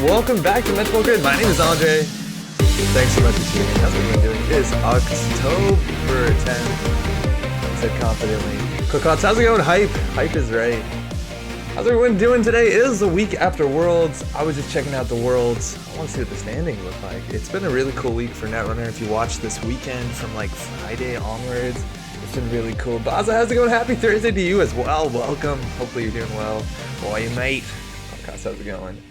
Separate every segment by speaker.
Speaker 1: welcome back to Metro Grid. My name is Andre. Thanks so much for tuning in. How's everyone doing? It is October 10th. I said confidently. Cookots, how's it going? Hype is right. How's everyone doing today? It is the week after Worlds. I was just checking out the Worlds. I want to see what the standings look like. It's been a really cool week for Netrunner. If you watch this weekend from like Friday onwards, it's been really cool. Baza, how's it going? Happy Thursday to you as well. Welcome. Hopefully you're doing well. Boy, mate. Cookots, how's it going?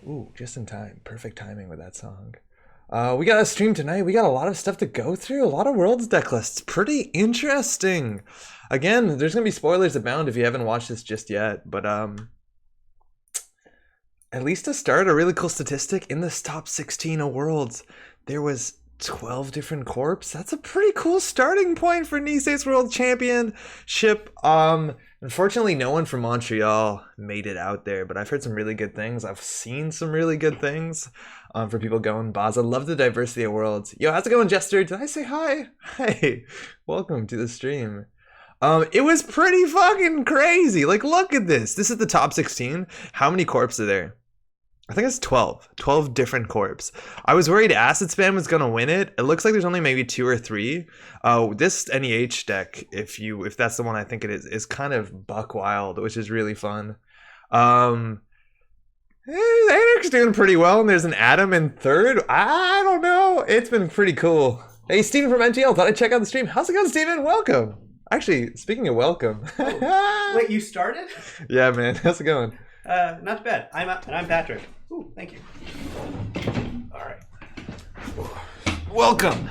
Speaker 1: Ooh, just in time. Perfect timing with that song. We got a stream tonight. We got a lot of stuff to go through. A lot of Worlds deck lists. Pretty interesting. Again, there's going to be spoilers abound if you haven't watched this just yet. But at least to start, a really cool statistic. In this top 16 of Worlds, there was 12 different corps. That's a pretty cool starting point for Nice's World Championship. Unfortunately, no one from Montreal made it out there, but I've heard some really good things. I've seen some really good things for people going. Baza, love the diversity of Worlds. Yo, how's it going, Jester? Did I say hi? Hey, welcome to the stream. It was pretty fucking crazy. Like, look at this. This is the top 16. How many corps are there? I think it's 12 different corps. I was worried Acid Spam was gonna win it. It looks like there's only maybe 2 or 3. This NEH deck, if that's the one I think it is kind of buck wild, which is really fun. Anarch's doing pretty well, and there's an Adam in third. I don't know. It's been pretty cool. Hey, Steven from NTL, thought I'd check out the stream. How's it going, Steven? Welcome. Actually, speaking of welcome.
Speaker 2: Wait, you started?
Speaker 1: Yeah, man. How's it going?
Speaker 2: Not too bad. I'm Patrick. Ooh, thank you. All right.
Speaker 1: Welcome.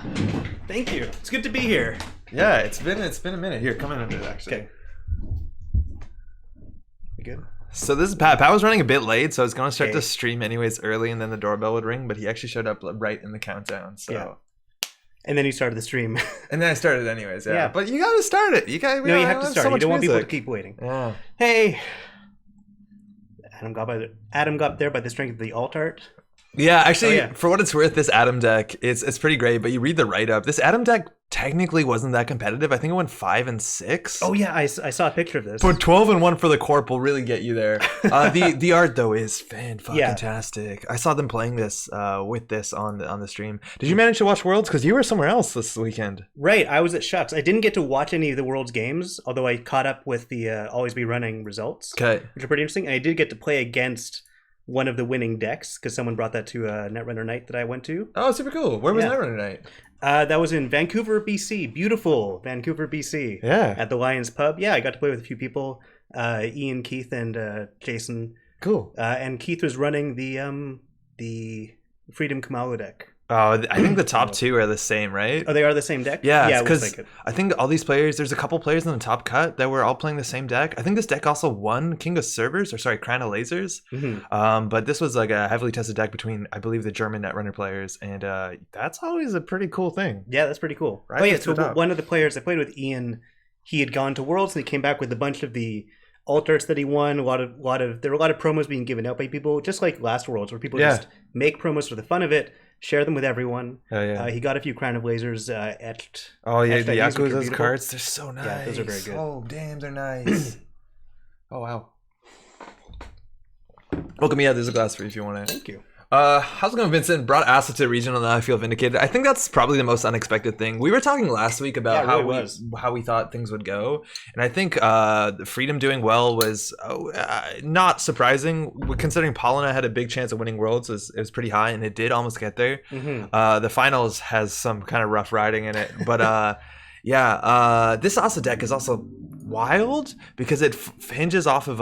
Speaker 2: Thank you. It's good to be here.
Speaker 1: Yeah, it's been a minute. Here, come in under it, actually.
Speaker 2: Okay. You good?
Speaker 1: So this is Pat. Pat was running a bit late, so I was going to start the stream anyways early, and then the doorbell would ring, but he actually showed up right in the countdown, so...
Speaker 2: Yeah. And then you started the stream.
Speaker 1: And then I started anyways, yeah. But you got to start it. You have to
Speaker 2: start it. You don't want people to keep waiting.
Speaker 1: Yeah.
Speaker 2: Hey! Adam got there by the strength of the alt art.
Speaker 1: Yeah, actually, for what it's worth, this Adam deck, it's pretty great, but you read the write-up. This Adam deck technically wasn't that competitive. I think it went 5 and 6.
Speaker 2: Oh yeah, I saw a picture of this.
Speaker 1: But 12 and 1 for the corp will really get you there. The art though is fantastic. I saw them playing this with this on the stream. Did you manage to watch Worlds? Because you were somewhere else this weekend.
Speaker 2: Right, I was at Shucks. I didn't get to watch any of the Worlds games, although I caught up with the Always Be Running results, which are pretty interesting. And I did get to play against one of the winning decks because someone brought that to a Netrunner night that I went to.
Speaker 1: Oh, super cool. Where was Netrunner night?
Speaker 2: That was in Vancouver, BC. Beautiful Vancouver, BC.
Speaker 1: Yeah.
Speaker 2: At the Lions Pub. Yeah, I got to play with a few people. Ian, Keith, and Jason.
Speaker 1: Cool.
Speaker 2: And Keith was running the Freedom Kamalu deck.
Speaker 1: Oh, I think the top 2 are the same, right?
Speaker 2: Oh, they are the same deck?
Speaker 1: Yeah, because I think all these players, there's a couple players in the top cut that were all playing the same deck. I think this deck also won King of Servers, Crown of Lasers. Mm-hmm. But this was like a heavily tested deck between, I believe, the German Netrunner players, and that's always a pretty cool thing.
Speaker 2: Yeah, that's pretty cool. Right? Oh yeah, so one of the players I played with, Ian, he had gone to Worlds and he came back with a bunch of the alt-arts that he won. There were a lot of promos being given out by people, just like last Worlds, where people just make promos for the fun of it. Share them with everyone. Oh, yeah. He got a few Crown of Lasers etched.
Speaker 1: Oh, yeah, the Yakuza's cards. They're so nice.
Speaker 2: Yeah, those are very good.
Speaker 1: Oh, damn, they're nice. Oh, wow. Welcome. Yeah, there's a glass for you if you want it.
Speaker 2: Thank you.
Speaker 1: How's it going, Vincent? Brought Acid to regional, now I feel vindicated. I think that's probably the most unexpected thing. We were talking last week about how we thought things would go, and I think Freedom doing well was not surprising, considering Paulina had a big chance of winning Worlds. It was pretty high, and it did almost get there. Mm-hmm. The finals has some kind of rough riding in it, but this Acid deck is also wild because it hinges off of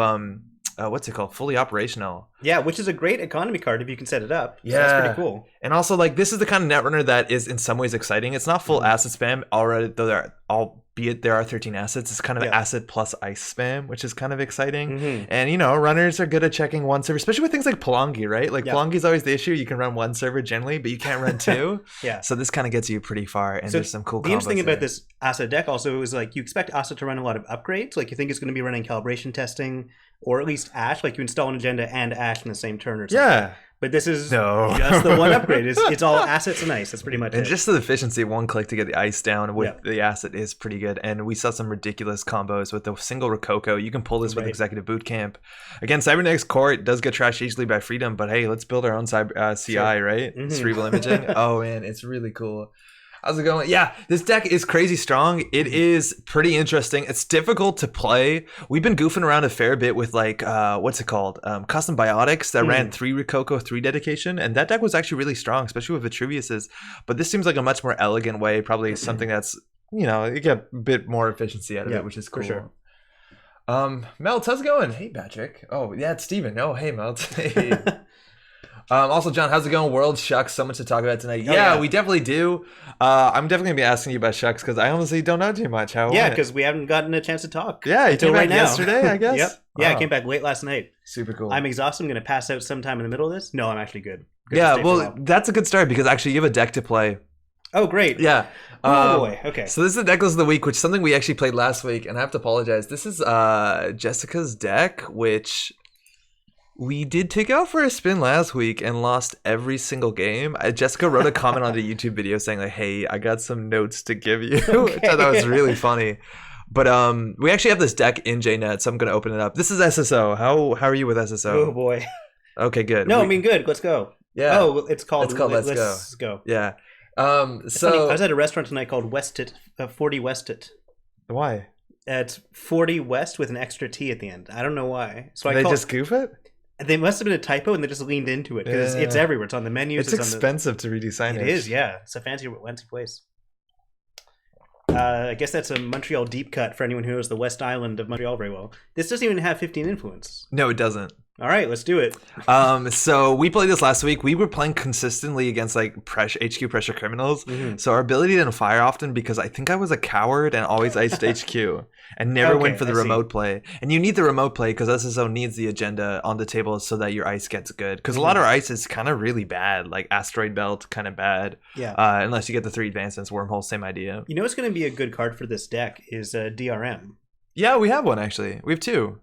Speaker 1: what's it called? Fully operational.
Speaker 2: Yeah, which is a great economy card if you can set it up. So that's pretty cool.
Speaker 1: And also, like, this is the kind of Netrunner that is in some ways exciting. It's not full acid spam already, though albeit there are 13 assets. It's kind of acid plus ice spam, which is kind of exciting. Mm-hmm. And, runners are good at checking one server, especially with things like Palangi, right? Like, Palangi's always the issue. You can run one server generally, but you can't run 2. Yeah. So this kind of gets you pretty far, and there's some cool combos.
Speaker 2: The interesting thing about this acid deck also is, like, you expect acid to run a lot of upgrades. Like, you think it's going to be running calibration testing, or at least Ash, like you install an agenda and Ash in the same turn or something. Yeah. But this is just the one upgrade. It's all assets and ice. That's pretty much it.
Speaker 1: And just the efficiency, one click to get the ice down with the asset is pretty good. And we saw some ridiculous combos with the single Rococo. You can pull this with Executive Bootcamp. Again, Cybernetics Core, it does get trashed easily by Freedom, but hey, let's build our own CI, right? Cerebral Imaging. Oh, man, it's really cool. How's it going? Yeah, this deck is crazy strong. It is pretty interesting. It's difficult to play. We've been goofing around a fair bit with like, what's it called? Custom Biotics that ran 3 Rococo, 3 Dedication. And that deck was actually really strong, especially with Vitruvius's. But this seems like a much more elegant way, probably something that's, you know, you get a bit more efficiency out of it, which is cool. For sure. Melt, how's it going? Hey, Patrick. Oh, yeah, it's Steven. Oh, hey, Melt. Hey. Also, John, how's it going? World Shucks, so much to talk about tonight. Yeah, we definitely do. I'm definitely going to be asking you about Shucks because I honestly don't know too much. How
Speaker 2: because we haven't gotten a chance to talk.
Speaker 1: Yeah, you came back yesterday, I guess?
Speaker 2: Yep. Yeah, I came back late last night.
Speaker 1: Super cool.
Speaker 2: I'm exhausted. I'm going to pass out sometime in the middle of this. No, I'm actually good.
Speaker 1: Yeah, well, that's a good start because actually you have a deck to play.
Speaker 2: Oh, great.
Speaker 1: Yeah.
Speaker 2: Oh, boy. Okay.
Speaker 1: So this is the deck list of the week, which is something we actually played last week, and I have to apologize. This is Jessica's deck, which... we did take out for a spin last week and lost every single game. Jessica wrote a comment on the YouTube video saying like, hey, I got some notes to give you. Which I thought was really funny. But we actually have this deck in JNet, so I'm going to open it up. This is SSO. How are you with SSO?
Speaker 2: Oh, boy.
Speaker 1: Okay, good.
Speaker 2: No, I mean, good. Let's go.
Speaker 1: Yeah.
Speaker 2: Oh, it's called
Speaker 1: Let's Go. Yeah.
Speaker 2: So funny. I was at a restaurant tonight called Westit, 40 Westit.
Speaker 1: Why?
Speaker 2: It's 40 West with an extra T at the end. I don't know why. So
Speaker 1: they just goof it?
Speaker 2: They must have been a typo, and they just leaned into it because it's everywhere. It's on the menus.
Speaker 1: It's expensive to redo signage.
Speaker 2: It is, yeah. It's a fancy place. I guess that's a Montreal deep cut for anyone who knows the West Island of Montreal very well. This doesn't even have 15 influence.
Speaker 1: No, it doesn't.
Speaker 2: All right, let's do it.
Speaker 1: So we played this last week. We were playing consistently against like HQ pressure criminals. So our ability didn't fire often because I think I was a coward and always iced HQ and never went for the remote play. And you need the remote play because SSO needs the agenda on the table so that your ice gets good. Because a lot of our ice is kind of really bad, like Asteroid Belt, kind of bad.
Speaker 2: Yeah.
Speaker 1: Unless you get the 3 advancements, Wormhole, same idea.
Speaker 2: You know what's going to be a good card for this deck is DRM.
Speaker 1: Yeah, we have one actually. We have 2.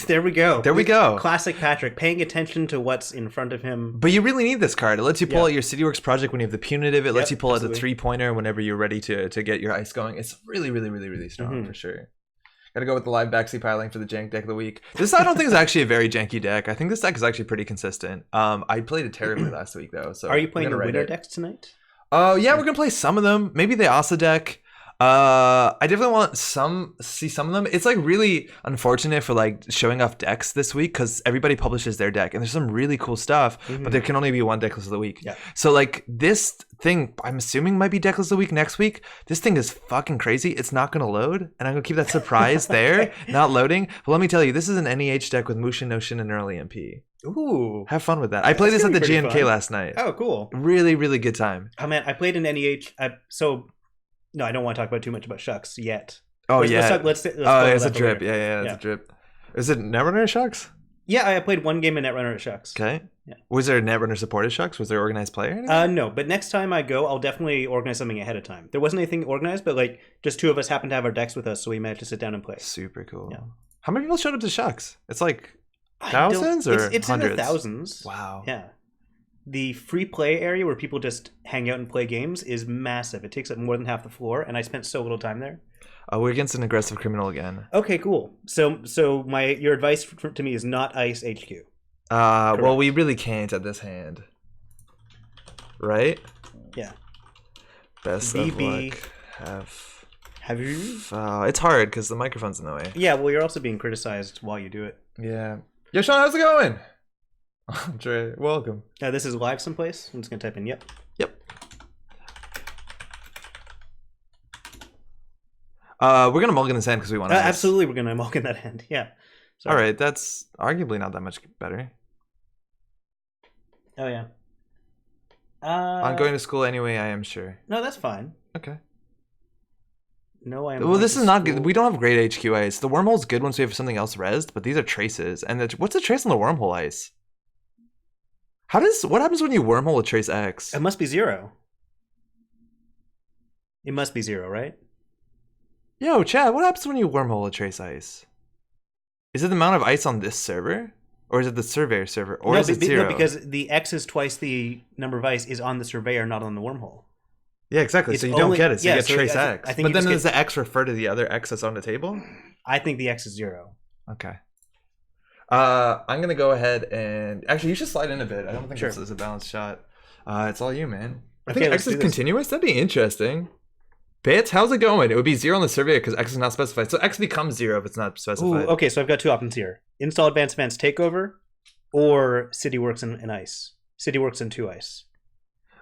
Speaker 2: There we go.
Speaker 1: There we go.
Speaker 2: Classic Patrick, paying attention to what's in front of him.
Speaker 1: But you really need this card. It lets you pull out your CityWorks project when you have the punitive. It lets you pull out the 3-pointer whenever you're ready to get your ice going. It's really, really, really, really strong for sure. Gotta go with the live backseat piling for the jank deck of the week. This I don't think is actually a very janky deck. I think this deck is actually pretty consistent. I played it terribly last week though. So
Speaker 2: are you playing the winner decks tonight?
Speaker 1: Oh yeah, we're gonna play some of them. Maybe the Asa deck. I definitely want see some of them. It's like really unfortunate for like showing off decks this week because everybody publishes their deck and there's some really cool stuff, but there can only be one deck list of the week. So like this thing, I'm assuming might be deck list of the week next week. This thing is fucking crazy. It's not gonna load, and I'm gonna keep that surprise there, not loading. But let me tell you, this is an NEH deck with Mushin, Notion, and early MP.
Speaker 2: Ooh,
Speaker 1: have fun with that. I played this at the GNK last night.
Speaker 2: Oh, cool.
Speaker 1: Really, really good time.
Speaker 2: Oh man, I played an NEH. No, I don't want to talk about too much about Shucks yet.
Speaker 1: Oh,
Speaker 2: let's
Speaker 1: it's a drip. Yeah, it's a drip. Is it Netrunner Shucks?
Speaker 2: Yeah, I played one game of Netrunner at Shucks.
Speaker 1: Okay. Yeah. Was there a Netrunner supported Shucks? Was there organized player?
Speaker 2: No, but next time I go, I'll definitely organize something ahead of time. There wasn't anything organized, but like just 2 of us happened to have our decks with us, so we managed to sit down and play.
Speaker 1: Super cool.
Speaker 2: Yeah.
Speaker 1: How many people showed up to Shucks? It's like thousands or
Speaker 2: it's
Speaker 1: hundreds?
Speaker 2: In the thousands.
Speaker 1: Wow.
Speaker 2: Yeah. The free play area where people just hang out and play games is massive. It takes up more than half the floor, and I spent so little time there.
Speaker 1: We're against an aggressive criminal again.
Speaker 2: Okay, cool. So your advice to me is not ice HQ.
Speaker 1: Well, we really can't at this hand, right?
Speaker 2: Yeah.
Speaker 1: Best
Speaker 2: VB.
Speaker 1: of luck.
Speaker 2: Have you?
Speaker 1: It's hard because the microphone's in the way.
Speaker 2: Yeah, well, you're also being criticized while you do it.
Speaker 1: Yeah. Yo, Sean, how's it going? Andre, welcome.
Speaker 2: This is live someplace. I'm just gonna type in yep.
Speaker 1: We're gonna mulligan this hand because we want to.
Speaker 2: Absolutely, we're gonna mulligan that hand. Yeah.
Speaker 1: Sorry. All right, that's arguably not that much better.
Speaker 2: Oh yeah.
Speaker 1: I'm going to school anyway. I am sure.
Speaker 2: No, that's fine.
Speaker 1: Okay.
Speaker 2: No, I am.
Speaker 1: Well, this is not good. We don't have great HQ ice. The wormhole's good once we have something else rezzed, but these are traces. And what's the trace on the wormhole ice? What happens when you wormhole a trace X?
Speaker 2: It must be 0. It must be 0, right?
Speaker 1: Yo, Chad, what happens when you wormhole a trace ice? Is it the amount of ice on this server? Or is it the surveyor server? Or is it 0?
Speaker 2: No, because the X is twice the number of ice is on the surveyor, not on the wormhole.
Speaker 1: Yeah, exactly. So you don't get it. So you get trace X. But then does the X refer to the other X that's on the table?
Speaker 2: I think the X is 0.
Speaker 1: Okay. I'm going to go ahead and... Actually, you should slide in a bit. I don't think this is a balanced shot. It's all you, man. I think X is continuous. That'd be interesting. Bits, how's it going? It would be 0 on the surveyor because X is not specified. So X becomes 0 if it's not specified.
Speaker 2: Ooh, okay, so I've got 2 options here. Install Advanced Events Takeover or CityWorks and Ice. CityWorks and 2 Ice.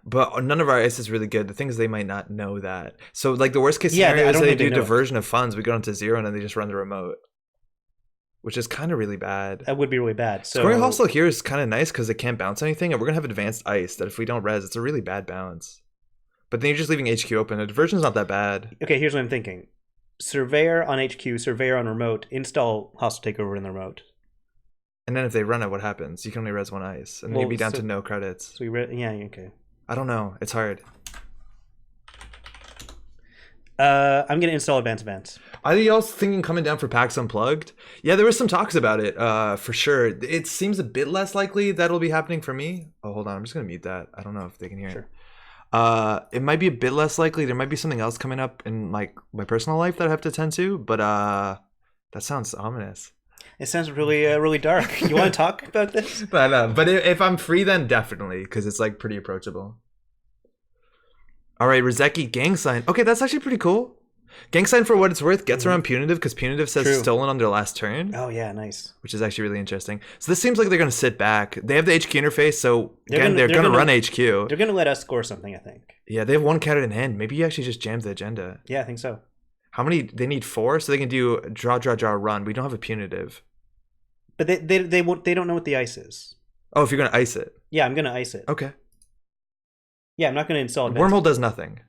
Speaker 1: But none of our ice is really good. The thing is they might not know that. So like the worst case scenario is they do diversion of funds. We go down to 0 and then they just run the remote. Which is kind of really bad.
Speaker 2: That would be really bad. So
Speaker 1: Scoring Hostile here is kind of nice because it can't bounce anything. And we're going to have advanced ice that if we don't res, it's a really bad bounce. But then you're just leaving HQ open. The diversion's not that bad.
Speaker 2: Okay, here's what I'm thinking. Surveyor on HQ, Surveyor on remote, install Hostile Takeover in the remote.
Speaker 1: And then if they run it, what happens? You can only res 1 ice. And then you'd be down to no credits.
Speaker 2: So yeah, okay.
Speaker 1: I don't know. It's hard.
Speaker 2: I'm going to install Advanced Events.
Speaker 1: Are y'all thinking coming down for PAX Unplugged? Yeah, there was some talks about it, for sure. It seems a bit less likely that'll be happening for me. Oh, hold on. I'm just going to mute that. I don't know if they can hear it. It might be a bit less likely. There might be something else coming up in like my personal life that I have to attend to, but that sounds ominous.
Speaker 2: It sounds really, really dark. You want to talk about this?
Speaker 1: But if I'm free, then definitely, because it's like pretty approachable. All right, Rizeki gang sign. Okay, that's actually pretty cool. Gang sign, for what it's worth, gets around punitive because punitive says stolen on their last turn.
Speaker 2: Oh yeah, nice.
Speaker 1: Which is actually really interesting. So this seems like they're going to sit back. They have the HQ interface, so again, they're going to run HQ.
Speaker 2: They're going to let us score something, I think.
Speaker 1: Yeah, they have 1 card in hand. Maybe you actually just jam the agenda.
Speaker 2: Yeah, I think so.
Speaker 1: How many? They need 4, so they can do draw, run. We don't have a punitive.
Speaker 2: But they won't. They don't know what the ice is.
Speaker 1: Oh, if you're going to ice it.
Speaker 2: Yeah, I'm going to ice it.
Speaker 1: Okay.
Speaker 2: Yeah, I'm not going to install it.
Speaker 1: Wormhole does nothing.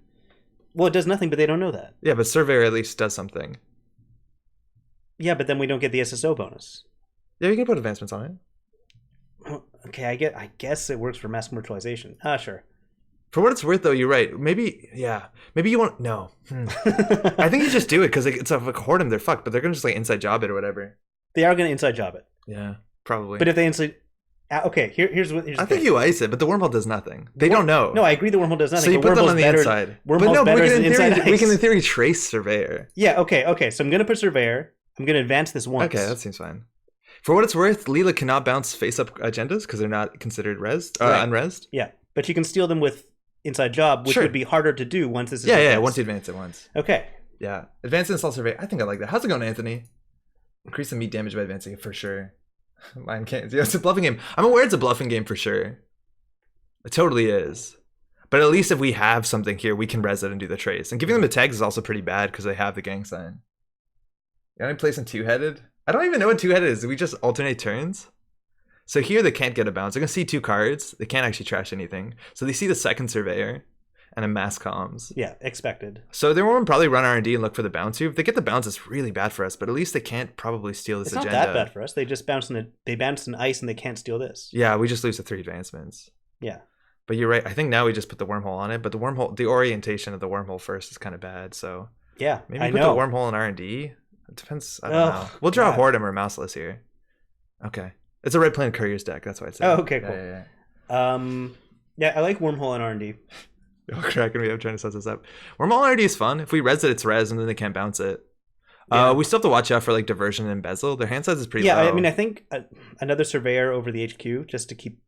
Speaker 2: Well, it does nothing, but they don't know that.
Speaker 1: Yeah, but Surveyor at least does something.
Speaker 2: Yeah, but then we don't get the SSO bonus.
Speaker 1: Yeah, you can put advancements on it.
Speaker 2: Oh, okay, I guess it works for mass mortalization. Sure.
Speaker 1: For what it's worth, though, you're right. Maybe you want... No. I think you just do it, because it's a whoredom, they're fucked, but they're going to just like inside job it or whatever.
Speaker 2: They are going to inside job it.
Speaker 1: Yeah, probably.
Speaker 2: But if they inside... Okay, here's what...
Speaker 1: I think you ice it, but the wormhole does nothing. They don't know.
Speaker 2: No, I agree the wormhole does nothing.
Speaker 1: So you put them on the inside. But no, we can in theory trace Surveyor.
Speaker 2: Yeah, okay. So I'm going to put Surveyor. I'm going to advance this once.
Speaker 1: Okay, that seems fine. For what it's worth, Leela cannot bounce face-up agendas because they're not considered unresed.
Speaker 2: Yeah, but you can steal them with inside job, which would be harder to do once this is
Speaker 1: advanced. Yeah, once you advance it once.
Speaker 2: Okay.
Speaker 1: Yeah, advance and install Surveyor. I think I like that. How's it going, Anthony? Increase the meat damage by advancing it for sure. Mine can't. It's a bluffing game. I'm aware it's a bluffing game for sure. It totally is. But at least if we have something here, we can res it and do the trace. And giving them the tags is also pretty bad because they have the gang sign. You want to play some two-headed? I don't even know what two-headed is. Do we just alternate turns? So here they can't get a bounce. They're going to see 2 cards. They can't actually trash anything. So they see the second Surveyor and a mass comms.
Speaker 2: Yeah, expected.
Speaker 1: So they won't probably run R&D and look for the bounce here. If they get the bounce, it's really bad for us. But at least they can't probably steal this agenda.
Speaker 2: It's not that bad for us. They just bounce an ice and they can't steal this.
Speaker 1: Yeah, we just lose the 3 advancements.
Speaker 2: Yeah.
Speaker 1: But you're right. I think now we just put the wormhole on it. But the orientation of the wormhole first is kind of bad. So
Speaker 2: yeah,
Speaker 1: maybe put the wormhole in R&D. It depends. I don't know. We'll draw a Whoredom or Mouseless here. Okay. It's a red planet courier's deck. That's why it's.
Speaker 2: Oh, okay, cool. Yeah, I like wormhole and R&D.
Speaker 1: You're cracking me up trying to set this up. Wormhole R&D is fun. If we res it, it's res, and then they can't bounce it. Yeah. We still have to watch out for like diversion and embezzle. Their hand size is pretty low.
Speaker 2: Yeah, I mean, I think another Surveyor over the HQ just to keep.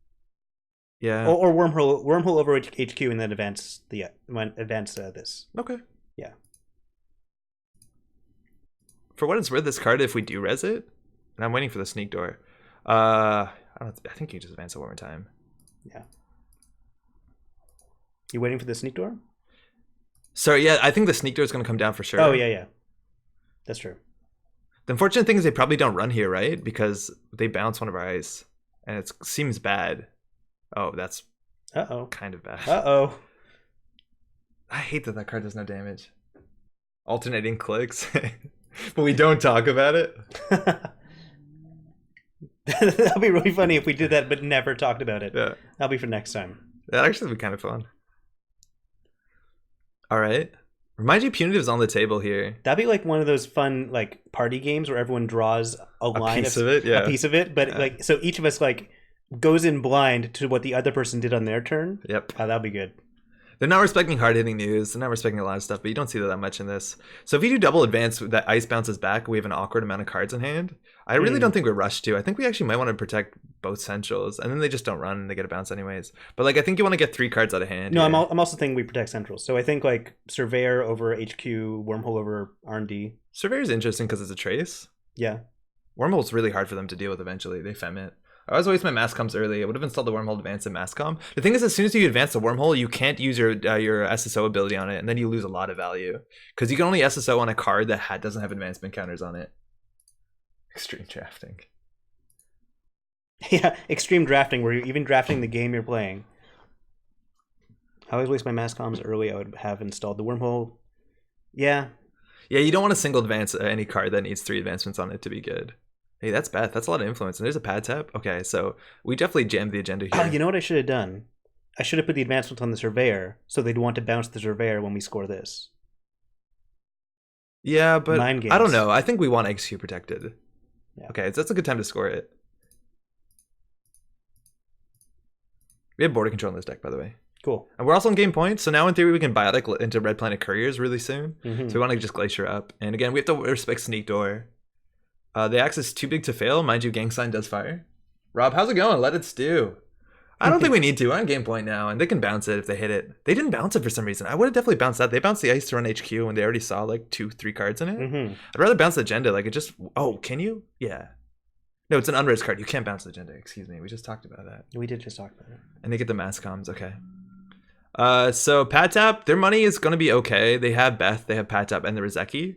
Speaker 1: Yeah.
Speaker 2: Or wormhole over HQ and then advance this.
Speaker 1: Okay.
Speaker 2: Yeah.
Speaker 1: For what it's worth, this card, if we do res it, and I'm waiting for the sneak door. I think you just advance it one more time.
Speaker 2: Yeah. You waiting for the sneak door?
Speaker 1: Sorry, yeah, I think the sneak door is going to come down for sure.
Speaker 2: Oh, yeah. That's true.
Speaker 1: The unfortunate thing is they probably don't run here, right? Because they bounce one of our ice, and it seems bad. Oh, that's kind of bad. I hate that card does no damage. Alternating clicks. But we don't talk about it.
Speaker 2: That'd be really funny if we did that but never talked about it.
Speaker 1: Yeah.
Speaker 2: That'll be for next time.
Speaker 1: That actually would be kind of fun. All right. Remind you, Punitive's on the table here.
Speaker 2: That'd be like one of those fun like party games where everyone draws a line
Speaker 1: piece of it,
Speaker 2: a piece of it, but like so each of us like goes in blind to what the other person did on their turn.
Speaker 1: Yep.
Speaker 2: That'd be good.
Speaker 1: They're not respecting hard-hitting news. They're not respecting a lot of stuff, but you don't see that much in this. So if you do double advance, that ice bounces back. We have an awkward amount of cards in hand. I really don't think we're rushed to. I think we actually might want to protect both centrals, and then they just don't run and they get a bounce anyways. But like, I think you want to get 3 cards out of hand.
Speaker 2: No, I'm also thinking we protect centrals. So I think like Surveyor over HQ, Wormhole over R&D.
Speaker 1: Surveyor's interesting because it's a trace.
Speaker 2: Yeah.
Speaker 1: Wormhole's really hard for them to deal with eventually. They fem it. I always waste my mass comms early. I would have installed the Wormhole advance and mass comm. The thing is, as soon as you advance the Wormhole, you can't use your SSO ability on it, and then you lose a lot of value. Because you can only SSO on a card that doesn't have advancement counters on it. Extreme drafting.
Speaker 2: Yeah, extreme drafting, where you're even drafting the game you're playing. I always waste my mass comms early. I would have installed the Wormhole. Yeah.
Speaker 1: Yeah, you don't want to single advance any card that needs 3 advancements on it to be good. Hey, that's Beth. That's a lot of influence. And there's a pad tap. Okay, so we definitely jammed the agenda here.
Speaker 2: Oh, you know what I should have done? I should have put the advancement on the Surveyor, so they'd want to bounce the Surveyor when we score this.
Speaker 1: Yeah, but I don't know. I think we want XQ protected. Yeah. Okay, so that's a good time to score it. We have border control in this deck, by the way.
Speaker 2: Cool.
Speaker 1: And we're also on game point, so now in theory we can biotic into Red Planet Couriers really soon. So we want to just Glacier up. And again, we have to respect Sneak Door. The axe is too big to fail. Mind you, Gang Sign does fire. Rob, how's it going? Let it stew. I don't think we need to. We're on game point now, and they can bounce it if they hit it. They didn't bounce it for some reason. I would have definitely bounced that. They bounced the ice to run HQ, and they already saw like 2-3 cards in it. I'd rather bounce the agenda. Like it just... Oh, can you? Yeah. No, it's an unres card. You can't bounce the agenda. Excuse me. We just talked about that.
Speaker 2: We did just talk about it.
Speaker 1: And they get the mass comms. Okay. So Pad Tap, their money is going to be okay. They have Beth, they have Pad Tap, and the Rizeki.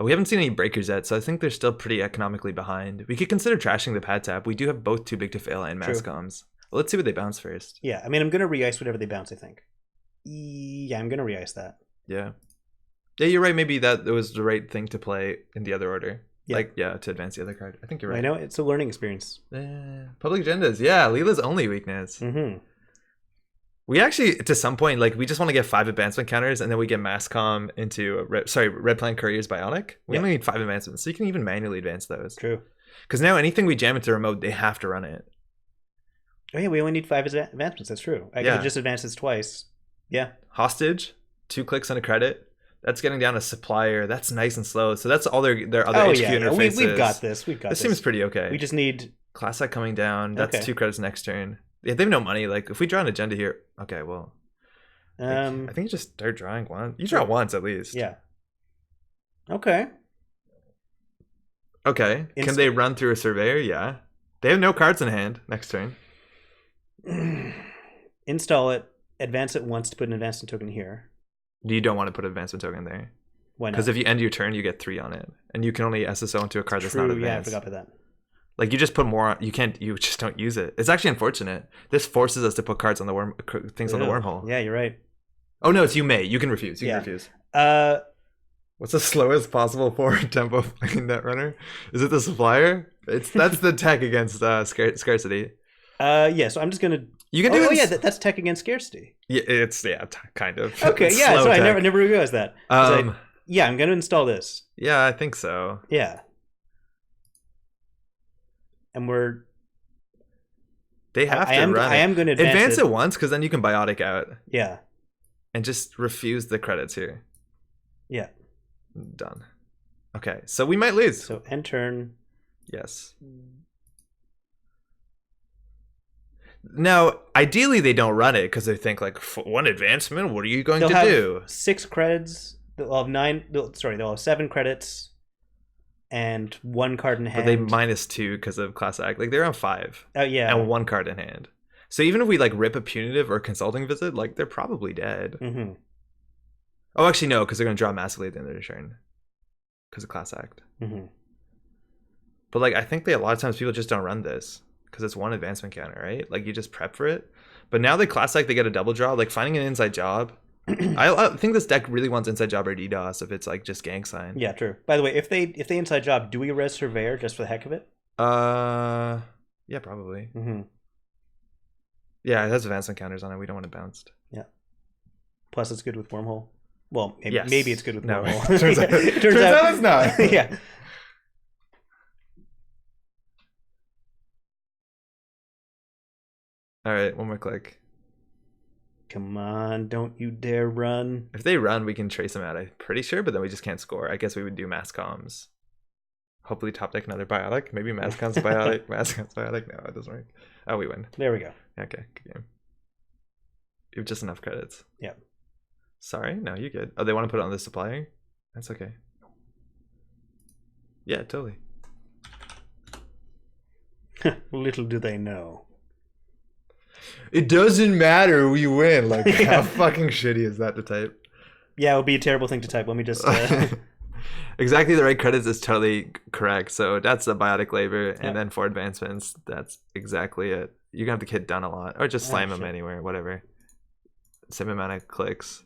Speaker 1: We haven't seen any breakers yet, so I think they're still pretty economically behind. We could consider trashing the Pad Tap. We do have both too big to fail and mass comms. Well, let's see what they bounce first.
Speaker 2: Yeah, I mean, I'm going to re-ice whatever they bounce, I think. Yeah, I'm going to re-ice that.
Speaker 1: Yeah. Yeah, you're right. Maybe that was the right thing to play in the other order. Yeah. Like, yeah, to advance the other card. I think you're right.
Speaker 2: I know, it's a learning experience.
Speaker 1: Public agendas. Yeah, Leela's only weakness. We actually, to some point, like, we just want to get 5 advancement counters, and then we get mass comm into, Red Planet Courier's Bionic. We only need 5 advancements, so you can even manually advance those.
Speaker 2: True.
Speaker 1: Because now anything we jam into remote, they have to run it.
Speaker 2: Oh yeah, we only need 5 advancements, that's true. I could just advance this twice. Yeah.
Speaker 1: Hostage, 2 clicks and a credit. That's getting down to Supplier. That's nice and slow. So that's all their other HQ interfaces.
Speaker 2: We've got this. This
Speaker 1: seems pretty okay.
Speaker 2: We just need...
Speaker 1: Class Act coming down. That's 2 credits next turn. Yeah, they have no money. Like, if we draw an agenda here... Okay, well... I think you just start drawing one. You draw once, at least.
Speaker 2: Yeah. Okay.
Speaker 1: Okay. Can they run through a Surveyor? Yeah. They have no cards in hand next turn.
Speaker 2: Install it. Advance it once to put an advancement token here.
Speaker 1: You don't want to put an advancement token there.
Speaker 2: Why not?
Speaker 1: Because if you end your turn, you get 3 on it. And you can only SSO into a card that's not advanced.
Speaker 2: Yeah, I forgot about that.
Speaker 1: Like, you just put more on, you just don't use it. It's actually unfortunate. This forces us to put cards on the on the wormhole.
Speaker 2: Yeah, you're right.
Speaker 1: Oh no, it's you may. You can refuse. You can refuse. What's the slowest possible forward tempo playing Netrunner? Is it the Supplier? That's the tech against scarcity.
Speaker 2: Yeah, so I'm just gonna...
Speaker 1: You can do it.
Speaker 2: Oh yeah, that's tech against scarcity.
Speaker 1: Yeah, it's kind of.
Speaker 2: Okay, yeah, so I never realized that. Yeah, I'm gonna install this.
Speaker 1: Yeah, I think so.
Speaker 2: Yeah. And
Speaker 1: they have to run it.
Speaker 2: I am going to
Speaker 1: advance it once, because then you can biotic out.
Speaker 2: Yeah.
Speaker 1: And just refuse the credits here.
Speaker 2: Yeah.
Speaker 1: Done. Okay, so we might lose.
Speaker 2: So end turn.
Speaker 1: Yes. Now, ideally, they don't run it because they think like, one advancement. What are you going to do?
Speaker 2: 6 credits. They'll have 9. They'll have 7 credits. And 1 card in hand.
Speaker 1: But they -2 because of Class Act. Like, they're on 5.
Speaker 2: Oh, yeah.
Speaker 1: And 1 card in hand. So even if we, like, rip a Punitive or Consulting Visit, like, they're probably dead. Oh, actually, no, because they're going to draw massively at the end of the turn. Because of Class Act. But, like, I think a lot of times people just don't run this. Because it's 1 advancement counter, right? Like, you just prep for it. But now they Class Act, they get a double draw. Like, finding an inside job... I think this deck really wants inside job or DDoS if it's like just gang sign.
Speaker 2: Yeah, true. By the way, if they inside job, do we res Surveyor just for the heck of it?
Speaker 1: Yeah, probably. Yeah, it has advancement counters on it. We don't want it bounced.
Speaker 2: Yeah. Plus, it's good with Wormhole. Well,
Speaker 1: Yes.
Speaker 2: maybe it's good with
Speaker 1: No,
Speaker 2: normal.
Speaker 1: turns out it's not.
Speaker 2: Yeah.
Speaker 1: All right, one more click.
Speaker 2: Come on, don't you dare run.
Speaker 1: If they run, we can trace them out, I'm pretty sure, but then we just can't score. I guess we would do mass comms. Hopefully top deck another biotic. Maybe mass comms biotic. Mass comms biotic. No, it doesn't work. Oh, we win.
Speaker 2: There we go.
Speaker 1: Okay, good game. You have just enough credits.
Speaker 2: Yeah.
Speaker 1: Sorry? No, you're good. Oh, they want to put it on the supplier? That's okay. Yeah, totally.
Speaker 2: Little do they know.
Speaker 1: It doesn't matter. We win. Like, how fucking shitty is that to type?
Speaker 2: Yeah, it would be a terrible thing to type. Let me just...
Speaker 1: Exactly the right credits is totally correct. So that's a biotic labor, and then for advancements, that's exactly it. You're gonna have to hit done a lot, or just slam them anywhere, whatever. Same amount of clicks.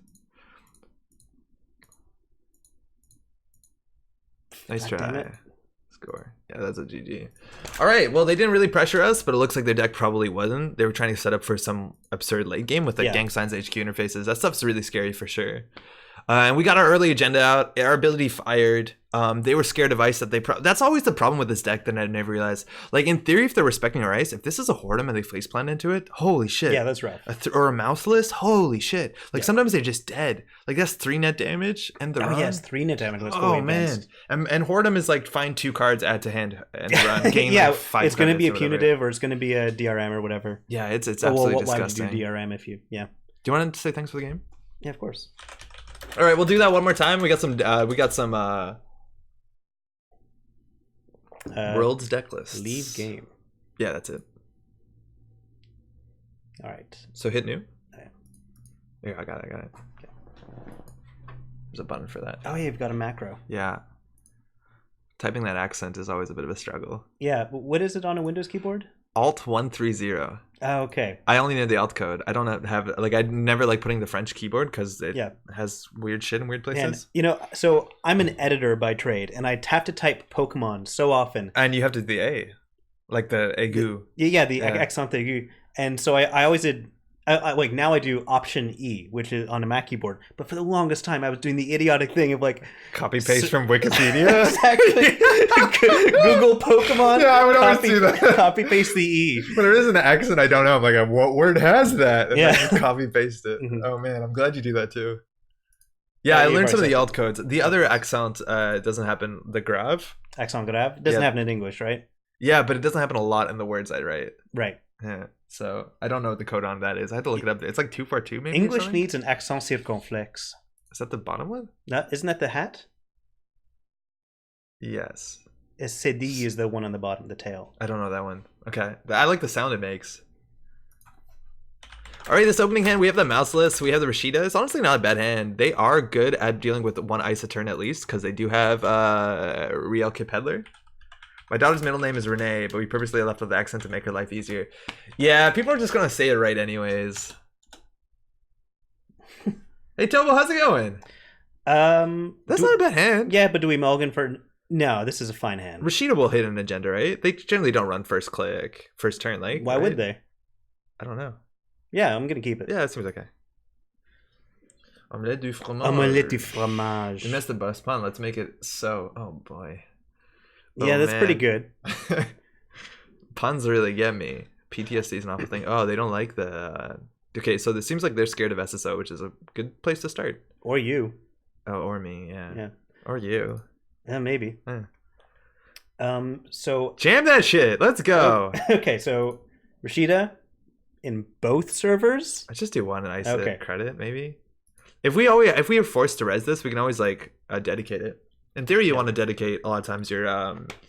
Speaker 1: Nice try. Score. Yeah, that's a GG. All right. Well, they didn't really pressure us, but it looks like their deck probably wasn't. They were trying to set up for some absurd late game with like Gang Signs HQ interfaces. That stuff's really scary for sure. And we got our early agenda out. Our ability fired. They were scared of ice. That's always the problem with this deck that I never realized. Like in theory, if they're respecting our ice, if this is a Hortum and they face plant into it, holy shit.
Speaker 2: Yeah, that's rough.
Speaker 1: Or a Mouseless, holy shit. Like sometimes they're just dead. Like that's 3 net damage and the run.
Speaker 2: Yes, 3 net damage.
Speaker 1: Oh man. And Hortum is like find 2 cards, add to hand, and run. Gain
Speaker 2: yeah,
Speaker 1: like 5
Speaker 2: it's going to be a punitive or it's going to be a DRM or whatever.
Speaker 1: Yeah, it's absolutely disgusting.
Speaker 2: Why would you do DRM if you? Yeah.
Speaker 1: Do you want to say thanks for the game?
Speaker 2: Yeah, of course.
Speaker 1: All right, we'll do that one more time. We got some. World's deck lists.
Speaker 2: Leave game.
Speaker 1: Yeah, that's it.
Speaker 2: All right.
Speaker 1: So hit new. Yeah, I got it. Okay. There's a button for that.
Speaker 2: Oh, yeah, you've got a macro.
Speaker 1: Yeah. Typing that accent is always a bit of a struggle.
Speaker 2: Yeah. What is it on a Windows keyboard?
Speaker 1: Alt 130.
Speaker 2: Oh, okay.
Speaker 1: I only know the alt code. I don't have like I never like putting the French keyboard because it has weird shit in weird places.
Speaker 2: And, you know, so I'm an editor by trade, and I have to type Pokemon so often.
Speaker 1: And you have to do the A, like the aigu.
Speaker 2: The accent aigu. And so I always did. Like now I do Option E, which is on a Mac keyboard. But for the longest time, I was doing the idiotic thing of like
Speaker 1: copy paste from Wikipedia.
Speaker 2: Exactly. Google Pokemon.
Speaker 1: Yeah, I would always do that.
Speaker 2: Copy paste the E.
Speaker 1: When there is an accent I don't know, I'm like, what word has that? And I just copy paste it.
Speaker 2: Mm-hmm.
Speaker 1: Oh man, I'm glad you do that too. Yeah, I learned some of the alt codes. The other accent doesn't happen. The grav.
Speaker 2: Accent grave doesn't happen in English, right?
Speaker 1: Yeah, but it doesn't happen a lot in the words I write.
Speaker 2: Right.
Speaker 1: Yeah. So I don't know what the code on that is. I had to look it up. It's like 242 maybe.
Speaker 2: English needs an accent circonflexe.
Speaker 1: Is that the bottom one?
Speaker 2: No, isn't that the hat?
Speaker 1: Yes.
Speaker 2: CD is the one on the bottom, the tail.
Speaker 1: I don't know that one. Okay. I like the sound it makes. All right, this opening hand, we have the Mouseless, we have the Rashida. It's honestly not a bad hand. They are good at dealing with one ice a turn at least, because they do have Riel Kipedler. My daughter's middle name is Renee, but we purposely left with the accent to make her life easier. Yeah, people are just going to say it right anyways. Hey, Tobo, how's it going? That's not a bad hand.
Speaker 2: Yeah, but do we mulligan for... No, this is a fine hand.
Speaker 1: Rashida will hit an agenda, right? They generally don't run first turn, like.
Speaker 2: Why would they?
Speaker 1: I don't know.
Speaker 2: Yeah, I'm going to keep it.
Speaker 1: Yeah, that seems okay. Omelette du fromage.
Speaker 2: Omelette du fromage.
Speaker 1: You missed the bus pun. Let's make it so. Oh, boy.
Speaker 2: Yeah, that's pretty good.
Speaker 1: Puns really get me. PTSD is an awful thing. Oh, they don't like the... Okay, so it seems like they're scared of SSO, which is a good place to start.
Speaker 2: Or you.
Speaker 1: Oh, or me, yeah.
Speaker 2: Yeah.
Speaker 1: Or you.
Speaker 2: Yeah, maybe. So...
Speaker 1: Jam that shit! Let's go!
Speaker 2: Okay, so Rashida in both servers?
Speaker 1: I just do one and I said credit, maybe? If we are forced to res this, we can always, like, dedicate it. In theory, you want to dedicate a lot of times your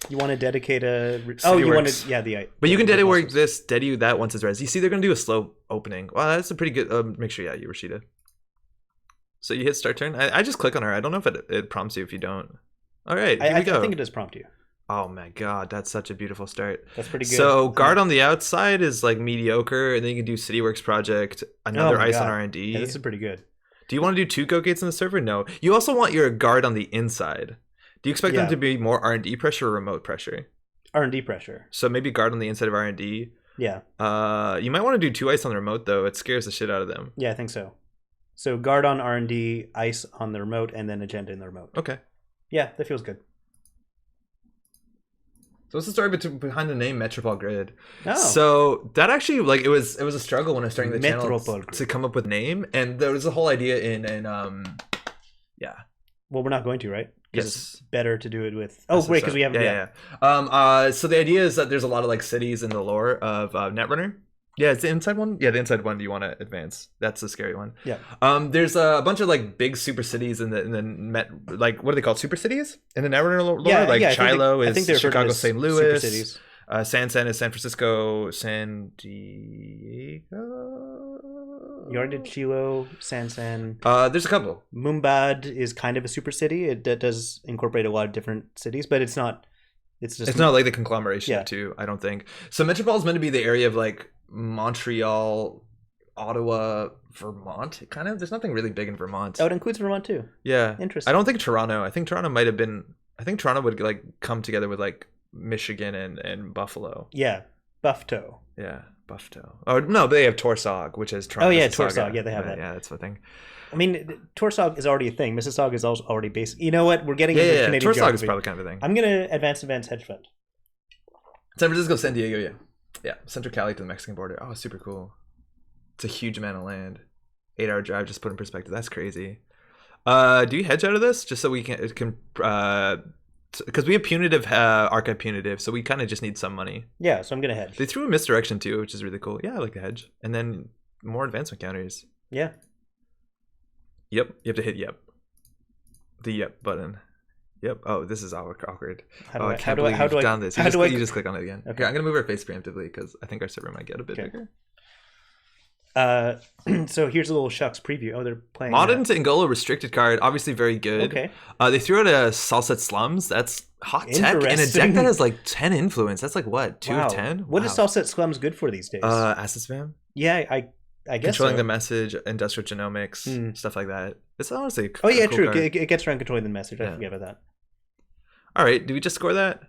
Speaker 2: you want to dedicate a
Speaker 1: you
Speaker 2: want to
Speaker 1: but you can dedicate this that once it's res. You see, they're gonna do a slow opening. Wow, that's a pretty good. Make sure, you Rashida. So you hit start turn. I just click on her. I don't know if it prompts you if you don't. All right, here we go.
Speaker 2: I think it does prompt you.
Speaker 1: Oh my god, that's such a beautiful start.
Speaker 2: That's pretty good.
Speaker 1: So guard on the outside is like mediocre, and then you can do CityWorks project, another ice on R&D.
Speaker 2: Yeah, this is pretty good.
Speaker 1: Do you want to do 2 go gates in the server? No. You also want your guard on the inside. Do you expect them to be more R&D pressure or remote pressure?
Speaker 2: R&D pressure.
Speaker 1: So maybe guard on the inside of R&D.
Speaker 2: Yeah.
Speaker 1: You might want to do 2 ice on the remote though. It scares the shit out of them.
Speaker 2: Yeah, I think so. So guard on R&D, ice on the remote, and then agenda in the remote.
Speaker 1: Okay.
Speaker 2: Yeah, that feels good.
Speaker 1: So what's the story behind the name Metropole Grid?
Speaker 2: Oh.
Speaker 1: So that actually, like, it was a struggle when I was starting the channel
Speaker 2: Grid.
Speaker 1: to come up with name, and there was a whole idea in yeah.
Speaker 2: Well, we're not going to, right?
Speaker 1: Yes.
Speaker 2: It's better to do it with. Oh, great, because we haven't.
Speaker 1: Yeah. So the idea is that there's a lot of like cities in the lore of Netrunner. Yeah, it's the inside one. Yeah, the inside one. Do you want to advance? That's the scary one.
Speaker 2: Yeah.
Speaker 1: There's a bunch of like big super cities in the like what are they called? Super cities in the Netrunner lore.
Speaker 2: Yeah,
Speaker 1: like
Speaker 2: yeah,
Speaker 1: Shiloh is Chicago, St. Louis.
Speaker 2: Super cities.
Speaker 1: San is San Francisco, San Diego.
Speaker 2: You already did Chilo, San.
Speaker 1: There's a couple.
Speaker 2: Mumbad is kind of a super city. It does incorporate a lot of different cities, but it's not. It's
Speaker 1: not like the conglomeration of two, I don't think. So Metropole is meant to be the area of like Montreal, Ottawa, Vermont. Kind of. There's nothing really big in Vermont.
Speaker 2: Oh, it includes Vermont too.
Speaker 1: Yeah.
Speaker 2: Interesting.
Speaker 1: I don't think Toronto. I think Toronto might have been. I think Toronto would like come together with like Michigan and Buffalo.
Speaker 2: Yeah, Buffalo.
Speaker 1: Yeah, Buffalo. Oh no, but they have Torsog, which is Toronto.
Speaker 2: Oh yeah, Torsog. Yeah, they have that.
Speaker 1: Yeah, that's the thing.
Speaker 2: I mean, Torsog is already a thing. Mississauga is also already basic. You know what? We're getting
Speaker 1: into
Speaker 2: Canadian
Speaker 1: Torsog
Speaker 2: geography.
Speaker 1: Is probably kind of a thing.
Speaker 2: I'm gonna advance hedge fund.
Speaker 1: San Francisco, San Diego. Yeah. Central Cali to the Mexican border. Oh, super cool. It's a huge amount of land. 8-hour drive. Just put in perspective. That's crazy. Do you hedge out of this just so we can because we have punitive archive punitive, so we kind of just need some money.
Speaker 2: Yeah, so I'm gonna hedge.
Speaker 1: They threw a misdirection too, which is really cool. Yeah, I like the hedge, and then more advancement counters.
Speaker 2: Yeah.
Speaker 1: Yep, you have to hit yep. The yep button. Yep. Oh, this is awkward.
Speaker 2: How do I
Speaker 1: done this. You just click on it again. Okay, I'm gonna move our face preemptively because I think our server might get a bit bigger.
Speaker 2: So here's a little Shucks preview. Oh, they're playing
Speaker 1: Modern to Angola restricted card, obviously very good.
Speaker 2: Okay.
Speaker 1: They threw out a Salset Slums. That's hot tech in a deck that has like 10 influence. That's like what, 2 of 10?
Speaker 2: What is Salset Slums good for these days?
Speaker 1: Asset spam.
Speaker 2: Yeah, I guess
Speaker 1: controlling the message, industrial genomics, stuff like that. It's honestly
Speaker 2: true. It gets around controlling the message. I forget about that.
Speaker 1: All right, did we just score that?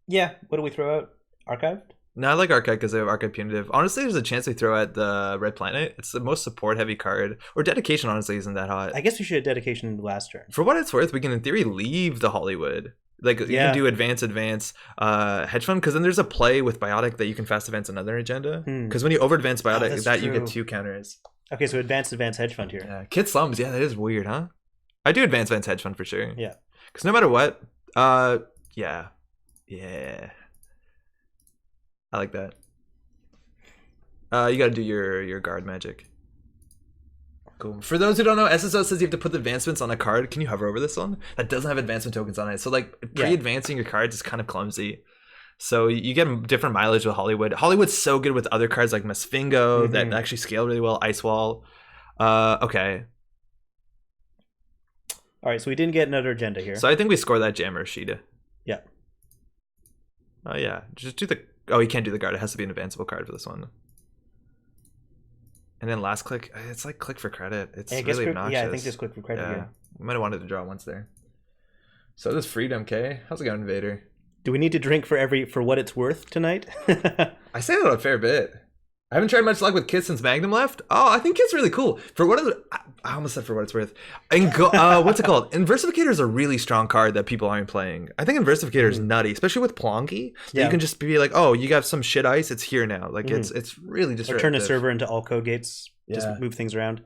Speaker 2: Yeah. What do we throw out? Archived?
Speaker 1: No, I like Archive because they have Archive Punitive. Honestly, there's a chance we throw out the Red Planet. It's the most support-heavy card. Or Dedication, honestly, isn't that hot.
Speaker 2: I guess we should have Dedication last turn.
Speaker 1: For what it's worth, we can, in theory, leave the Hollywood. Like, you can do advance, hedge fund, because then there's a play with Biotic that you can fast advance another agenda. Because when you over-advance Biotic, you get 2 counters.
Speaker 2: Okay, so advance hedge fund here.
Speaker 1: Yeah, Kid Slums, yeah, that is weird, huh? I do advance hedge fund for sure.
Speaker 2: Yeah.
Speaker 1: Because no matter what, yeah. I like that. You gotta do your guard magic. Cool. For those who don't know, SSO says you have to put the advancements on a card. Can you hover over this one? That doesn't have advancement tokens on it. So like pre-advancing your cards is kind of clumsy. So you get different mileage with Hollywood. Hollywood's so good with other cards like Masfingo that actually scale really well. Ice Wall. Okay.
Speaker 2: All right, so we didn't get another agenda here.
Speaker 1: So I think we score that Jam Rashida.
Speaker 2: Yeah.
Speaker 1: Oh yeah, just do the. Oh, you can't do the guard. It has to be an advanceable card for this one. And then last click, it's like click for credit. It's really obnoxious.
Speaker 2: Yeah, I think just click for credit. Yeah.
Speaker 1: We might have wanted to draw once there. So this Freedom, K. How's it going, Invader?
Speaker 2: Do we need to drink for what it's worth tonight?
Speaker 1: I say that a fair bit. I haven't tried much luck with Kit since Magnum left. Oh, I think Kit's really cool. For what I almost said for what it's worth. And what's it called? Inversificator is a really strong card that people aren't playing. I think Inversificator is nutty, especially with Plonky. Yeah. You can just be like, oh, you got some shit ice. It's here now. Like it's really disruptive.
Speaker 2: Or turn a server into all code gates. Just move things around.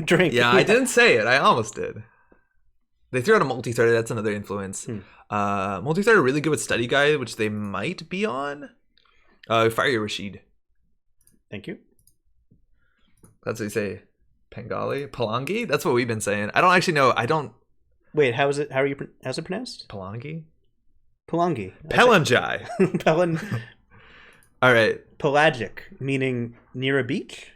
Speaker 2: Drink.
Speaker 1: Yeah, I didn't say it. I almost did. They threw out a multi-starter. That's another influence. Multi-starter really good with Study Guide, which they might be on. Fire your Rashid.
Speaker 2: Thank you.
Speaker 1: That's what you say. Pengali? Palangi? That's what we've been saying. I don't actually know. I don't.
Speaker 2: Wait, how's it pronounced?
Speaker 1: Palangi?
Speaker 2: Palangi.
Speaker 1: Pelangi. All right.
Speaker 2: Pelagic, meaning near a beach?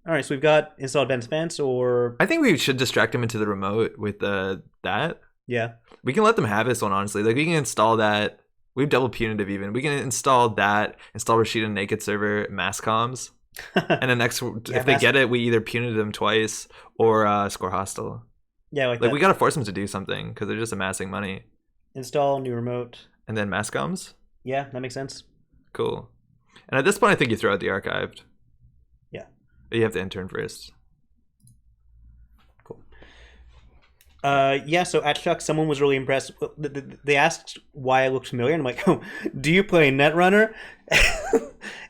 Speaker 2: All right, so we've got install advance or...
Speaker 1: I think we should distract them into the remote with that.
Speaker 2: Yeah.
Speaker 1: We can let them have this one, honestly. Like, we can install that. We have double punitive even. We can install that, install Rashida Naked Server, mass comms. And then next, if they get it, we either punitive them twice or score hostile.
Speaker 2: Yeah,
Speaker 1: like we got to force them to do something because they're just amassing money.
Speaker 2: Install new remote.
Speaker 1: And then mass comms?
Speaker 2: Yeah, that makes sense.
Speaker 1: Cool. And at this point, I think you throw out the archived.
Speaker 2: Yeah.
Speaker 1: You have to intern first.
Speaker 2: Cool. Yeah, so at Chuck, someone was really impressed. They asked why I looked familiar, and I'm like, oh, do you play Netrunner?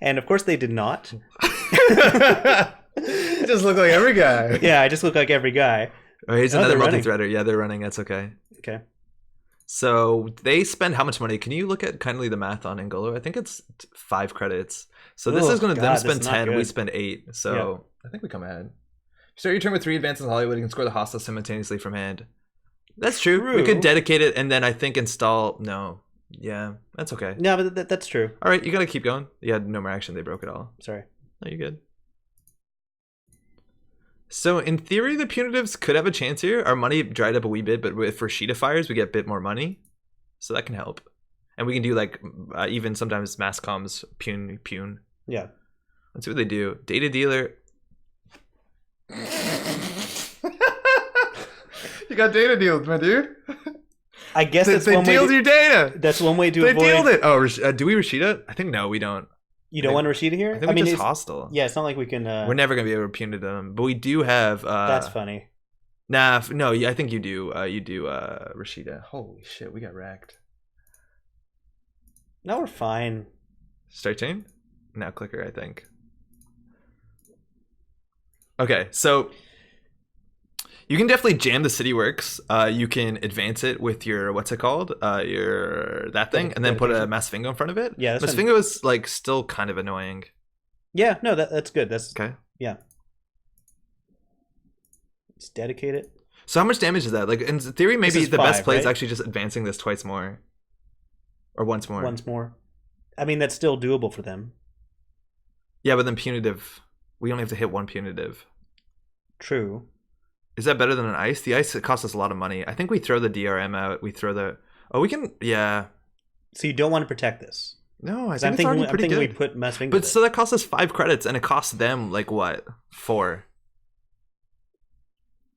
Speaker 2: And of course they did not.
Speaker 1: You just look like every guy.
Speaker 2: Yeah, I just look like every guy.
Speaker 1: Oh, here's another multi-threader. Yeah, they're running. That's okay.
Speaker 2: Okay.
Speaker 1: So they spend how much money? Can you look at kindly the math on Angolo? I think it's 5 credits. So this is going to them spend 10. We spend 8. So I think we come ahead. Start your turn with 3 advances in Hollywood. You can score the hostile simultaneously from hand. That's true. We could dedicate it and then I think install. No. Yeah, that's okay.
Speaker 2: No, but that's true.
Speaker 1: All right, you got to keep going. You had no more action. They broke it all.
Speaker 2: Sorry.
Speaker 1: No, you're good. So in theory, the punitives could have a chance here. Our money dried up a wee bit, but for Sheeta fires, we get a bit more money. So that can help. And we can do like even sometimes mass comms, pune.
Speaker 2: Yeah.
Speaker 1: Let's see what they do. Data dealer. You got data deals, my dude.
Speaker 2: I guess
Speaker 1: that's one way. They dealed your data.
Speaker 2: That's one way to avoid.
Speaker 1: They dealed it. Oh, do we Rashida? I think no, we don't.
Speaker 2: You don't want Rashida here?
Speaker 1: I mean, it's hostile.
Speaker 2: Yeah, it's not like we can.
Speaker 1: We're never gonna be able to punitive them, but we do have.
Speaker 2: That's funny.
Speaker 1: Nah, no, yeah, I think you do. You do Rashida. Holy shit, we got wrecked.
Speaker 2: No, we're fine.
Speaker 1: Start chain? Now clicker, I think. Okay, so you can definitely jam the city works. You can advance it with your what's it called? Your that thing, and then put a Masvingo in front of it.
Speaker 2: Yeah,
Speaker 1: Masvingo is like still kind of annoying.
Speaker 2: Yeah, no, that's good. That's
Speaker 1: okay.
Speaker 2: Yeah. Let's dedicate it.
Speaker 1: So how much damage is that? Like in theory, maybe the best play is
Speaker 2: right?
Speaker 1: actually just advancing this twice more, or once more.
Speaker 2: Once more. I mean, that's still doable for them.
Speaker 1: Yeah, but then punitive, we only have to hit 1 punitive.
Speaker 2: True.
Speaker 1: Is that better than an ice? The ice, it costs us a lot of money. I think we throw the DRM out. We throw the... Oh, we can... Yeah.
Speaker 2: So you don't want to protect this?
Speaker 1: No, I think it's already pretty good.
Speaker 2: We put Masvingo.
Speaker 1: But so that costs us 5 credits, and it costs them, like, what? 4.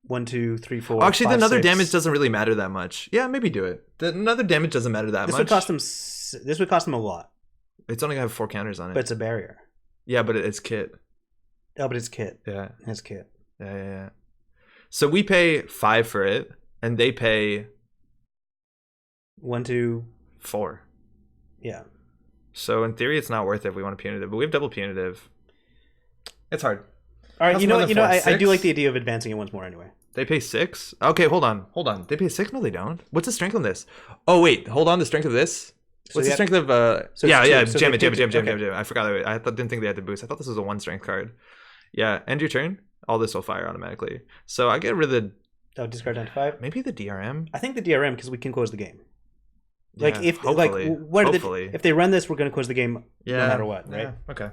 Speaker 2: 1, 2, 3, 4.
Speaker 1: Actually,
Speaker 2: 5,
Speaker 1: the another
Speaker 2: 6.
Speaker 1: damage doesn't really matter that much. Yeah, maybe do it. The another damage doesn't matter that much.
Speaker 2: This would cost them a lot.
Speaker 1: It's only gonna have 4 counters on it.
Speaker 2: But it's a barrier.
Speaker 1: Yeah, but it's kit.
Speaker 2: Oh, but it's kit.
Speaker 1: Yeah.
Speaker 2: It's kit.
Speaker 1: Yeah. So we pay 5 for it, and they pay
Speaker 2: 1, 2,
Speaker 1: 4.
Speaker 2: Yeah.
Speaker 1: So in theory, it's not worth it if we want a punitive, but we have double punitive. It's hard.
Speaker 2: All right, you know, I do like the idea of advancing it once more anyway.
Speaker 1: They pay 6. Okay, hold on. They pay 6? No, they don't. What's the strength on this? Oh wait, hold on. The strength of this. What's the strength of? Jam it. I forgot. Didn't think they had to boost. I thought this was a 1 strength card. Yeah, end your turn. All this will fire automatically. So I get rid of the.
Speaker 2: Oh, discard down to 5.
Speaker 1: Maybe the DRM.
Speaker 2: I think the DRM because we can close the game.
Speaker 1: Like
Speaker 2: if
Speaker 1: hopefully,
Speaker 2: if they run this, we're going to close the game no matter what, right?
Speaker 1: Yeah, okay.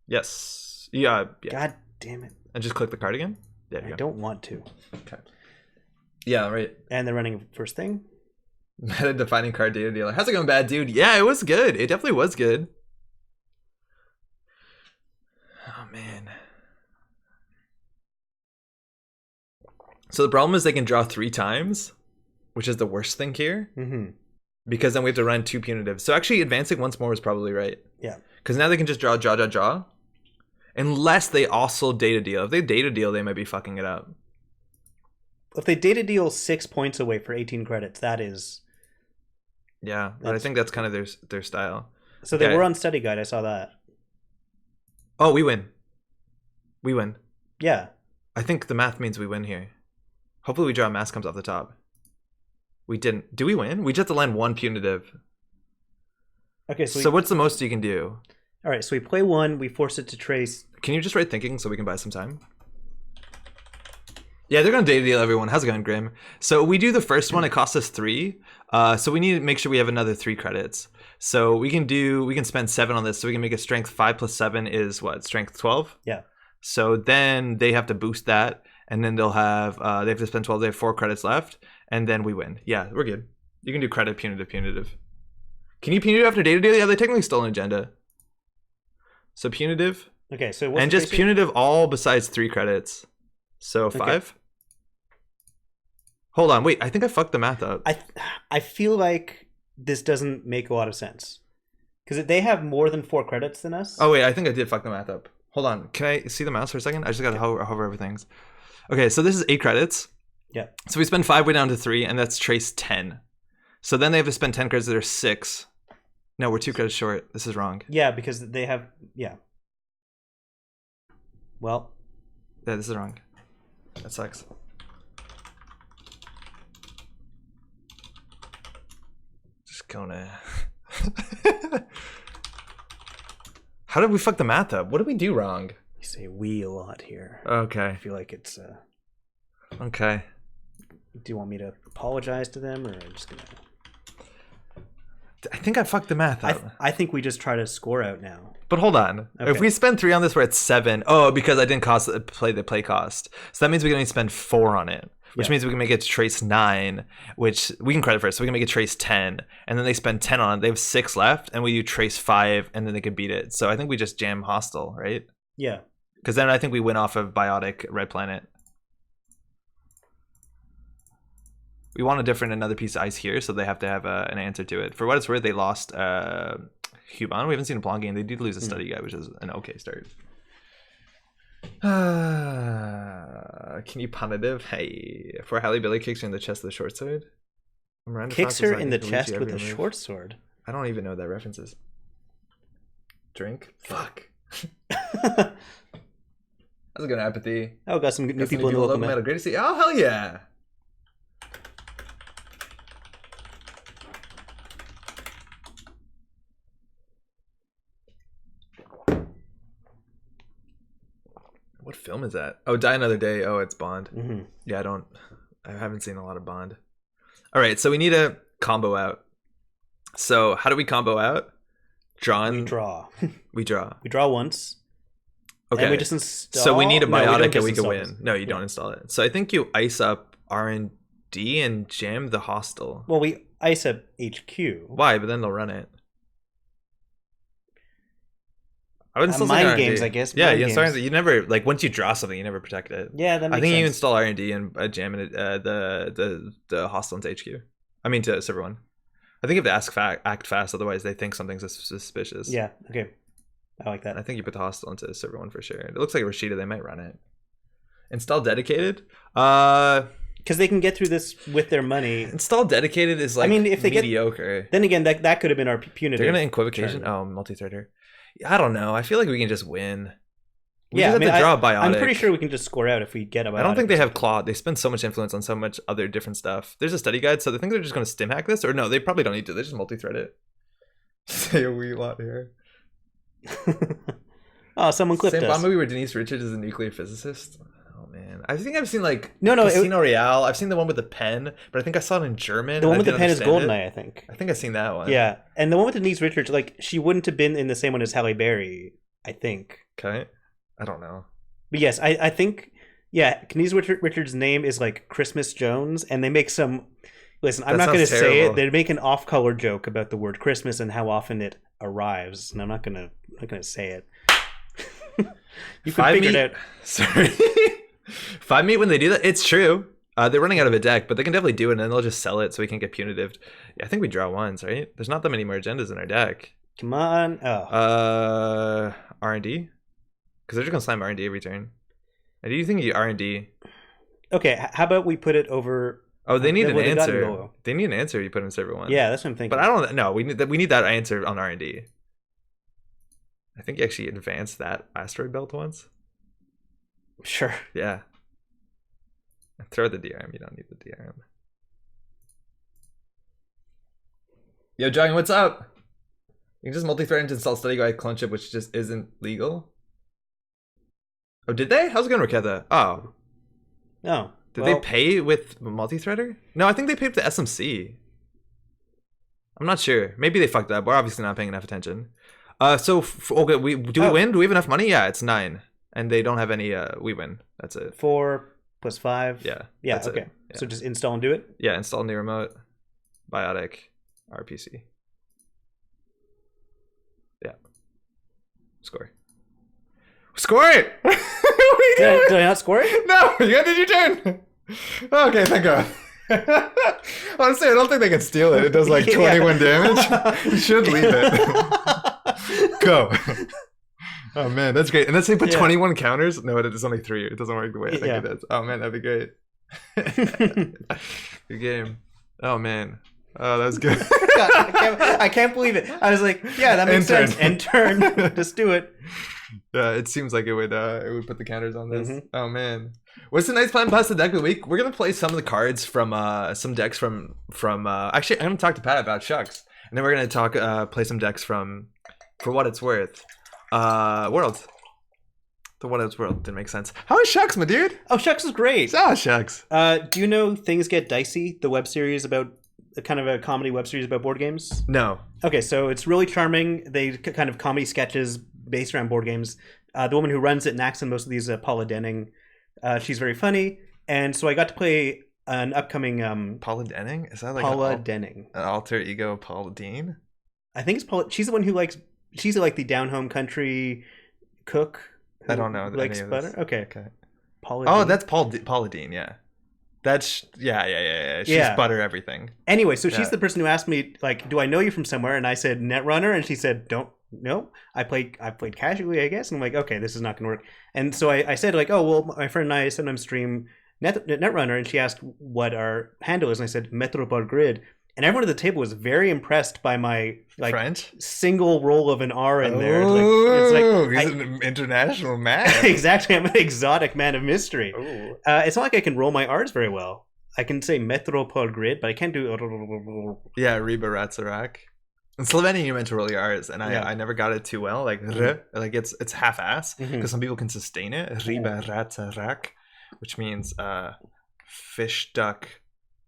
Speaker 1: Yes. Yeah.
Speaker 2: God damn it!
Speaker 1: And just click the card again. There you go.
Speaker 2: I don't want to.
Speaker 1: Okay. Yeah. Right.
Speaker 2: And they're running first thing.
Speaker 1: Meta defining card data dealer. How's it going, bad dude? Yeah, it was good. It definitely was good. Oh man. So the problem is they can draw 3 times, which is the worst thing here.
Speaker 2: Mm-hmm.
Speaker 1: Because then we have to run 2 punitives. So actually advancing once more was probably right.
Speaker 2: Yeah.
Speaker 1: Because now they can just draw. Unless they also data deal. If they data deal, they might be fucking it up.
Speaker 2: If they data deal 6 points away for 18 credits, that is...
Speaker 1: Yeah, but I think that's kind of their style.
Speaker 2: So they were on study guide, I saw that.
Speaker 1: Oh, we win.
Speaker 2: Yeah.
Speaker 1: I think the math means we win here. Hopefully we draw a mass comes off the top. We didn't. Do we win? We just have to land 1 punitive.
Speaker 2: Okay,
Speaker 1: so what's the most you can do?
Speaker 2: All right, so we play 1, we force it to trace.
Speaker 1: Can you just write thinking so we can buy some time? Yeah, they're going to data deal everyone. How's it going, Grim? So we do the first one. It costs us 3. So we need to make sure we have another 3 credits. So we can spend 7 on this. So we can make a strength 5 plus 7 is what? Strength 12?
Speaker 2: Yeah.
Speaker 1: So then they have to boost that. And then they'll have, they have to spend 12. They have 4 credits left. And then we win. Yeah, we're good. You can do credit, punitive. Can you punitive after data deal? Yeah, they technically stole an agenda. So punitive.
Speaker 2: Okay, so what's
Speaker 1: and just punitive all besides 3 credits. So 5. Okay. Hold on, wait. I think I fucked the math up.
Speaker 2: I feel like this doesn't make a lot of sense because they have more than 4 credits than us.
Speaker 1: Oh wait, I think I did fuck the math up. Hold on. Can I see the mouse for a second? I just gotta hover over things. Okay, so this is 8 credits.
Speaker 2: Yeah.
Speaker 1: So we spend 5 way down to 3, and that's trace 10. So then they have to spend 10 credits that are 6. No, we're 2 credits short. This is wrong.
Speaker 2: Yeah, because they have Well.
Speaker 1: Yeah, this is wrong. That sucks. Just gonna. How did we fuck the math up? What did we do wrong?
Speaker 2: You say "we" a lot here.
Speaker 1: Okay.
Speaker 2: I feel like it's.
Speaker 1: Okay.
Speaker 2: Do you want me to apologize to them, or I'm just gonna?
Speaker 1: I think I fucked the math up.
Speaker 2: I think we just try to score out now.
Speaker 1: But hold on. Okay. If we spend 3 on this, we're at 7. Oh, because I didn't play the play cost. So that means we can only spend 4 on it. Which means we can make it trace 9, which we can credit first. So we can make it trace 10. And then they spend 10 on it. They have 6 left. And we do trace 5. And then they can beat it. So I think we just jam hostile, right?
Speaker 2: Yeah.
Speaker 1: Because then I think we win off of Biotic Red Planet. We want another piece of ice here. So they have to have an answer to it. For what it's worth, they lost Huban. We haven't seen a Blanc game. They did lose a study guy, which is an okay start. Can you punitive? Hey, for Halle Billy kicks her in the chest with a short sword.
Speaker 2: Kicks her in the chest with a short sword.
Speaker 1: I don't even know what that reference is. Drink. Fuck. That's a good apathy.
Speaker 2: Oh, got some new people in the local metal.
Speaker 1: Great to see. Oh, hell yeah. What film is that? Oh, Die Another Day. Oh, it's Bond.
Speaker 2: Mm-hmm.
Speaker 1: Yeah, I haven't seen a lot of Bond. All right, so we need a combo out. So how do we combo out?
Speaker 2: We draw.
Speaker 1: We draw.
Speaker 2: We draw once.
Speaker 1: Okay.
Speaker 2: And we just install.
Speaker 1: So we need a Biotic and we can
Speaker 2: install
Speaker 1: win. No, you don't install it. So I think you ice up R&D and jam the hostile.
Speaker 2: Well, we ice up HQ.
Speaker 1: Why? But then they'll run it. I would install
Speaker 2: mind
Speaker 1: R&D.
Speaker 2: games, I guess.
Speaker 1: Yeah, you never once you draw something, you never protect it.
Speaker 2: Yeah, that makes
Speaker 1: I think
Speaker 2: sense.
Speaker 1: you install R&D and jam it the hostile into HQ. I mean to server 1. I think you have to act fast, otherwise they think something's suspicious.
Speaker 2: Yeah. Okay. I like that.
Speaker 1: I think you put the hostile into server 1 for sure. It looks like Rashida. They might run it. Install dedicated.
Speaker 2: Because they can get through this with their money.
Speaker 1: Install dedicated is like, I mean, if they mediocre.
Speaker 2: Then again, that could have been our punitive.
Speaker 1: They're gonna equivocation. Oh, multi-threader. I don't know. I feel like we can just win. We
Speaker 2: just
Speaker 1: have to draw a Biotic.
Speaker 2: I'm pretty sure we can just score out if we get a Biotic.
Speaker 1: I don't think they have Claw. They spend so much influence on so much other different stuff. There's a study guide, so they think they're just going to stim hack this? Or no, they probably don't need to. They just multi-thread it. Say a wee lot here.
Speaker 2: Oh, someone clipped us.
Speaker 1: Same Bond movie where Denise Richards is a nuclear physicist? Oh, man. I think I've seen
Speaker 2: No,
Speaker 1: Casino Royale. I've seen the one with the pen, but I think I saw it in German.
Speaker 2: The one with the pen is Goldeneye, I think.
Speaker 1: I think I've seen that one.
Speaker 2: Yeah, and the one with Denise Richards, she wouldn't have been in the same one as Halle Berry, I think.
Speaker 1: Okay. I don't know.
Speaker 2: But yes, I think, Denise Richards' name is Christmas Jones, and they make some... Listen, I'm not going to say it. They make an off-color joke about the word Christmas and how often it arrives, and I'm not going to say it. You can figure it out.
Speaker 1: Sorry. 5 meat when they do that? It's true. They're running out of a deck, but they can definitely do it, and then they'll just sell it so we can get punitive. Yeah, I think we draw ones, right? There's not that many more agendas in our deck.
Speaker 2: Come on. Oh.
Speaker 1: R&D? Because they're just going to slam R&D every turn. And do you think you R&D?
Speaker 2: Okay, how about we put it over...
Speaker 1: Oh, they need an answer. They need an answer you put in server 1.
Speaker 2: Yeah, that's what I'm thinking.
Speaker 1: But I don't know. We need that answer on R&D. I think you actually advanced that asteroid belt once.
Speaker 2: Sure.
Speaker 1: Yeah. Throw the DRM. You don't need the DRM. Yo, Jogging, what's up? You can just multi-thread into install study guide clone chip, which just isn't legal. Oh, did they? How's it going, Raketha? Oh.
Speaker 2: No.
Speaker 1: Did they pay with multi-threader? No, I think they paid with the SMC. I'm not sure. Maybe they fucked up. We're obviously not paying enough attention. Okay, we win? Do we have enough money? Yeah, it's 9. And they don't have any, we win. That's it.
Speaker 2: 4 + 5?
Speaker 1: Yeah.
Speaker 2: Yeah, okay. Yeah. So just install and do it?
Speaker 1: Yeah, install new remote. Biotic. RPC. Yeah. Score. Score it!
Speaker 2: Did I not score it?
Speaker 1: No, you did your turn. Okay, thank God. Honestly, I don't think they can steal it. It does 21 damage. You should leave it. Go. Oh man, that's great. And let's say put 21 counters. No, it's only 3. It doesn't work the way I think it does. Oh man, that'd be great. Good game. Oh man. Oh, that was good.
Speaker 2: I can't believe it. I was like, yeah, that makes sense. And turn. Just do it.
Speaker 1: Yeah, it seems like it would put the counters on this. Oh man. What's the nice plan past the deck of the week? We're gonna play some of the cards from some decks from actually I'm gonna talk to Pat about Shucks. And then we're gonna play some decks from For What It's Worth. World. The What It's World didn't make sense. How is Shucks, my dude?
Speaker 2: Oh, Shucks is great.
Speaker 1: Oh, Shucks.
Speaker 2: Do you know Things Get Dicey, the web series about kind of a comedy web series about board games?
Speaker 1: No.
Speaker 2: Okay, so it's really charming. They kind of comedy sketches based around board games. The woman who runs it and acts in most of these, Paula Denning. She's very funny, and so I got to play an upcoming
Speaker 1: Paula Denning? Is that like
Speaker 2: Paula Denning?
Speaker 1: An alter ego of Paula Dean?
Speaker 2: I think it's Paula. She's the one who likes. She's like the down home country cook.
Speaker 1: I don't know.
Speaker 2: Likes butter. Okay.
Speaker 1: Paula. Oh, Dean? That's Paula Dean. Yeah. That's yeah. She's butter everything.
Speaker 2: Anyway, so she's the person who asked me like, "Do I know you from somewhere?" And I said, "Netrunner," and she said, "Don't." No, I played casually, I guess. And I'm like, okay, this is not going to work. And so I said like, oh, well, my friend and I sometimes stream Netrunner, and she asked what our handle is. And I said, Metro par grid. And everyone at the table was very impressed by my like
Speaker 1: French
Speaker 2: single roll of an R in there.
Speaker 1: He's an international man.
Speaker 2: Exactly. I'm an exotic man of mystery. It's not like I can roll my R's very well. I can say Metro par grid, but I can't do...
Speaker 1: Yeah, Riba Ratsarak. In Slovenian, you meant to roll your R's, and I never got it too well. Like, like it's half-ass, because some people can sustain it. Riba Ratsarak, which means fish, duck,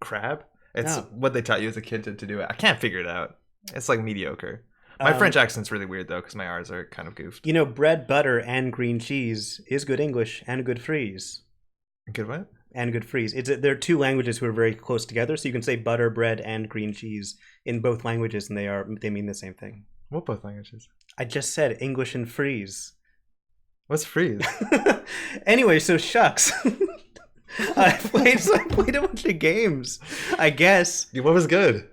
Speaker 1: crab. It's what they taught you as a kid to do it. I can't figure it out. It's like mediocre. My French accent's really weird, though, because my R's are kind of goofed.
Speaker 2: You know, bread, butter, and green cheese is good English and good Fries.
Speaker 1: Good what?
Speaker 2: And good Fries. They're two languages who are very close together, so you can say butter, bread, and green cheese in both languages, and they mean the same thing.
Speaker 1: What both languages?
Speaker 2: I just said English and Fries.
Speaker 1: What's Fries?
Speaker 2: Anyway, so Shucks. I played a bunch of games, I guess.
Speaker 1: What was good?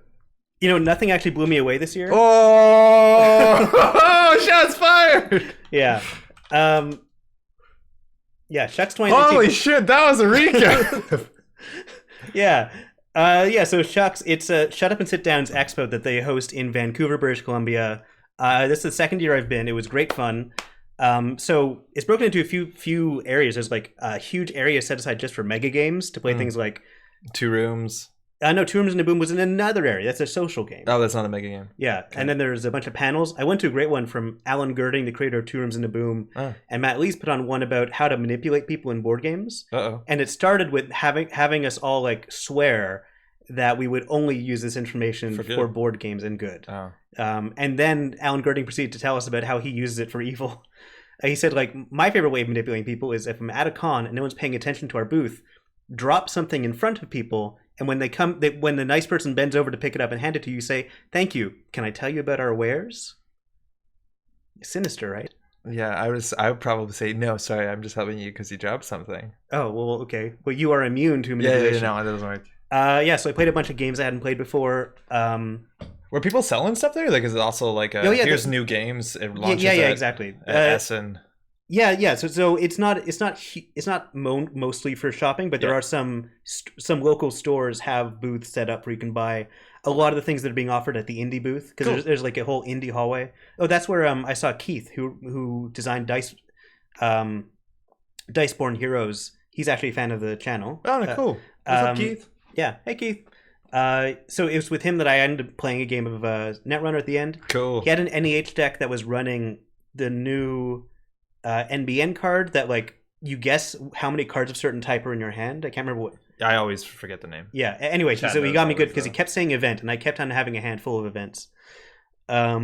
Speaker 2: You know, nothing actually blew me away this year.
Speaker 1: Oh, shots fired!
Speaker 2: Yeah. Yeah, Shucks 2019.
Speaker 1: Holy shit, that was a recap.
Speaker 2: Yeah. So Shucks, it's a Shut Up and Sit Down's expo that they host in Vancouver, British Columbia. This is the second year I've been. It was great fun. So it's broken into a few areas. There's like a huge area set aside just for mega games to play things like
Speaker 1: 2 Rooms.
Speaker 2: No, 2 Rooms and a Boom was in another area. That's a social game.
Speaker 1: Oh, that's not a mega game.
Speaker 2: Yeah, okay. And then there's a bunch of panels. I went to a great one from Alan Girding, the creator of 2 Rooms and a Boom, and Matt Lees put on one about how to manipulate people in board games. And it started with having us all like swear that we would only use this information for board games and good. And then Alan Girding proceeded to tell us about how he uses it for evil. He said, like, my favorite way of manipulating people is if I'm at a con and no one's paying attention to our booth, drop something in front of people, and when when the nice person bends over to pick it up and hand it to you, you say, "Thank you. Can I tell you about our wares?" Sinister, right?
Speaker 1: Yeah, I would probably say, no, sorry, I'm just helping you because you dropped something.
Speaker 2: Oh, well, okay. Well, you are immune to manipulation.
Speaker 1: Yeah, no, that doesn't work.
Speaker 2: So I played a bunch of games I hadn't played before.
Speaker 1: Were people selling stuff there? Like, is it also like here's new games? It launches
Speaker 2: exactly.
Speaker 1: Essen.
Speaker 2: Yeah. So it's not mostly for shopping, but there are some local stores have booths set up where you can buy a lot of the things that are being offered at the indie booth, because there's like a whole indie hallway. Oh, that's where I saw Keith, who designed Diceborn Heroes. He's actually a fan of the channel.
Speaker 1: Oh, cool. What's up, Keith?
Speaker 2: Yeah. Hey, Keith. So it was with him that I ended up playing a game of Netrunner at the end.
Speaker 1: Cool.
Speaker 2: He had an NEH deck that was running the new NBN card that, like, you guess how many cards of certain type are in your hand. I can't remember what.
Speaker 1: I always forget the name.
Speaker 2: Yeah. Anyway, so he got me good because he kept saying event, and I kept on having a handful of events.
Speaker 1: Are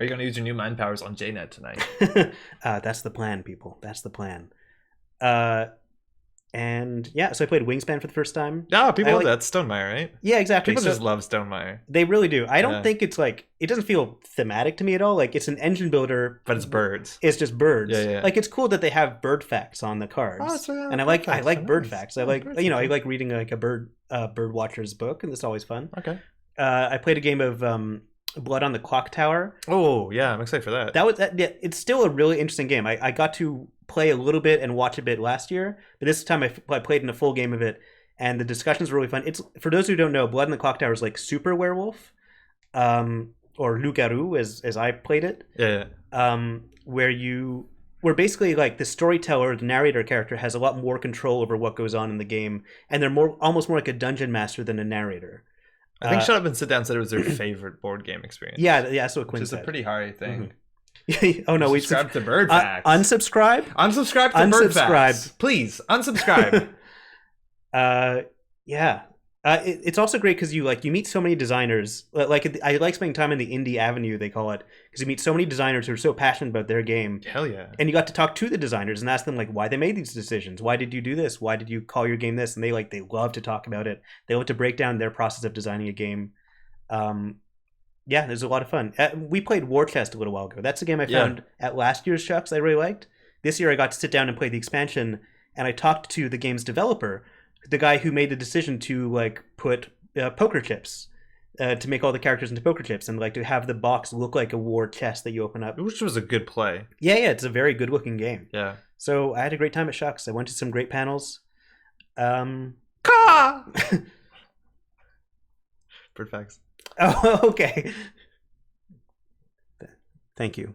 Speaker 1: you going to use your new mind powers on JNet tonight?
Speaker 2: That's the plan, people. That's the plan. And yeah, so I played Wingspan for the first time.
Speaker 1: Yeah, people love that. Stonemeyer, right?
Speaker 2: Yeah, exactly.
Speaker 1: People just love Stonemeyer.
Speaker 2: They really do. I don't think it's like, it doesn't feel thematic to me at all. Like, it's an engine builder,
Speaker 1: but it's birds.
Speaker 2: It's just birds.
Speaker 1: Yeah.
Speaker 2: Like, it's cool that they have bird facts on the cards. And I like bird facts. I like I like reading like a bird watcher's book, and it's always fun.
Speaker 1: Okay.
Speaker 2: I played a game of Blood on the Clock Tower.
Speaker 1: Oh yeah, I'm excited for that.
Speaker 2: Yeah, it's still a really interesting game. I got to play a little bit and watch a bit last year, but this time I played in a full game of it, and the discussions were really fun. It's, for those who don't know, Blood on the Clock Tower is like Super Werewolf, or Loup-Garou as I played it.
Speaker 1: Yeah.
Speaker 2: Where basically like the storyteller, the narrator character, has a lot more control over what goes on in the game, and they're almost more like a dungeon master than a narrator.
Speaker 1: I think Shut Up and Sit Down said it was their favorite board game experience.
Speaker 2: Yeah, that's what Quinn said.
Speaker 1: Which is a pretty high thing.
Speaker 2: Mm-hmm. Oh no, we
Speaker 1: subscribe to Bird Facts.
Speaker 2: Unsubscribe?
Speaker 1: Unsubscribe to Bird Facts. Please, unsubscribe.
Speaker 2: Yeah. It's also great because you meet so many designers. Like I like spending time in the indie avenue, they call it, because you meet so many designers who are so passionate about their game.
Speaker 1: Hell yeah!
Speaker 2: And you got to talk to the designers and ask them like why they made these decisions. Why did you do this? Why did you call your game this? And they love to talk about it. They love to break down their process of designing a game. Yeah, there's a lot of fun. We played War Chest a little while ago. That's a game I found at last year's Shucks I really liked. This year I got to sit down and play the expansion, and I talked to the game's developer, the guy who made the decision to like put poker chips, to make all the characters into poker chips, and like to have the box look like a war chest that you open up.
Speaker 1: Which was a good play.
Speaker 2: Yeah, it's a very good looking game.
Speaker 1: Yeah.
Speaker 2: So I had a great time at Shucks. I went to some great panels.
Speaker 1: Bird Facts.
Speaker 2: Oh, okay. Thank you.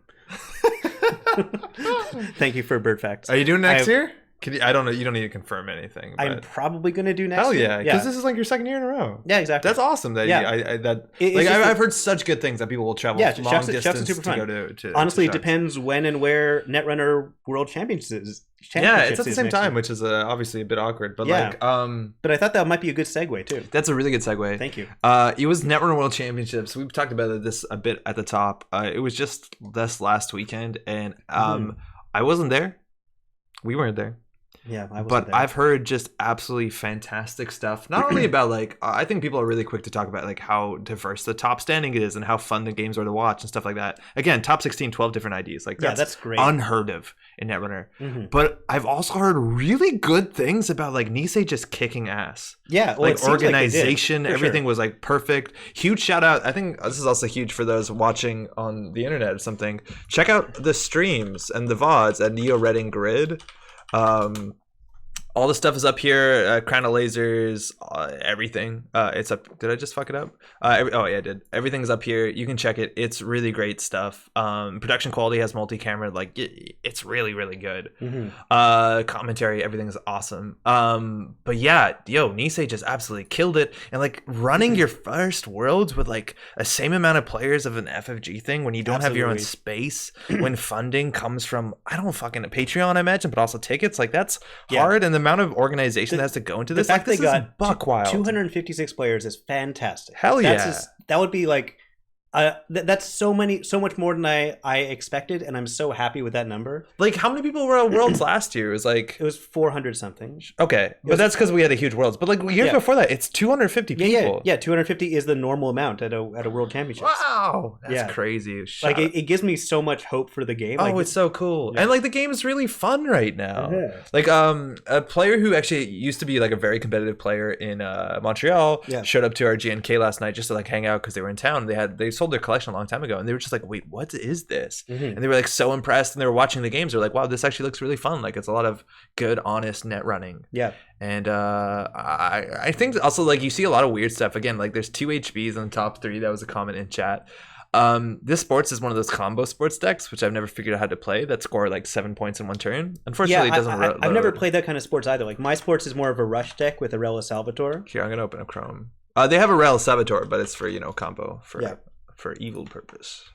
Speaker 2: Thank you for Bird Facts.
Speaker 1: Are you doing next year? I don't know. You don't need to confirm anything. But...
Speaker 2: I'm probably going to do next year.
Speaker 1: Hell yeah. Because this is like your second year in a row.
Speaker 2: Yeah, exactly.
Speaker 1: That's awesome. That I've heard such good things that people will travel long distance to go to.
Speaker 2: Honestly, it depends when and where Netrunner World Championships is.
Speaker 1: Yeah, it's at the same time, which is obviously a bit awkward. But
Speaker 2: but I thought that might be a good segue too.
Speaker 1: That's a really good segue.
Speaker 2: Thank you.
Speaker 1: It was Netrunner World Championships. We've talked about this a bit at the top. It was just this last weekend, and I wasn't there. We weren't there.
Speaker 2: Yeah, I wasn't
Speaker 1: there. I've heard just absolutely fantastic stuff. Not only about like, I think people are really quick to talk about like how diverse the top standing is and how fun the games are to watch and stuff like that. Again, top 16, 12 different IDs. Like that's
Speaker 2: great.
Speaker 1: Unheard of in Netrunner. But I've also heard really good things about like Nisei just kicking ass.
Speaker 2: Yeah,
Speaker 1: well, like organization, everything was like perfect. Huge shout out. I think this is also huge for those watching on the internet or something. Check out the streams and the VODs at Neo Redding Grid. All the stuff is up here. Crown of Lasers, everything. It's up. Did I just fuck it up? Oh yeah, I did. Everything's up here. You can check it. It's really great stuff. Production quality has multi-camera. Like it's really, really good. Commentary, everything's awesome. But yeah, Nisei just absolutely killed it. And like running your first worlds with like a same amount of players of an FFG thing when you don't have your own space, when funding comes from Patreon, I imagine, but also tickets. Like that's hard, and the amount of organization that has to go into this.
Speaker 2: The fact
Speaker 1: this
Speaker 2: they got
Speaker 1: buck wild.
Speaker 2: 256 players is fantastic.
Speaker 1: Hell yeah.
Speaker 2: That would be like that's so much more than I expected, and I'm so happy with that number.
Speaker 1: Like, how many people were at Worlds last year? It
Speaker 2: was 400 something.
Speaker 1: Okay, but that's because we had a huge Worlds. But like years before that, it's 250 people.
Speaker 2: Yeah, 250 is the normal amount at a World Championship.
Speaker 1: Wow, that's crazy.
Speaker 2: Like it gives me so much hope for the game.
Speaker 1: It's so cool, and like the game is really fun right now. Like a player who actually used to be like a very competitive player in Montreal showed up to our GNK last night just to like hang out because they were in town. They sold their collection a long time ago, and they were just like, wait, what is this? And they were like so impressed, and they were watching the games. They're like, wow, this actually looks really fun. Like it's a lot of good, honest net running. And I think also like you see a lot of weird stuff. Again, like there's 2 HBs in the top 3. That was a comment in chat. This sports is one of those combo sports decks, which I've never figured out how to play, that score like 7 points in one turn. Unfortunately, it doesn't
Speaker 2: I've never played that kind of sports either. Like my sports is more of a rush deck with a Rel Salvatore.
Speaker 1: Here, I'm gonna open up Chrome. They have a Rel Salvatore, but it's for combo for evil purpose.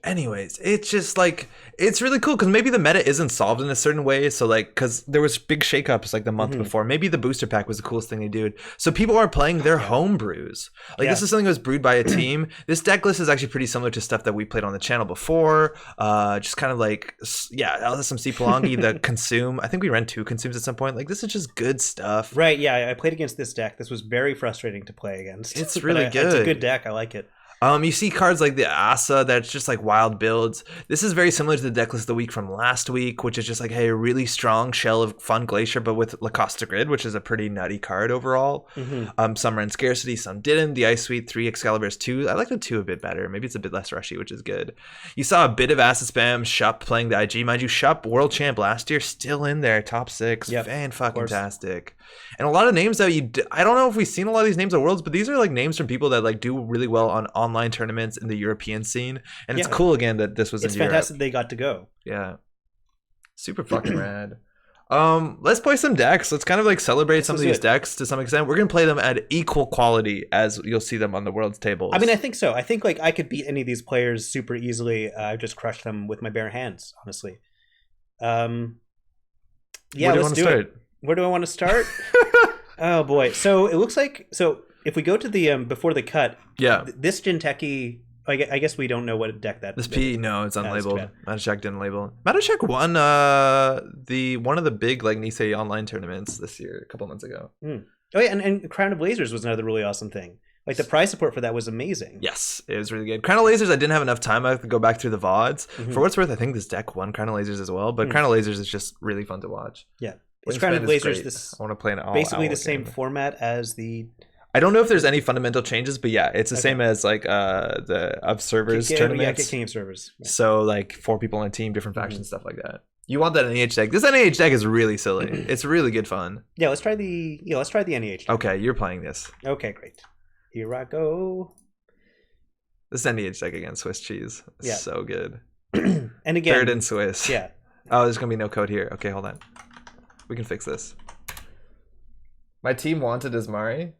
Speaker 1: Anyways, it's just like it's really cool because maybe the meta isn't solved in a certain way. So like, because there was big shakeups like the month before, maybe the booster pack was the coolest thing they did. So people are playing their home brews. Like this is something that was brewed by a team. This deck list is actually pretty similar to stuff that we played on the channel before. Just kind of like some C Palongi, the consume. I think we ran 2 consumes at some point. Like this is just good stuff.
Speaker 2: Right? Yeah, I played against this deck. This was very frustrating to play against.
Speaker 1: It's really good.
Speaker 2: It's a good deck. I like it.
Speaker 1: You see cards like the Asa that's just like wild builds. This is very similar to the deck list of the week from last week, which is just like, hey, a really strong shell of fun Glacier, but with Lacosta Grid, which is a pretty nutty card overall. Some ran Scarcity, some didn't. The Ice Suite 3 Excalibur's 2. I like the 2 a bit better. Maybe it's a bit less rushy, which is good. You saw a bit of Asa spam. Shup playing the IG. Mind you, Shup, world champ last year, still in there, top 6. Yep, fan-fucking-tastic. And a lot of names that I don't know if we've seen a lot of these names at Worlds, but these are like names from people that like do really well on online tournaments in the European scene. And it's cool again that this was in Europe. It's
Speaker 2: fantastic they got to go.
Speaker 1: Yeah. Super fucking rad. Let's play some decks. Let's kind of like celebrate some of these decks to some extent. We're gonna play them at equal quality as you'll see them on the Worlds tables.
Speaker 2: I mean, I think so. I think like I could beat any of these players super easily. I've just crushed them with my bare hands, honestly. Yeah, let's do it. Where do I want to start? Oh boy. So it looks like if we go to the before the cut, this Jinteki, I guess we don't know what deck that is.
Speaker 1: This P, no, it's unlabeled. Matashek didn't label. Matashek won one of the big like Nisei online tournaments this year, a couple months ago.
Speaker 2: Oh yeah, and Crown of Lasers was another really awesome thing. Like the prize support for that was amazing.
Speaker 1: Yes, it was really good. Crown of Lasers, I didn't have enough time. I have to go back through the VODs. For what's worth, I think this deck won Crown of Lasers as well. But Crown of Lasers is just really fun to watch.
Speaker 2: Yeah. It's Crown of Lasers. This
Speaker 1: I want to play an all
Speaker 2: basically the same format as the.
Speaker 1: I don't know if there's any fundamental changes, but yeah, it's the same as like the Observers tournaments.
Speaker 2: King of Servers.
Speaker 1: Yeah. So like 4 people on a team, different factions, stuff like that. You want that NEH deck? This NEH deck is really silly. It's really good fun.
Speaker 2: Yeah, let's try the NEH deck.
Speaker 1: Okay, you're playing this.
Speaker 2: Okay, great. Here I go.
Speaker 1: This NEH deck against Swiss cheese.
Speaker 2: Yeah.
Speaker 1: So good.
Speaker 2: And again,
Speaker 1: third in Swiss.
Speaker 2: Yeah.
Speaker 1: Oh, there's gonna be no code here. Okay, hold on. We can fix this. My team wanted Ismari.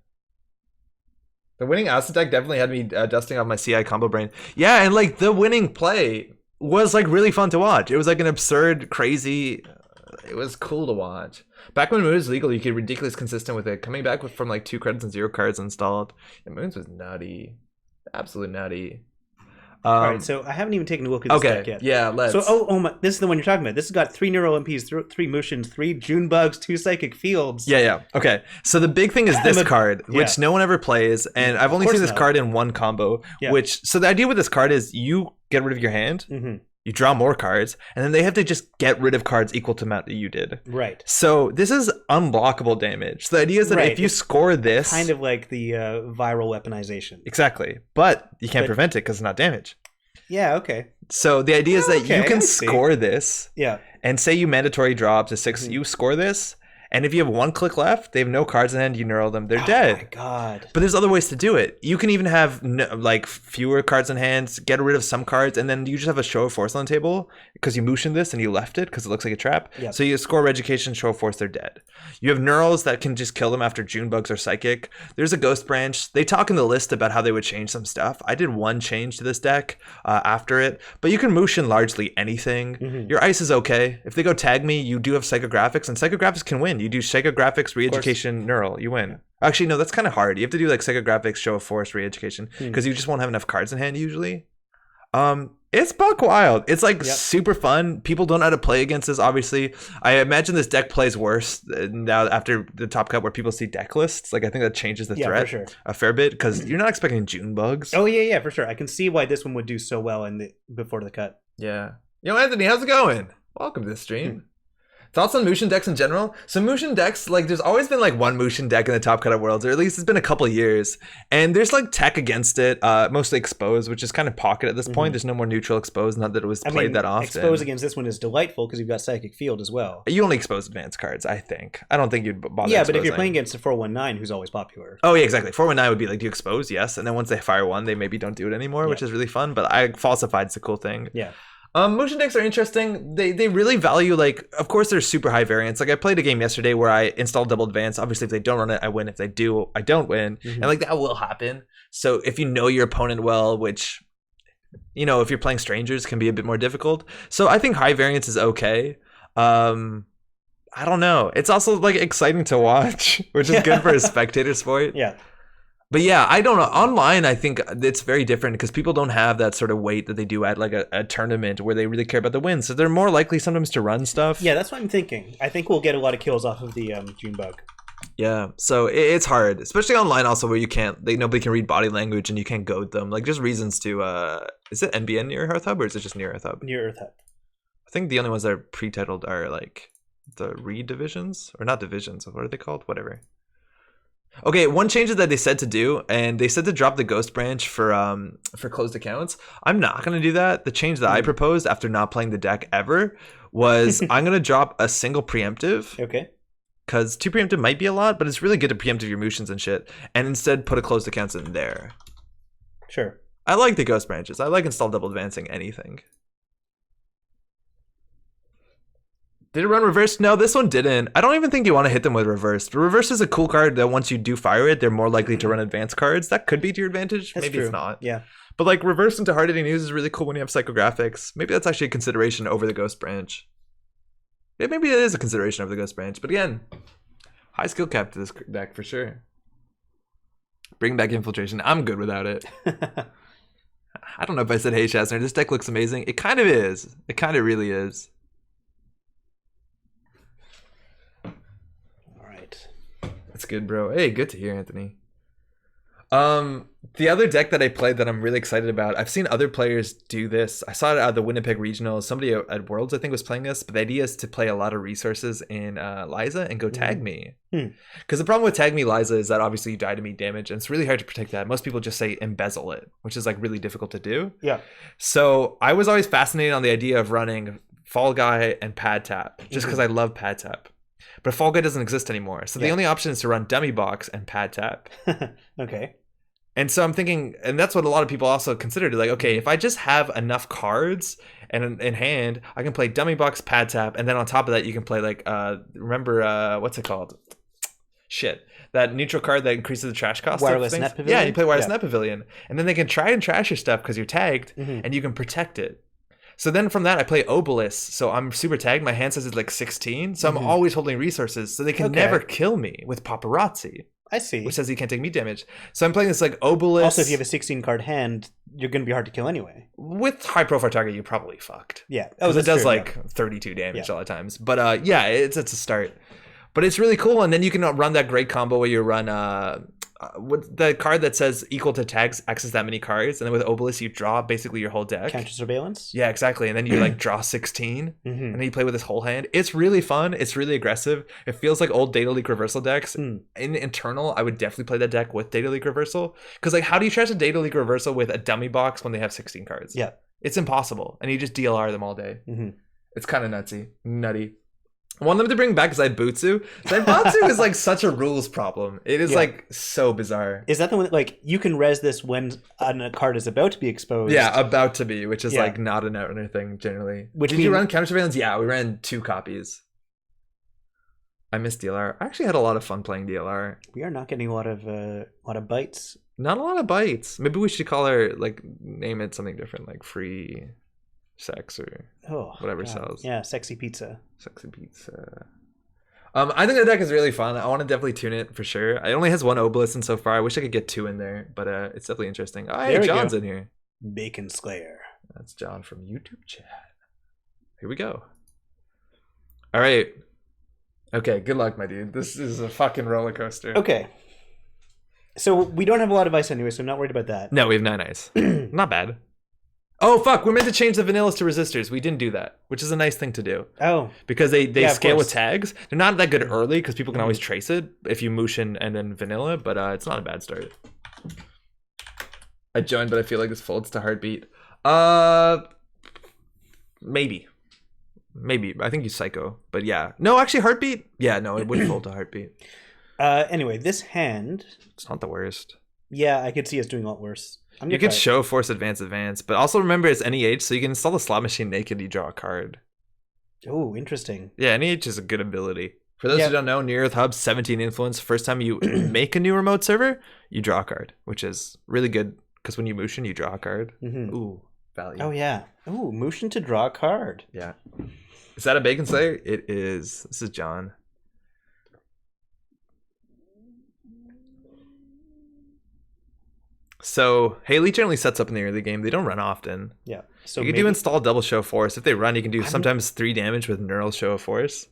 Speaker 1: The winning Asa deck definitely had me dusting off my CI combo brain. Yeah, and like the winning play was like really fun to watch. It was like an absurd, crazy. It was cool to watch. Back when Moons was legal, you could be ridiculous consistent with it. Coming back from like 2 credits and 0 cards installed. And Moons was nutty. Absolute nutty.
Speaker 2: All right, so I haven't even taken a look at this deck yet.
Speaker 1: Yeah, let's.
Speaker 2: So, oh my, this is the one you're talking about. This has got 3 Neural MPs, 3 Motions, 3 June Bugs, 2 Psychic Fields.
Speaker 1: Yeah. Okay, so the big thing is this card, which no one ever plays, and I've only seen this card in one combo. Yeah. So the idea with this card is you get rid of your hand, you draw more cards, and then they have to just get rid of cards equal to the amount that you did.
Speaker 2: Right.
Speaker 1: So this is unblockable damage. So the idea is that if you score this...
Speaker 2: Kind of like the viral weaponization.
Speaker 1: Exactly. But you can't prevent it because it's not damage.
Speaker 2: Yeah, okay.
Speaker 1: So the idea is that you can score this.
Speaker 2: Yeah.
Speaker 1: And say you mandatory draw up to 6, you score this, and if you have 1 click left, they have no cards in hand, you neural them, they're dead.
Speaker 2: Oh my god.
Speaker 1: But there's other ways to do it. You can even have like fewer cards in hand, get rid of some cards, and then you just have a show of force on the table because you motioned this and you left it because it looks like a trap. Yep. So you score education, show of force, they're dead. You have neurals that can just kill them after June Bugs or Psychic. There's a Ghost Branch. They talk in the list about how they would change some stuff. I did 1 change to this deck after it, but you can motion largely anything. Your ice is okay. If they go tag me, you do have Psychographics, and Psychographics can win. You do Psychographics, re-education, neural, you win. Actually, no, that's kind of hard. You have to do like Psychographics, show of force, re-education, because you just won't have enough cards in hand usually. It's buck wild. It's like super fun. People don't know how to play against this, obviously. I imagine this deck plays worse now after the top cut where people see deck lists. Like I think that changes the threat a fair bit because you're not expecting June Bugs.
Speaker 2: Oh yeah, for sure. I can see why this one would do so well before the cut.
Speaker 1: Yeah. Yo, Anthony, how's it going? Welcome to the stream. Thoughts on Mushin decks in general? So Mushin decks, like there's always been like 1 Mushin deck in the top cut of Worlds, or at least it's been a couple years. And there's like tech against it, mostly Exposed, which is kind of pocket at this point. There's no more neutral Exposed, not that it was played that often.
Speaker 2: Exposed against this one is delightful because you've got Psychic Field as well.
Speaker 1: You only expose advanced cards, I think. I don't think you'd bother
Speaker 2: but if you're playing against a 419 who's always popular.
Speaker 1: Oh yeah, exactly. 419 would be like, do you expose? Yes. And then once they fire 1, they maybe don't do it anymore, which is really fun. But falsified's a cool thing.
Speaker 2: Yeah.
Speaker 1: Motion decks are interesting. They really value, like, of course there's super high variance. Like I played a game yesterday where I installed double advance. Obviously if they don't run it, I win. If they do, I don't win. And like that will happen. So if you know your opponent well, which, you know, if you're playing strangers can be a bit more difficult. So I think high variance is okay. I don't know. It's also like exciting to watch, which is good for a spectator sport.
Speaker 2: Yeah.
Speaker 1: But yeah, I don't know. Online, I think it's very different because people don't have that sort of weight that they do at like a tournament where they really care about the wins. So they're more likely sometimes to run stuff.
Speaker 2: Yeah, that's what I'm thinking. I think we'll get a lot of kills off of the June Bug.
Speaker 1: Yeah, so it's hard, especially online also where you can't, nobody can read body language and you can't goad them. Like just reasons to, is it NBN Near Earth Hub or is it just Near Earth Hub?
Speaker 2: Near Earth Hub.
Speaker 1: I think the only ones that are pre-titled are like the read divisions, or not divisions, what are they called? Whatever. Okay, one change that they said to do, and they said to drop the ghost branch for closed accounts. I'm not gonna do that. The change that I proposed after not playing the deck ever was I'm gonna drop a single preemptive.
Speaker 2: Okay.
Speaker 1: Because 2 preemptive might be a lot, but it's really good to preemptive your motions and shit, and instead put a closed accounts in there.
Speaker 2: Sure.
Speaker 1: I like the ghost branches. I like install double advancing anything. Did it run reverse? No, this one didn't. I don't even think you want to hit them with reverse. But reverse is a cool card that once you do fire it, they're more likely to run advanced cards. That could be to your advantage.
Speaker 2: That's
Speaker 1: Maybe
Speaker 2: true.
Speaker 1: It's not.
Speaker 2: Yeah.
Speaker 1: But like reverse into hard hitting news is really cool when you have psychographics. Maybe that's actually a consideration over the ghost branch. Yeah, maybe it is a consideration over the ghost branch. But again, high skill cap to this deck for sure. Bring back infiltration. I'm good without it. I don't know if I said, hey, Chasner, this deck looks amazing. It kind of is. It kind of really is. That's good, bro. Hey, good to hear, Anthony. The other deck that I played that I'm really excited about, I've seen other players do this. I saw it at the Winnipeg Regionals. Somebody at Worlds, I think, was playing this. But the idea is to play a lot of resources in Liza and go tag me. Because the problem with tag me Liza is that obviously you die to me damage, and it's really hard to protect that. Most people just say embezzle it, which is like really difficult to do.
Speaker 2: Yeah.
Speaker 1: So I was always fascinated on the idea of running Fall Guy and Pad Tap, just because I love Pad Tap. But Fall Guy doesn't exist anymore. So the only option is to run Dummy Box and Pad Tap.
Speaker 2: Okay.
Speaker 1: And so I'm thinking, and that's what a lot of people also considered. Like, okay, if I just have enough cards and in hand, I can play Dummy Box, Pad Tap, and then on top of that, you can play like, remember, what's it called? Shit. That neutral card that increases the trash cost.
Speaker 2: Wireless Net Pavilion?
Speaker 1: Yeah, you play Wireless Net Pavilion. And then they can try and trash your stuff because you're tagged, and you can protect it. So then from that, I play Obelisk. So I'm super tagged. My hand says it's like 16. So I'm always holding resources. So they can never kill me with Paparazzi.
Speaker 2: I see.
Speaker 1: Which says you can't take me damage. So I'm playing this like Obelisk.
Speaker 2: Also, if you have a 16 card hand, you're going to be hard to kill anyway.
Speaker 1: With high profile target, you're probably fucked.
Speaker 2: Yeah.
Speaker 1: Because it does like 32 damage a lot of times. But yeah, it's a start. But it's really cool. And then you can run that great combo where you run with the card that says equal to tags, access that many cards. And then with Obelisk, you draw basically your whole deck.
Speaker 2: Counter surveillance?
Speaker 1: Yeah, exactly. And then you like draw 16. And then you play with this whole hand. It's really fun. It's really aggressive. It feels like old Data Leak Reversal decks. In Internal, I would definitely play that deck with Data Leak Reversal. Because like, how do you trash a Data Leak Reversal with a dummy box when they have 16 cards?
Speaker 2: Yeah.
Speaker 1: It's impossible. And you just DLR them all day. It's kind of nutty. I want them to bring back Zaibutsu. Zaibutsu is like such a rules problem. It is like so bizarre.
Speaker 2: Is that the one that like you can res this when a card is about to be exposed?
Speaker 1: Yeah, about to be, which is like not an Netrunner thing generally. Did you run counter surveillance? Yeah, we ran 2 copies. I miss DLR. I actually had a lot of fun playing DLR.
Speaker 2: We are not getting a lot of bites.
Speaker 1: Not a lot of bites. Maybe we should call her name it something different, like free sex or whatever sells.
Speaker 2: Yeah, sexy pizza.
Speaker 1: I think the deck is really fun. I want to definitely tune it for sure. It only has 1 Obelisk in so far. I wish I could get 2 in there, but it's definitely interesting. Oh, hey, John's in here.
Speaker 2: Bacon Slayer.
Speaker 1: That's John from YouTube chat. Here we go. All right. Okay, good luck, my dude. This is a fucking roller coaster.
Speaker 2: Okay. So we don't have a lot of ice anyway, so I'm not worried about that.
Speaker 1: No, we have 9 ice. Not bad. Oh, fuck. We're meant to change the vanillas to resistors. We didn't do that, which is a nice thing to do.
Speaker 2: Oh.
Speaker 1: Because they scale with tags. They're not that good early because people can always trace it if you Mushin and then vanilla, but it's not a bad start. I joined, but I feel like this folds to Heartbeat. Maybe. I think you Psycho, but yeah. No, actually, Heartbeat? Yeah, no, it wouldn't fold to Heartbeat.
Speaker 2: Anyway, this hand...
Speaker 1: It's not the worst.
Speaker 2: Yeah, I could see us doing a lot worse.
Speaker 1: You could show Force Advance, but also remember it's NEH, so you can install the slot machine naked, you draw a card.
Speaker 2: Oh, interesting.
Speaker 1: Yeah, NEH is a good ability. For those who don't know, Near Earth Hub, 17 influence. First time you make a new remote server, you draw a card, which is really good, because when you Mushin, you draw a card. Ooh, value.
Speaker 2: Oh, yeah. Ooh, Mushin to draw a card.
Speaker 1: Yeah. Is that a Bacon Slayer? It is. This is John. So Haley generally sets up in the early game. They don't run often.
Speaker 2: Yeah. So
Speaker 1: you can do install double show force. If they run, you can do sometimes 3 damage with neural show of force.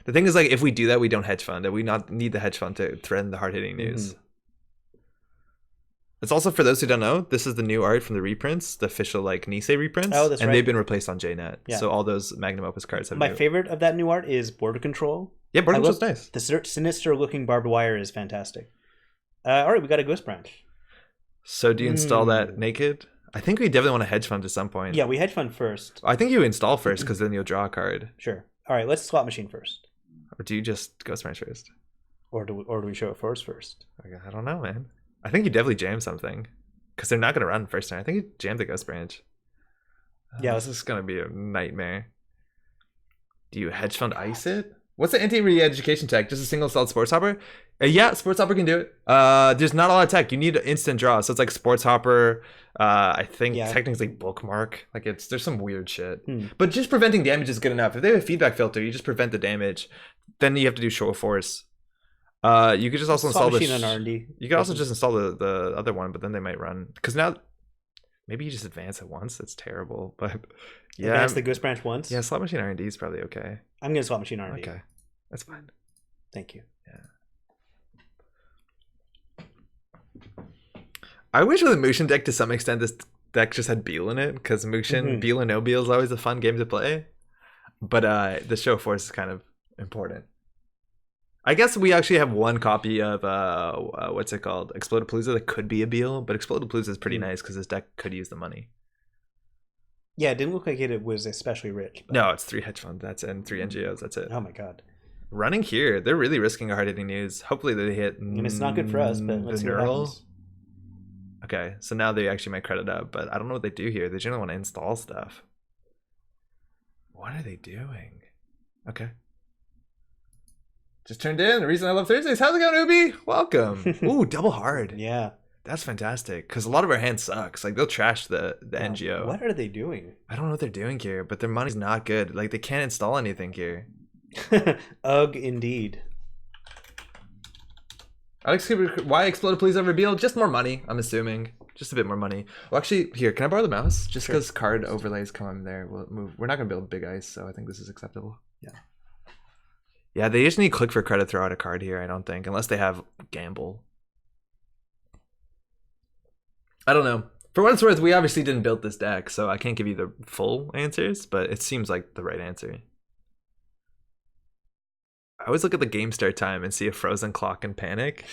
Speaker 1: The thing is, like, if we do that, we don't hedge fund, and we not need the hedge fund to threaten the hard-hitting news. It's also, for those who don't know, this is the new art from the reprints, the official like Nisei reprints.
Speaker 2: Oh, that's right.
Speaker 1: And they've been replaced on JNet.
Speaker 2: Yeah.
Speaker 1: So all those Magnum Opus cards have
Speaker 2: My favorite of that new art is Border Control.
Speaker 1: Yeah, Border Control's nice.
Speaker 2: The sinister looking barbed wire is fantastic. All right, we got a Ghost Branch.
Speaker 1: So do you install that naked? I think we definitely want to hedge fund at some point.
Speaker 2: Yeah, we hedge fund first.
Speaker 1: I think you install first because then you'll draw a card.
Speaker 2: Sure. All right, let's slot machine first.
Speaker 1: Or do you just Ghost Branch first?
Speaker 2: Or do we show it first?
Speaker 1: I don't know, man. I think you definitely jam something. Because they're not going to run first turn. I think you jammed the Ghost Branch.
Speaker 2: Yeah,
Speaker 1: this is going to be a nightmare. Do you hedge fund ice it? What's the anti-re-education tech? Just a single solid Sports Hopper? Yeah, Sports Hopper can do it. There's not a lot of tech. You need an instant draw. So it's like Sports Hopper. I think technically Bookmark. Like there's some weird shit. But just preventing damage is good enough. If they have a feedback filter, you just prevent the damage. Then you have to do Show of Force. You could just also install the
Speaker 2: on R&D.
Speaker 1: You could also just install the other one, but then they might run because now maybe you just advance it once. It's terrible, but yeah,
Speaker 2: advance the Ghost Branch once.
Speaker 1: Yeah, slot machine R&D is probably okay.
Speaker 2: I'm gonna slot machine R&D.
Speaker 1: Okay, that's fine.
Speaker 2: Thank you.
Speaker 1: Yeah. I wish with a Mushin deck to some extent this deck just had Beal in it because Mushin Beal and no Beal is always a fun game to play, but the Show of Force is kind of important. I guess we actually have one copy of what's it called, Explodapalooza, that could be a Beal, but Explodapalooza is pretty nice because this deck could use the money.
Speaker 2: Yeah, it didn't look like it was especially rich.
Speaker 1: But... No, it's 3 hedge funds. That's it, and 3 NGOs. That's it.
Speaker 2: Oh my god.
Speaker 1: Running here, they're really risking a hard-hitting news. Hopefully they hit.
Speaker 2: And it's not good for us, but let's see what happens.
Speaker 1: Okay, so now they actually might credit up, but I don't know what they do here. They generally want to install stuff. What are they doing? Okay. Just turned in. The reason I love Thursdays. How's it going, Ubi? Welcome. Ooh, double hard.
Speaker 2: Yeah.
Speaker 1: That's fantastic. Because a lot of our hand sucks. Like, they'll trash the NGO.
Speaker 2: What are they doing?
Speaker 1: I don't know what they're doing here, but their money's not good. Like, they can't install anything here.
Speaker 2: Ugh, indeed.
Speaker 1: Alex, why Explode Please over Beal? Just more money, I'm assuming. Just a bit more money. Well, actually, here, can I borrow the mouse? Just because card overlays come in there. We'll move. We're not going to build big ice, so I think this is acceptable.
Speaker 2: Yeah.
Speaker 1: Yeah, they just need click for credit throw out a card here, I don't think, unless they have gamble. I don't know. For what it's worth, we obviously didn't build this deck, so I can't give you the full answers, but it seems like the right answer. I always look at the game start time and see a frozen clock and panic.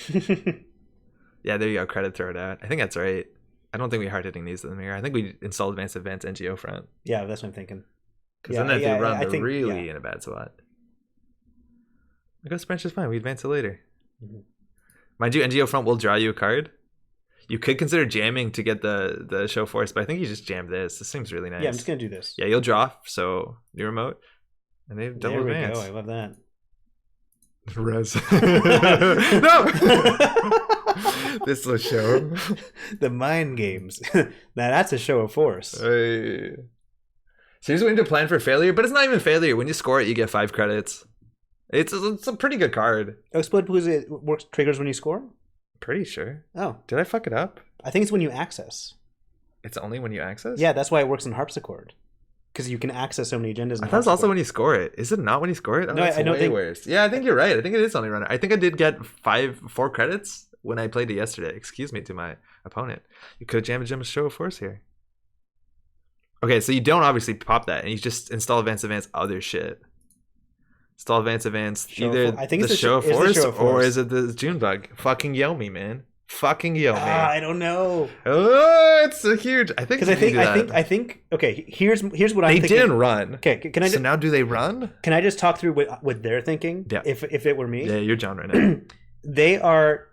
Speaker 1: Yeah, there you go. Credit throw it out. I think that's right. I don't think we hard hitting these in the mirror. I think we installed advanced NGO front.
Speaker 2: Yeah, that's what I'm thinking.
Speaker 1: Because then if they run, they're really in a bad spot. The Ghost Branch is fine. We advance it later. Mind you, NGO front will draw you a card. You could consider jamming to get the show force, but I think you just jammed this. This seems really nice.
Speaker 2: Yeah, I'm just going to do this.
Speaker 1: Yeah, you'll draw. So, new remote. And they've double advance.
Speaker 2: There we go. I love that.
Speaker 1: Res. No! This will show.
Speaker 2: The mind games. Now that's a show of force.
Speaker 1: Hey. So here's what we need to plan for failure, but it's not even failure. When you score it, you get 5 credits. It's a pretty good card.
Speaker 2: Explode Palooza works triggers when you score?
Speaker 1: Pretty sure.
Speaker 2: Oh.
Speaker 1: Did I fuck it up?
Speaker 2: I think it's when you access.
Speaker 1: It's only when you access?
Speaker 2: Yeah, that's why it works in Harpsichord. Because you can access so many agendas.
Speaker 1: I thought it's also when you score it. Is it not when you score it? Oh,
Speaker 2: no, I don't think.
Speaker 1: Worse. Yeah, I think you're right. I think it is only runner. I think I did get 4 credits when I played it yesterday. Excuse me to my opponent. You could jam a show of force here. Okay, so you don't obviously pop that, and you just install advance other shit. Install advance. Either
Speaker 2: I think it's
Speaker 1: the show of force, or is it the June bug? Fucking Yomi, man. Fucking Yomi.
Speaker 2: I don't know.
Speaker 1: Oh, it's so huge. I think
Speaker 2: because I think. Okay, here's what I'm thinking. They
Speaker 1: didn't run.
Speaker 2: Okay, can I?
Speaker 1: So now do they run?
Speaker 2: Can I just talk through what they're thinking?
Speaker 1: Yeah.
Speaker 2: If it were me.
Speaker 1: Yeah, you're John right now.
Speaker 2: They are.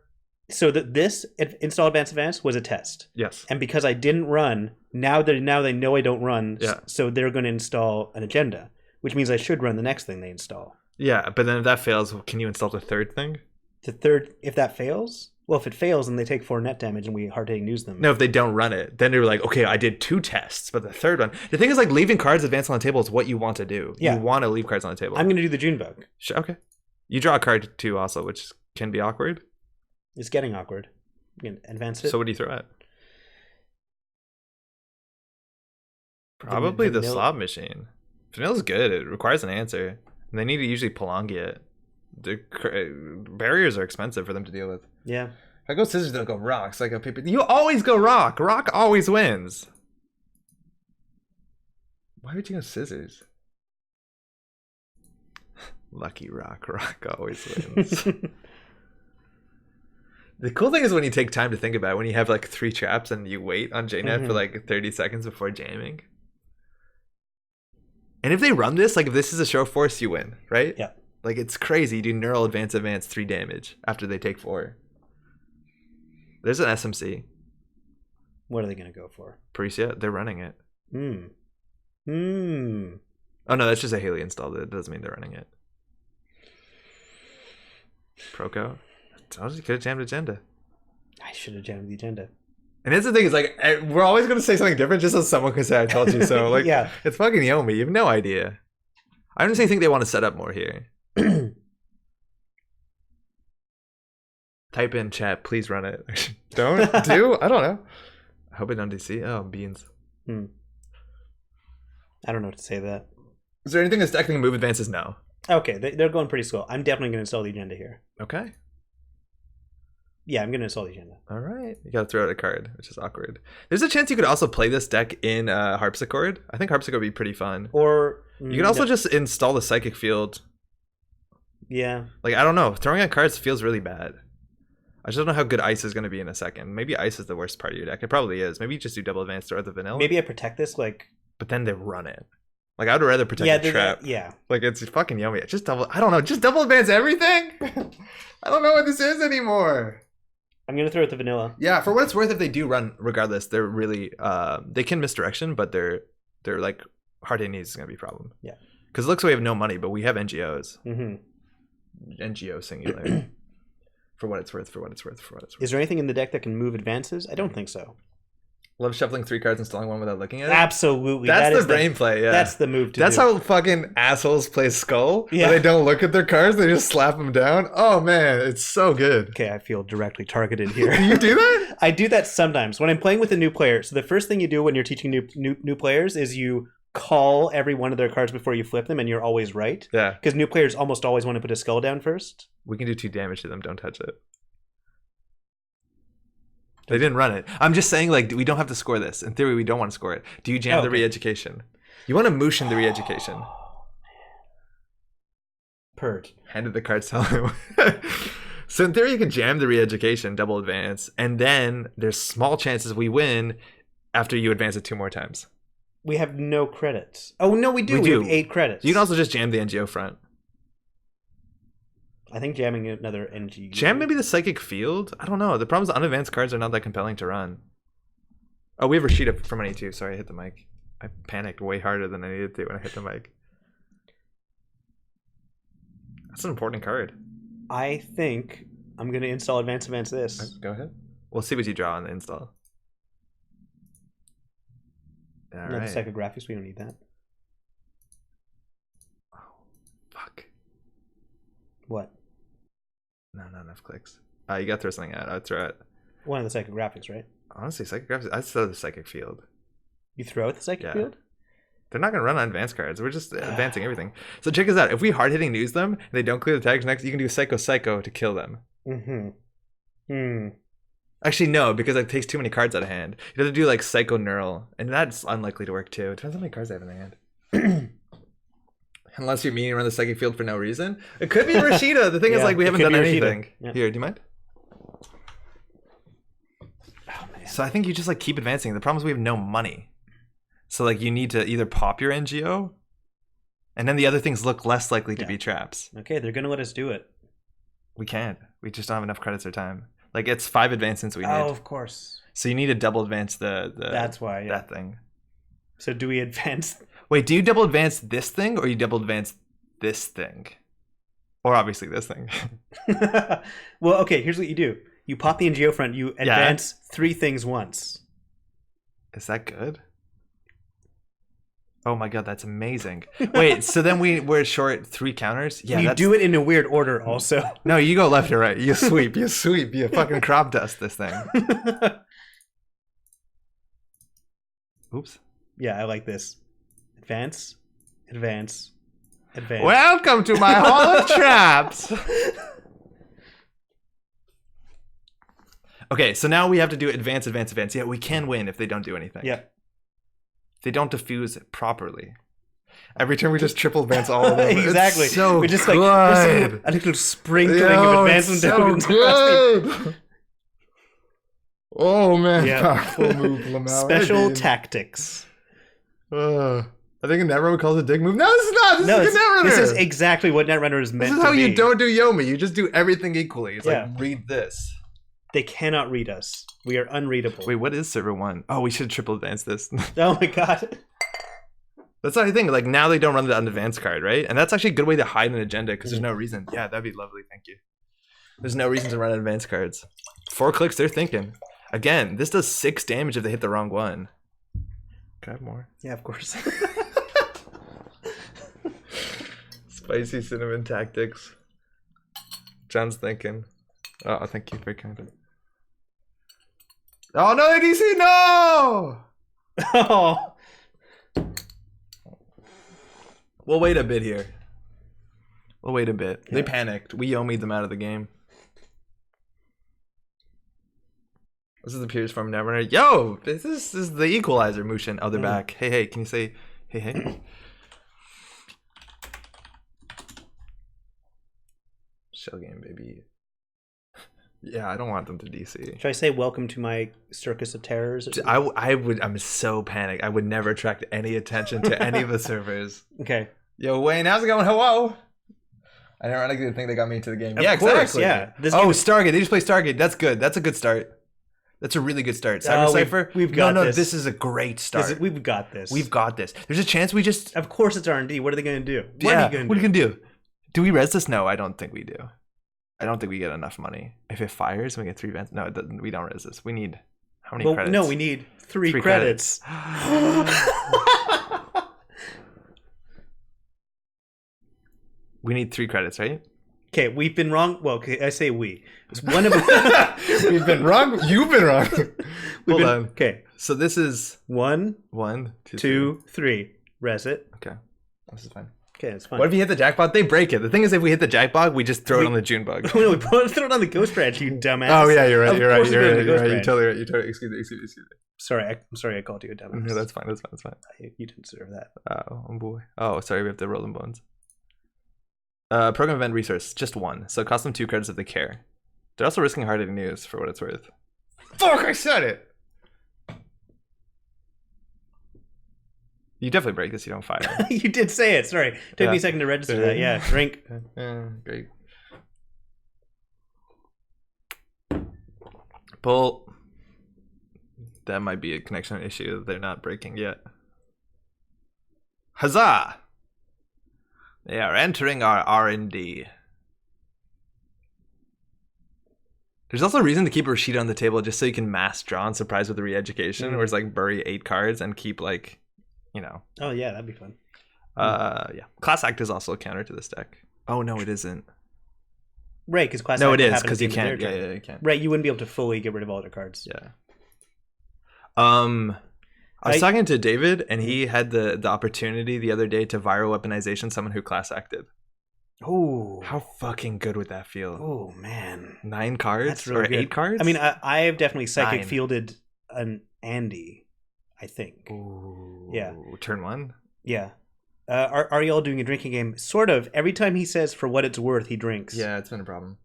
Speaker 2: So this install advance was a test.
Speaker 1: Yes.
Speaker 2: And because I didn't run, now they know I don't run.
Speaker 1: Yeah.
Speaker 2: So they're going to install an agenda, which means I should run the next thing they install.
Speaker 1: Yeah, but then if that fails, can you install the third thing?
Speaker 2: The third, if that fails. Well, if it fails, then they take 4 net damage and we hard-hitting news them.
Speaker 1: No, if they don't run it, then they're like, okay, I did 2 tests, but the third one... The thing is, like, leaving cards advanced on the table is what you want to do. Yeah. You want to leave cards on the table.
Speaker 2: I'm going to do the June bug.
Speaker 1: Okay. You draw a card, too, also, which can be awkward.
Speaker 2: It's getting awkward. You can advance it.
Speaker 1: So what do you throw at? Probably the slot machine. Vanilla's good. It requires an answer. And they need to usually Pelongia it. The barriers are expensive for them to deal with.
Speaker 2: Yeah.
Speaker 1: If I go scissors, don't go rocks. Like a paper. You always go rock. Rock always wins. Why would you go scissors? Lucky rock. Rock always wins. The cool thing is when you take time to think about it, when you have like 3 traps and you wait on JNet for like 30 seconds before jamming. And if they run this, like if this is a show force, you win, right?
Speaker 2: Yeah.
Speaker 1: Like it's crazy. You do neural advance 3 damage after they take 4. There's an SMC.
Speaker 2: What are they going to go for?
Speaker 1: Parisia, they're running it. Oh no, that's just a Haley installed it. It doesn't mean they're running it. Proco. I was just could have jammed agenda.
Speaker 2: I should have jammed the agenda.
Speaker 1: And that's the thing is like we're always gonna say something different just so someone can say I told you so. Like
Speaker 2: yeah.
Speaker 1: It's fucking Yomi. You have no idea. I honestly think they want to set up more here. Type in chat, please run it. Don't do? I don't know. I hope I don't DC. Oh, beans.
Speaker 2: I don't know what to say to that.
Speaker 1: Is there anything that's technically move advances? No.
Speaker 2: Okay, they're going pretty slow. I'm definitely going to install the agenda here.
Speaker 1: Okay.
Speaker 2: Yeah, I'm going to install the agenda.
Speaker 1: All right. You got to throw out a card, which is awkward. There's a chance you could also play this deck in Harpsichord. I think Harpsichord would be pretty fun.
Speaker 2: Or
Speaker 1: you can also just install the Psychic Field.
Speaker 2: Yeah.
Speaker 1: Like, I don't know. Throwing out cards feels really bad. I just don't know how good Ice is going to be in a second. Maybe Ice is the worst part of your deck. It probably is. Maybe you just do double advance or the vanilla.
Speaker 2: Maybe I protect this, like...
Speaker 1: But then they run it. Like, I would rather protect the trap.
Speaker 2: Yeah.
Speaker 1: Like, it's fucking yummy. Just double... I don't know. Just double advance everything? I don't know what this is anymore.
Speaker 2: I'm going to throw it to vanilla.
Speaker 1: Yeah, for what it's worth, if they do run, regardless, they're really... they can misdirection, but they're like... Hard hit needs is going to be a problem.
Speaker 2: Yeah.
Speaker 1: Because it looks like we have no money, but we have NGOs. NGO singular. For what it's worth, for what it's worth, for what it's worth.
Speaker 2: Is there anything in the deck that can move advances? I don't think so.
Speaker 1: Love shuffling 3 cards and installing one without looking at it?
Speaker 2: Absolutely.
Speaker 1: That's the brain play, yeah.
Speaker 2: That's the move to
Speaker 1: That's
Speaker 2: do.
Speaker 1: how fucking assholes play Skull.
Speaker 2: Yeah.
Speaker 1: Where they don't look at their cards, they just slap them down. Oh, man, it's so good.
Speaker 2: Okay, I feel directly targeted here.
Speaker 1: Do you do that?
Speaker 2: I do that sometimes. When I'm playing with a new player, so the first thing you do when you're teaching new players is you call every one of their cards before you flip them, and you're always right.
Speaker 1: Yeah.
Speaker 2: Because new players almost always want to put a Skull down first.
Speaker 1: We can do 2 damage to them, don't touch it. They didn't run it. I'm just saying, like, we don't have to score this. In theory, we don't want to score it. Do you jam the re-education? You want to motion the re-education.
Speaker 2: Purge.
Speaker 1: Handed the cards to him. So in theory, you can jam the re-education, double advance, and then there's small chances we win after you advance it 2 more times.
Speaker 2: We have no credits. Oh, no, we do. We have 8 credits.
Speaker 1: You can also just jam the NGO front.
Speaker 2: I think jamming another NG.
Speaker 1: Jam maybe the Psychic Field? I don't know. The problem is unadvanced cards are not that compelling to run. Oh, we have Rashida from money too. Sorry, I hit the mic. I panicked way harder than I needed to when I hit the mic. That's an important card.
Speaker 2: I think I'm going to install advance this.
Speaker 1: Go ahead. We'll see what you draw on the install. All
Speaker 2: no,
Speaker 1: right.
Speaker 2: the psychographics, we don't need that.
Speaker 1: Oh, fuck.
Speaker 2: What?
Speaker 1: No, not enough clicks. You gotta throw something out. I'd throw it.
Speaker 2: One of the psychographics, right?
Speaker 1: Honestly, psychographics. I'd throw the Psychic Field.
Speaker 2: You throw out the Psychic Field?
Speaker 1: They're not gonna run on advanced cards. We're just advancing everything. So check this out. If we hard hitting news them and they don't clear the tags next, you can do Psycho to kill them. Actually, no, because it takes too many cards out of hand. You have to do like Psycho Neural, and that's unlikely to work too. It depends how many cards they have in their hand. Unless you're meaning to run the Psychic Field for no reason. It could be Rashida. The thing is, like, we haven't done anything. Yeah. Here, do you mind? Oh, man. So I think you just, like, keep advancing. The problem is we have no money. So, like, you need to either pop your NGO, and then the other things look less likely to be traps.
Speaker 2: Okay, they're going to let us do it.
Speaker 1: We can't. We just don't have enough credits or time. Like, it's 5 advancements we need.
Speaker 2: Oh, of course.
Speaker 1: So you need to double advance
Speaker 2: That's why,
Speaker 1: that thing.
Speaker 2: So do we advance...
Speaker 1: Wait, do you double advance this thing or you double advance this thing? Or obviously this thing.
Speaker 2: Well, okay, here's what you do. You pop the NGO front, you advance 3 things once.
Speaker 1: Is that good? Oh my god, that's amazing. Wait, so then we're short 3 counters? Yeah,
Speaker 2: you do it in a weird order also.
Speaker 1: No, you go left or right. You sweep, you fucking crop dust this thing. Oops.
Speaker 2: Yeah, I like this. Advance. Advance.
Speaker 1: Welcome to my hall of traps. Okay, so now we have to do advance. Yeah, we can win if they don't do anything.
Speaker 2: Yeah.
Speaker 1: They don't defuse it properly. Every turn we just triple advance all of them.
Speaker 2: Exactly.
Speaker 1: It's so
Speaker 2: we just
Speaker 1: good.
Speaker 2: like a little sprinkling of advancement tokens.
Speaker 1: So good. Oh man,
Speaker 2: powerful move. Special tactics.
Speaker 1: I think a Netrunner calls it a dig move. No, this is not. This is a Netrunner.
Speaker 2: This is exactly what Netrunner is meant to be.
Speaker 1: This is how you don't do Yomi. You just do everything equally. It's like, read this.
Speaker 2: They cannot read us. We are unreadable.
Speaker 1: Wait, what is server 1? Oh, we should triple advance this.
Speaker 2: Oh my god.
Speaker 1: That's the thing. Like, now they don't run the unadvanced card, right? And that's actually a good way to hide an agenda because there's no reason. Yeah, that'd be lovely. Thank you. There's no reason to run advanced cards. 4 clicks, they're thinking. Again, this does 6 damage if they hit the wrong one. Grab more.
Speaker 2: Yeah, of course.
Speaker 1: Spicy cinnamon tactics. John's thinking. Oh, thank you. Very kind. Oh no, ADC, no!
Speaker 2: Oh.
Speaker 1: We'll wait a bit here. We'll wait a bit.
Speaker 2: Yeah.
Speaker 1: They panicked. We Yomi'd them out of the game. This is the purest form of Netrunner. Yo! This is the equalizer, Mushin. Oh, they're back. Hey, can you say hey? Shell game, baby. Yeah, I don't want them to DC.
Speaker 2: Should I say welcome to my circus of terrors?
Speaker 1: I'm so panicked. I would never attract any attention to any of the servers.
Speaker 2: Okay.
Speaker 1: Yo, Wayne, how's it going? Hello. I never really think they got me into the game.
Speaker 2: Of course,
Speaker 1: exactly.
Speaker 2: Yeah.
Speaker 1: Stargate. They just play Stargate. That's good. That's a good start. That's a really good start. Cyber Cypher.
Speaker 2: We've got this.
Speaker 1: This is a great start.
Speaker 2: We've got this.
Speaker 1: We've got this. There's a chance we just.
Speaker 2: Of course, it's R&D. What are they going to do?
Speaker 1: What are you going to do? Do we res this? No, I don't think we do. I don't think we get enough money. If it fires, we get 3 events. No, we don't res this. We need how many credits?
Speaker 2: No, we need 3 credits.
Speaker 1: We need 3 credits, right?
Speaker 2: Okay, we've been wrong. Well, okay, I say we. It's one of
Speaker 1: We've been wrong. You've been wrong. Hold on.
Speaker 2: Okay,
Speaker 1: so this is
Speaker 2: 1, 2, 3. Res it.
Speaker 1: Okay, this is fine.
Speaker 2: Okay, it's fine.
Speaker 1: What if you hit the jackpot? They break it. The thing is, if we hit the jackpot, we just throw it on the June bug.
Speaker 2: No, we throw it on the Ghost Branch, you dumbass.
Speaker 1: Oh yeah, you're right. You're right. You're totally right. Excuse me.
Speaker 2: Sorry, I'm sorry I called you a dumbass.
Speaker 1: No, that's fine.
Speaker 2: You didn't deserve that.
Speaker 1: Oh boy. Oh, sorry. We have to roll them bones. Program event resource, just 1. So it costs them 2 credits if they care. They're also risking hard-hitting news for what it's worth. Fuck! I said it. You definitely break this. You don't fire.
Speaker 2: You did say it. Sorry, took me a second to register that. Yeah, drink.
Speaker 1: Great. Pull. That might be a connection issue. They're not breaking yet. Huzzah! They are entering our R&D. There's also a reason to keep Rashida on the table just so you can mass draw and surprise with the re-education, where it's like bury 8 cards and keep like, you know.
Speaker 2: Oh yeah, that'd be fun.
Speaker 1: Yeah. Class Act is also a counter to this deck. Oh no, it isn't.
Speaker 2: Right, because Class
Speaker 1: Act. No, it is
Speaker 2: because
Speaker 1: you can't. Yeah, you can't.
Speaker 2: Right, you wouldn't be able to fully get rid of all their cards.
Speaker 1: Yeah. I was talking to David, and he had the opportunity the other day to viral weaponization someone who class acted.
Speaker 2: Oh,
Speaker 1: how fucking good would that feel?
Speaker 2: Oh man,
Speaker 1: 9 cards. That's really or good. 8 cards?
Speaker 2: I mean, I have definitely psychic fielded an Andy, I think.
Speaker 1: Ooh,
Speaker 2: yeah.
Speaker 1: Turn 1?
Speaker 2: Yeah. Are you all doing a drinking game? Sort of. Every time he says for what it's worth, he drinks.
Speaker 1: Yeah, it's been a problem.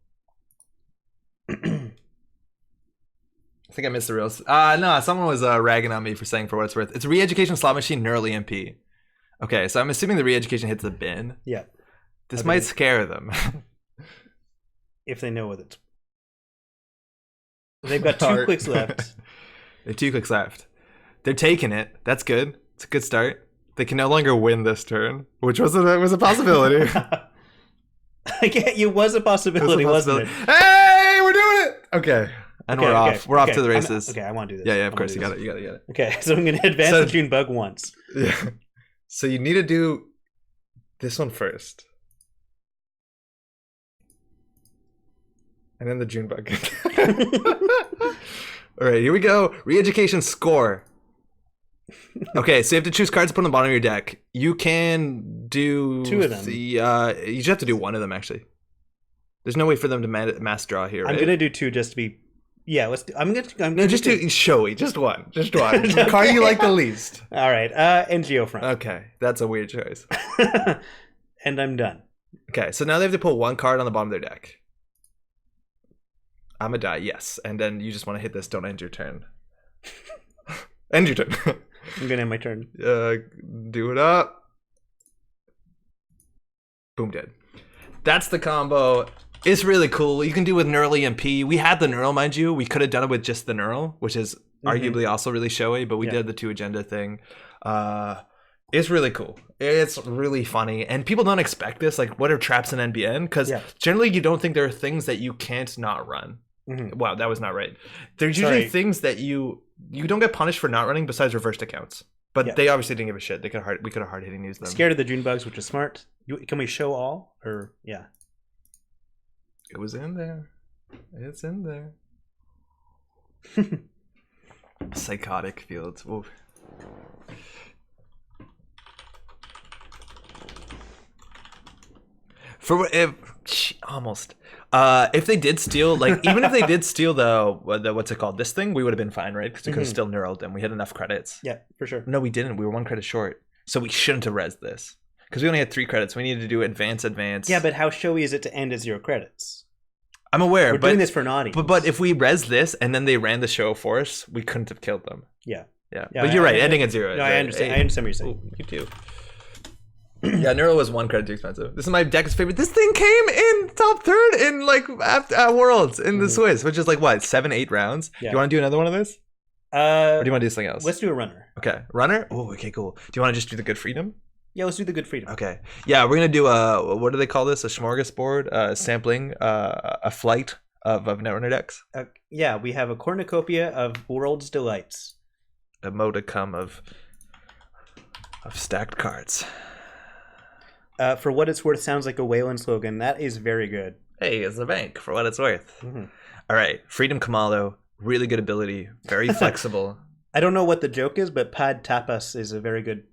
Speaker 1: I think I missed the reels. No, someone was ragging on me for saying for what it's worth. It's a re-education slot machine, neural EMP. Okay, so I'm assuming the re-education hits the bin.
Speaker 2: Yeah.
Speaker 1: This might scare them.
Speaker 2: If they know what it's... They've got 2 clicks left.
Speaker 1: They have 2 clicks left. They're taking it. That's good. It's a good start. They can no longer win this turn, which was a possibility.
Speaker 2: I get you. Was a possibility, wasn't it?
Speaker 1: Hey, we're doing it! Okay. And we're off. We're off to the races.
Speaker 2: I want to do this.
Speaker 1: Yeah, of course. You got it.
Speaker 2: Okay, so I'm going to advance the June bug once.
Speaker 1: Yeah. So you need to do this one first. And then the June bug. All right, here we go. Re-education score. Okay, so you have to choose cards to put on the bottom of your deck. You can do
Speaker 2: 2 of them.
Speaker 1: you just have to do 1 of them, actually. There's no way for them to mass draw here, right?
Speaker 2: I'm gonna do 2 just to be. Yeah, let's. I'm gonna.
Speaker 1: No, just do showy. Just one. The card you like the least.
Speaker 2: All right. NGO front.
Speaker 1: Okay, that's a weird choice.
Speaker 2: And I'm done.
Speaker 1: Okay, so now they have to put 1 card on the bottom of their deck. I'm gonna die, yes. And then you just want to hit this, don't end your turn. End your turn.
Speaker 2: I'm gonna end my turn.
Speaker 1: Do it up. Boom, dead. That's the combo. It's really cool. You can do with Knurl EMP. We had the Knurl, mind you. We could have done it with just the Knurl, which is arguably also really showy, but we did the 2 agenda thing. It's really cool. It's really funny. And people don't expect this. Like, what are traps in NBN? Because generally you don't think there are things that you can't not run. Wow, that was not right. There's usually things that you don't get punished for not running besides reversed accounts. But they obviously didn't give a shit. We could have hard hitting used them.
Speaker 2: Scared of the June bugs, which is smart. Can we show all? Or
Speaker 1: it was in there. It's in there. Psychotic fields. Ooh. If they did steal, like, even if they did steal the what's it called, this thing, we would have been fine, right? Because we could have still knurled them. We had enough credits.
Speaker 2: Yeah, for sure.
Speaker 1: No, we didn't. We were 1 credit short, so we shouldn't have rezzed this because we only had 3 credits. We needed to do advance.
Speaker 2: Yeah, but how showy is it to end at 0 credits?
Speaker 1: I'm aware.
Speaker 2: We're doing this for naughty.
Speaker 1: But if we res this and then they ran the show for us, we couldn't have killed them.
Speaker 2: Yeah.
Speaker 1: But you're right. Ending at 0.
Speaker 2: No, I understand. I understand what you're saying.
Speaker 1: Ooh, you too. Yeah, Knurl was 1 credit too expensive. This is my deck's favorite. This thing came in top 3rd in like at Worlds in the Swiss, which is like what, 7-8 rounds. Yeah. Do you want to do another one of this? Or do you want to do something else?
Speaker 2: Let's do a runner.
Speaker 1: Okay, runner. Oh, okay, cool. Do you want to just do the good freedom?
Speaker 2: Yeah, let's do the good freedom.
Speaker 1: Okay. Yeah, we're gonna do what do they call this? A smorgasbord, sampling, a flight of Netrunner decks.
Speaker 2: Yeah, we have a cornucopia of World's Delights.
Speaker 1: A modicum of stacked cards.
Speaker 2: For what it's worth, sounds like a Wayland slogan. That is very good.
Speaker 1: Hey, it's the bank for what it's worth. All right, Freedom Kamalo, really good ability, very flexible.
Speaker 2: I don't know what the joke is, but Pad Tapas is a very good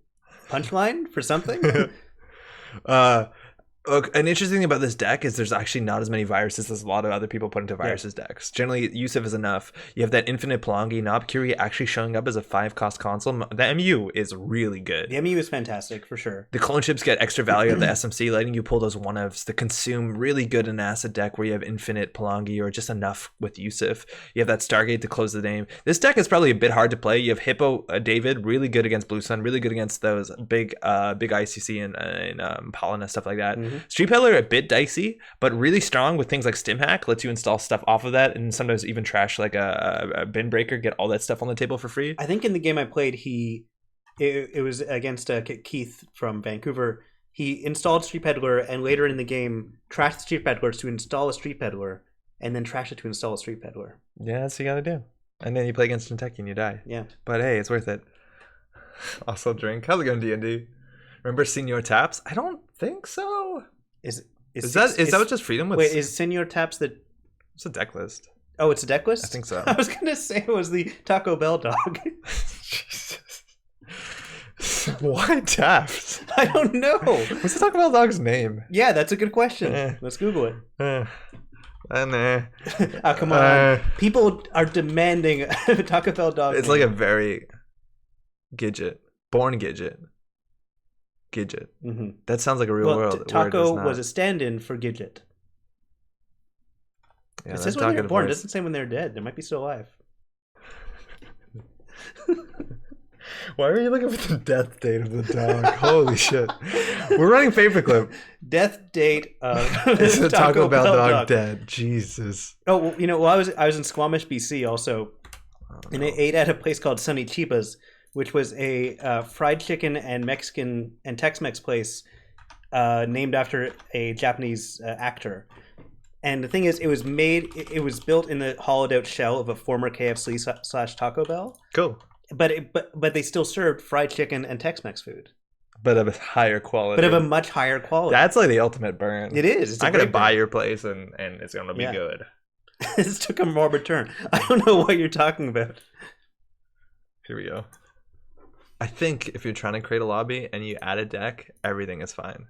Speaker 2: punchline for something.
Speaker 1: An interesting thing about this deck is there's actually not as many viruses as a lot of other people put into viruses decks. Generally, Yusuf is enough. You have that infinite Palangi, Knob Curie actually showing up as a 5-cost console. The MU is really good.
Speaker 2: The MU is fantastic, for sure.
Speaker 1: The clone ships get extra value of the SMC, letting you pull those one-ofs. The Consume, really good in an acid deck where you have infinite Palangi or just enough with Yusuf. You have that Stargate to close the game. This deck is probably a bit hard to play. You have Hippo David, really good against Blue Sun, really good against those big ICC and Pollen stuff like that. Street Peddler a bit dicey, but really strong with things like Stim Hack, lets you install stuff off of that, and sometimes even trash like a bin breaker, get all that stuff on the table for free.
Speaker 2: I think in the game I played, it was against Keith from Vancouver. He installed Street Peddler, and later in the game trashed Street Peddlers to install a Street Peddler, and then trashed it to install a Street Peddler.
Speaker 1: Yeah, that's what you gotta do. And then you play against Kentucky and you die.
Speaker 2: Yeah.
Speaker 1: But hey, it's worth it. Also drink. How's it going, D&D? Remember Senior Taps? I don't think so. Is that what just freedom was?
Speaker 2: Wait, is Senior Taps the...
Speaker 1: It's a deck list.
Speaker 2: Oh, it's a deck list?
Speaker 1: I think so.
Speaker 2: I was going to say it was the Taco Bell dog.
Speaker 1: Jesus. Why Taps?
Speaker 2: I don't know.
Speaker 1: What's the Taco Bell dog's name?
Speaker 2: Yeah, that's a good question. Let's Google it.
Speaker 1: Oh,
Speaker 2: come on. People are demanding a Taco Bell dog.
Speaker 1: It's like a very... Gidget. Born Gidget. Gidget. That sounds like a real world.
Speaker 2: Taco was a stand-in for Gidget. Yeah, it says when they were born. It doesn't say when they're dead. They might be still alive.
Speaker 1: Why are you looking for the death date of the dog? Holy shit. We're running paperclip.
Speaker 2: Death date of
Speaker 1: it's a Taco Bell dog dead. Jesus.
Speaker 2: Oh, well, you know, I was in Squamish, BC also. And I ate at a place called Sunny Chipas, which was a fried chicken and Mexican and Tex-Mex place named after a Japanese actor. And the thing is, it was built in the hollowed out shell of a former KFC / Taco Bell.
Speaker 1: Cool.
Speaker 2: But they still served fried chicken and Tex-Mex food.
Speaker 1: But of a higher quality.
Speaker 2: But of a much higher quality.
Speaker 1: That's like the ultimate burn.
Speaker 2: It is.
Speaker 1: I'm going to buy your place and it's going to be good.
Speaker 2: This took a morbid turn. I don't know what you're talking about.
Speaker 1: Here we go. I think if you're trying to create a lobby and you add a deck, everything is fine.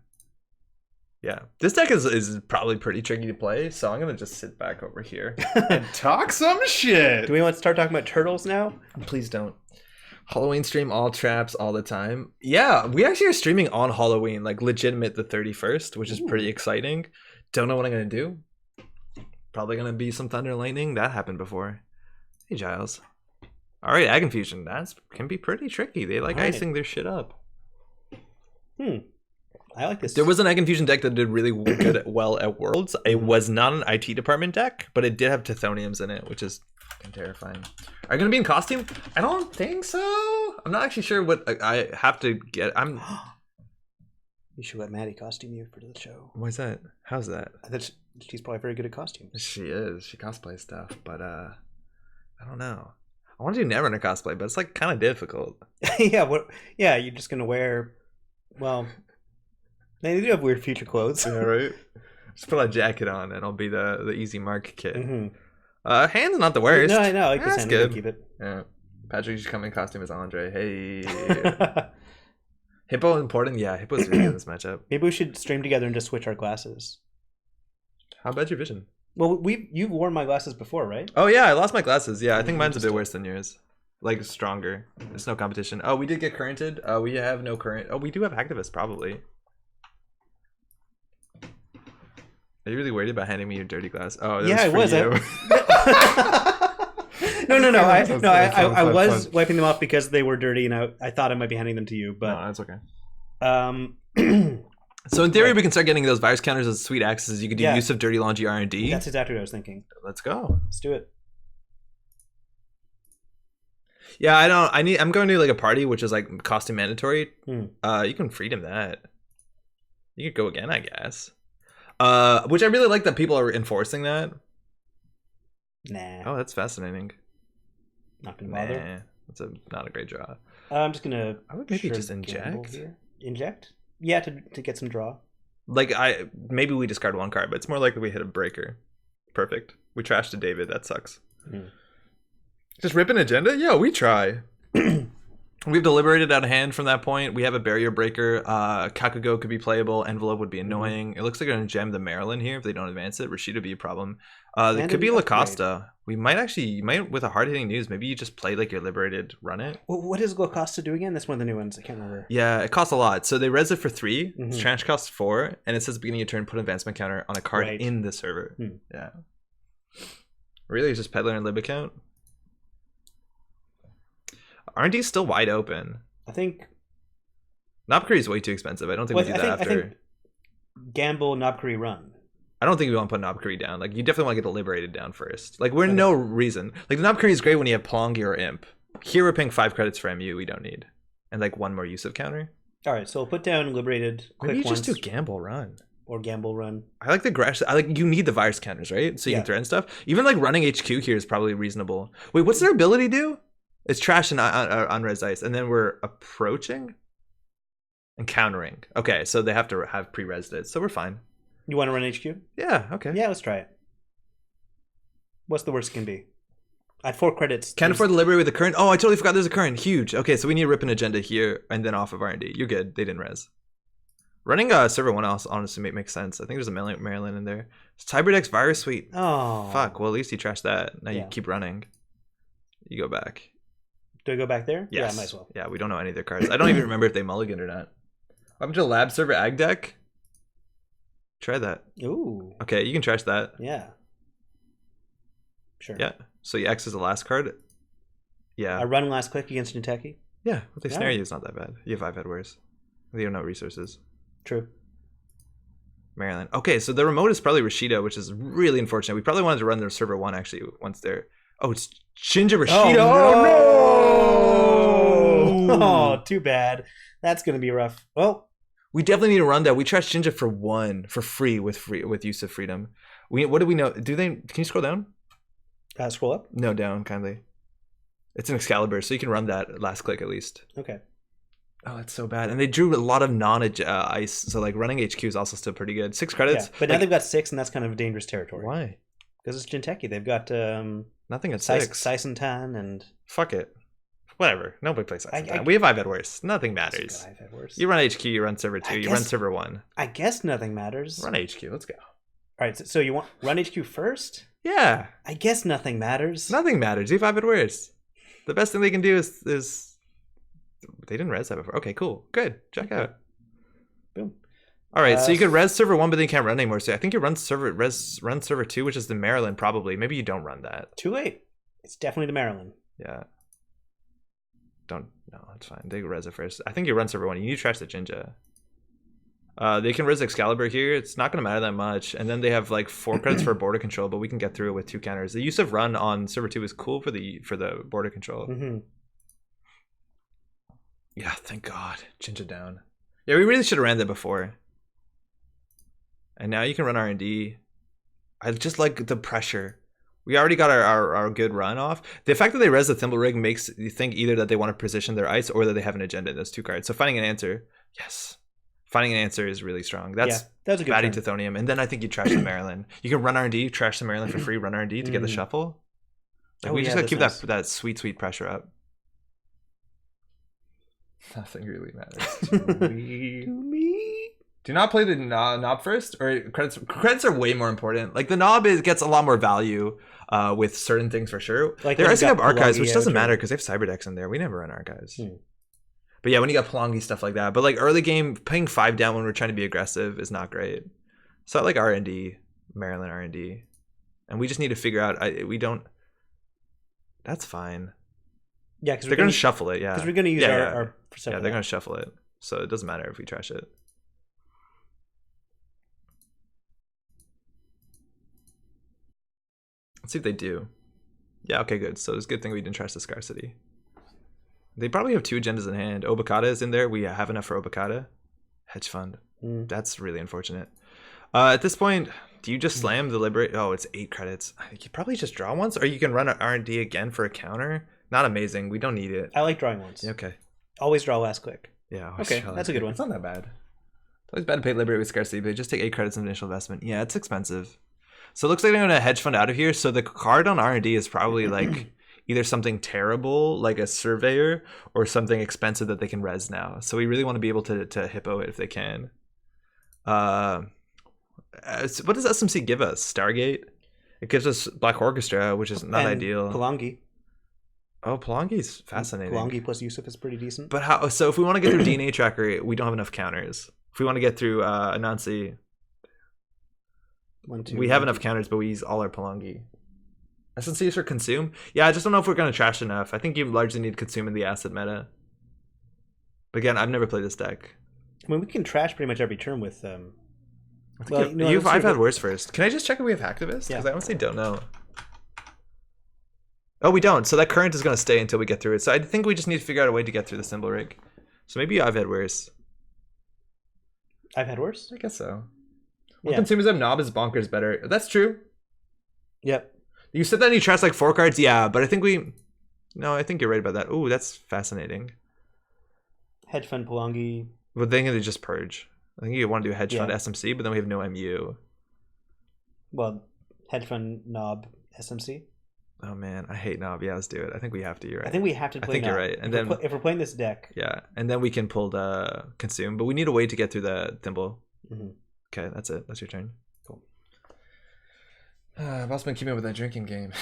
Speaker 1: Yeah, this deck is probably pretty tricky to play, so I'm gonna just sit back over here and talk some shit.
Speaker 2: Do we want to start talking about turtles now?
Speaker 1: Please don't. Halloween stream all traps all the time. Yeah, we actually are streaming on Halloween, like legitimate the 31st, which is pretty exciting. Don't know what I'm gonna do. Probably gonna be some thunder and lightning. That happened before. Hey Giles. All right, Ag Infusion. That can be pretty tricky. They like icing their shit up.
Speaker 2: I like this.
Speaker 1: There was an Ag Infusion deck that did really good well at Worlds. It was not an IT department deck, but it did have Tithoniums in it, which is terrifying. Are you gonna be in costume? I don't think so. I'm not actually sure what I have to get.
Speaker 2: You should let Maddie costume you for the show.
Speaker 1: Why's that? How's that?
Speaker 2: She's probably very good at costumes.
Speaker 1: She is. She cosplays stuff, but I don't know. I want to do Netrunner cosplay, but it's like kind of difficult.
Speaker 2: Yeah, you're just gonna wear. Well, they do have weird future clothes.
Speaker 1: Yeah, right. Just put a jacket on, and I'll be the easy mark kid. Hands not the worst.
Speaker 2: No, I know. I like
Speaker 1: that's
Speaker 2: hand.
Speaker 1: good.
Speaker 2: Keep it.
Speaker 1: Yeah. Patrick should come in costume as Andre. Hey. Hippo important? Yeah, Hippo's really good in this matchup.
Speaker 2: Maybe we should stream together and just switch our glasses.
Speaker 1: How about your vision?
Speaker 2: Well, you've worn my glasses before, right?
Speaker 1: Oh yeah, I lost my glasses. Yeah, I think mine's a bit worse than yours. Like stronger. There's no competition. Oh, we did get currented. We have no current. Oh, we do have activists probably. Are you really worried about handing me your dirty glass? Oh, that
Speaker 2: yeah,
Speaker 1: was
Speaker 2: I
Speaker 1: for
Speaker 2: was.
Speaker 1: you.
Speaker 2: No. I was wiping them off because they were dirty, and I thought I might be handing them to you, but
Speaker 1: no, that's okay. So in theory, we can start getting those virus counters as sweet axes. You could do use of dirty laundry R&D.
Speaker 2: That's exactly what I was thinking.
Speaker 1: Let's go.
Speaker 2: Let's do it.
Speaker 1: Yeah, I'm going to like a party, which is like costume mandatory. You can freedom that. You could go again, I guess. Which I really like that people are enforcing that.
Speaker 2: Nah.
Speaker 1: Oh, that's fascinating.
Speaker 2: Not gonna bother.
Speaker 1: Nah, that's not a great draw.
Speaker 2: I'm just gonna.
Speaker 1: I would maybe just inject.
Speaker 2: Inject? Yeah, to get some draw.
Speaker 1: Like maybe we discard one card, but it's more likely we hit a breaker. Perfect. We trashed a David. That sucks. Just rip an agenda? Yeah, we try. We've deliberated out of hand from that point. We have a barrier breaker. Kakugo could be playable. Envelope would be annoying. It looks like they're going to gem the Maryland here if they don't advance it. Rashid would be a problem. It could be Lacosta. We might with a hard-hitting news, maybe you just play like your liberated, run it.
Speaker 2: Well, what does Lacosta do again? That's one of the new ones. I can't remember.
Speaker 1: Yeah, it costs a lot. So they res it for 3. Its trash costs 4. And it says beginning of turn, put advancement counter on a card in the server. Yeah. Really? It's just Peddler and Lib account? R&D is still wide open.
Speaker 2: I think
Speaker 1: Nopkri is way too expensive. I don't think we do that after.
Speaker 2: I think gamble Nopkri run.
Speaker 1: I don't think we want to put Nopkri down. Like you definitely want to get the liberated down first. Like we're no reason. Like the Nopkri is great when you have Plongi or Imp. Here we're paying 5 credits for MU. We don't need, and like 1 more use of counter.
Speaker 2: All right, so we'll put down liberated.
Speaker 1: Maybe you just do gamble run.
Speaker 2: Or gamble run.
Speaker 1: I like the grass. You need the virus counters, right? So you can threaten stuff. Even like running HQ here is probably reasonable. Wait, what's their ability do? It's trash and unres ice, and then we're approaching and countering. Okay, so they have to have pre-resed it, so we're fine.
Speaker 2: You want to run HQ?
Speaker 1: Yeah, okay.
Speaker 2: Yeah, let's try it. What's the worst it can be? At 4 credits.
Speaker 1: Can't afford the library with the current. Oh, I totally forgot there's a current. Huge. Okay, so we need to rip an agenda here and then off of R&D. You're good. They didn't res. Running server 1 else honestly makes sense. I think there's a Maryland in there. It's Tyberdex Virus Suite.
Speaker 2: Oh.
Speaker 1: Fuck, well at least you trashed that. Now you keep running. You go back.
Speaker 2: Do I go back there?
Speaker 1: Yes.
Speaker 2: Yeah, might as well.
Speaker 1: Yeah, we don't know any of their cards. I don't even remember if they mulliganed or not. I'm to lab server ag deck. Try that.
Speaker 2: Ooh.
Speaker 1: Okay, you can trash that.
Speaker 2: Yeah. Sure.
Speaker 1: Yeah. So you X is the last card. Yeah.
Speaker 2: I run last click against Nuteki.
Speaker 1: Yeah, if they snare you, it's not that bad. You have 5 head wares. They have no resources.
Speaker 2: True.
Speaker 1: Maryland. Okay, so the remote is probably Rashida, which is really unfortunate. We probably wanted to run their server 1 actually once they're. Oh, it's Shinja Rashida.
Speaker 2: Oh, no! Oh, too bad. That's gonna be rough. Well,
Speaker 1: we definitely need to run that. We trashed Shinja for 1 for free with use of freedom. What do we know? Do they? Can you scroll down?
Speaker 2: Scroll up.
Speaker 1: No, down kindly. It's an Excalibur, so you can run that last click at least.
Speaker 2: Okay.
Speaker 1: Oh, that's so bad. And they drew a lot of non-ice, so like running HQ is also still pretty good. 6 credits.
Speaker 2: Yeah, but now they've got 6, and that's kind of a dangerous territory.
Speaker 1: Why?
Speaker 2: Because it's Jinteki. They've got
Speaker 1: nothing at 6.
Speaker 2: Saisentan and...
Speaker 1: Fuck it. Whatever. Nobody plays that. We have I've had worse. Nothing matters.
Speaker 2: I've had worse.
Speaker 1: You run HQ, you run server 2, you run server 1.
Speaker 2: I guess nothing matters.
Speaker 1: Run HQ, let's go.
Speaker 2: All right, so you want run HQ first?
Speaker 1: Yeah.
Speaker 2: I guess nothing matters.
Speaker 1: Nothing matters. You have I've had worse. The best thing they can do is they didn't res that before. Okay, cool. Good. Check out.
Speaker 2: Boom.
Speaker 1: All right, so you could res server 1, but then you can't run anymore. So I think you run server 2, which is the Maryland, probably. Maybe you don't run that.
Speaker 2: Too late. It's definitely the Maryland.
Speaker 1: Yeah. No, it's fine. They res it first. I think you run server 1. You need to trash the Jinja. They can res Excalibur here. It's not going to matter that much. And then they have like 4 credits for border control, but we can get through it with 2 counters. The use of run on server 2 is cool for the border control.
Speaker 2: Mm-hmm.
Speaker 1: Yeah, thank God. Jinja down. Yeah, we really should have ran that before. And now you can run R&D. I just like the pressure. We already got our good run off. The fact that they res the Thimble Rig makes you think either that they want to position their ice or that they have an agenda in those 2 cards. So finding an answer, yes. Finding an answer is really strong. That's a good batting Tithonium. And then I think you trash the Maryland. You can run R&D, trash the Maryland for free, run R&D to get the shuffle. Like, we just gotta keep that sweet pressure up. Nothing really matters to me. Do not play the knob first, or credits are way more important. Like the knob gets a lot more value with certain things for sure. Like they're icing up archives, which doesn't matter because they have cyber decks in there. We never run archives. But yeah, when you got Palangi stuff like that. But like early game, playing 5 down when we're trying to be aggressive is not great. So I like R&D, Maryland R&D, and we just need to figure out. We don't. That's fine.
Speaker 2: Yeah, because
Speaker 1: they're gonna shuffle it. Yeah,
Speaker 2: because we're gonna use our
Speaker 1: yeah, they're gonna shuffle it. So it doesn't matter if we trash it. Let's see if they do. Yeah, okay, good. So it's a good thing we didn't trash the scarcity. They probably have 2 agendas in hand. Obokata is in there. We have enough for Obokata. Hedge fund. That's really unfortunate. At this point, do you just slam the Liberate? Oh, it's 8 credits. You could probably just draw once, or you can run an R&D again for a counter. Not amazing. We don't need it.
Speaker 2: I like drawing once.
Speaker 1: Yeah, okay.
Speaker 2: Always draw last click.
Speaker 1: Yeah.
Speaker 2: Okay, that's a good one.
Speaker 1: It's not that bad. It's always bad to pay Liberate with scarcity, but just take 8 credits in initial investment. Yeah, it's expensive. So it looks like they're going to hedge fund out of here. So the card on R&D is probably like either something terrible, like a Surveyor, or something expensive that they can res now. So we really want to be able to hippo it if they can. What does SMC give us? Stargate? It gives us Black Orchestra, which is not ideal.
Speaker 2: Palangi.
Speaker 1: Oh, Palangi's fascinating.
Speaker 2: Palangi plus Yusuf is pretty decent.
Speaker 1: But how? So if we want to get through DNA Tracker, we don't have enough counters. If we want to get through Anansi, we have enough counters, but we use all our Palangi. SNC is for consume. Yeah, I just don't know if we're going to trash enough. I think you largely need consume in the asset meta. But again, I've never played this deck.
Speaker 2: I mean, we can trash pretty much every turn with
Speaker 1: I've had worse first. Can I just check if we have Hacktivist?
Speaker 2: Yeah.
Speaker 1: Because I honestly don't know. Oh, we don't. So that current is going to stay until we get through it. So I think we just need to figure out a way to get through the Symbol Rig. So maybe I've had worse.
Speaker 2: I've had worse?
Speaker 1: I guess so. Well, consumers have knob is bonkers better. That's true.
Speaker 2: Yep.
Speaker 1: You said that you trash like 4 cards? Yeah, but I think I think you're right about that. Ooh, that's fascinating.
Speaker 2: Hedge fund Palangi.
Speaker 1: But then they just purge. I think you want to do a hedge fund SMC, but then we have no MU.
Speaker 2: Well, hedge fund knob SMC.
Speaker 1: Oh man, I hate knob. Yeah, let's do it. I think we have to. You're right.
Speaker 2: I think we have to play. I think
Speaker 1: knob. You're right. And
Speaker 2: if we're playing this deck,
Speaker 1: and then we can pull the consume, but we need a way to get through the thimble. Okay, that's it. That's your turn.
Speaker 2: Cool.
Speaker 1: I've also been keeping up with that drinking game.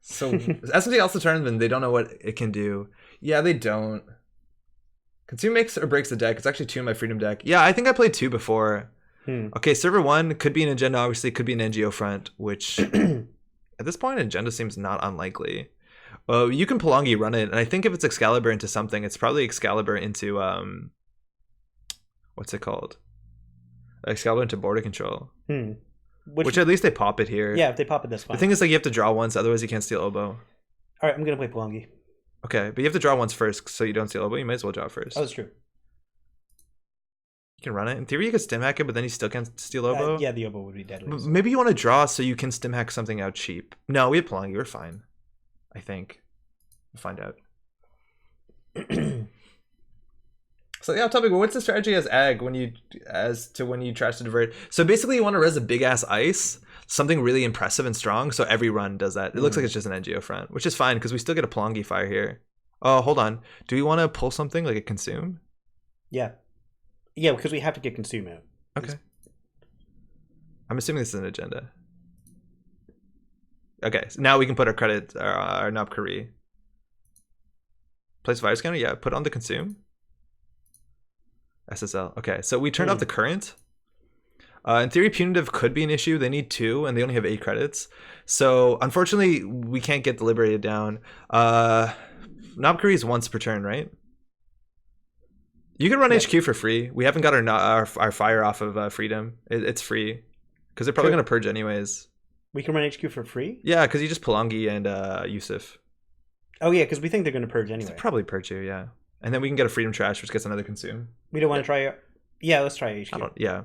Speaker 1: So SMC also tournament, they don't know what it can do. Yeah, they don't. Consume makes or breaks the deck. It's actually 2 in my freedom deck. Yeah, I think I played 2 before. Okay, server 1 could be an agenda, obviously, could be an NGO front, which at this point, agenda seems not unlikely. You can Palangi run it, and I think if it's Excalibur into something, it's probably Excalibur into what's it called? Excalibur into border control. Which at least they pop it here.
Speaker 2: Yeah, if they pop it, that's fine.
Speaker 1: The thing is, like, you have to draw once, otherwise you can't steal Oboe.
Speaker 2: All right, I'm gonna play Palangi.
Speaker 1: Okay, but you have to draw once first, so you don't steal Oboe. You might as well draw first.
Speaker 2: Oh, that's true.
Speaker 1: You can run it. In theory, you could stim hack it, but then you still can't steal Oboe.
Speaker 2: Yeah, the Oboe would be deadly.
Speaker 1: Maybe you want to draw so you can stim hack something out cheap. No, we have Palangi. We're fine. I think. We'll find out. So yeah, topic. What's the strategy as ag when you trash to divert? So basically, you want to res a big ass ice. something really impressive and strong. So every run does that. It looks like it's just an NGO front, which is fine because we still get a Plongi fire here. Oh, hold on. Do we want to pull something like a consume?
Speaker 2: Yeah. Yeah, because we have to get consume out.
Speaker 1: Okay. I'm assuming this is an agenda. Okay, so now we can put our credit, our Nob Kari. Place fire scanner, yeah, put on the consume. SSL, okay, so we turned off the current. In theory, punitive could be an issue. They need 2, and they only have 8 credits. So, unfortunately, we can't get deliberated down. Nob Kari is once per turn, right? You can run HQ for free. We haven't got our fire off of Freedom. It's free. Because they're probably going to purge anyways.
Speaker 2: We can run HQ for free?
Speaker 1: Yeah, because you just Palangi and Yusuf.
Speaker 2: Oh, yeah, because we think they're going to purge anyway.
Speaker 1: They'll probably purge you, yeah. And then we can get a Freedom Trash, which gets another consume.
Speaker 2: We don't want to try... Yeah, let's try HQ.
Speaker 1: Yeah.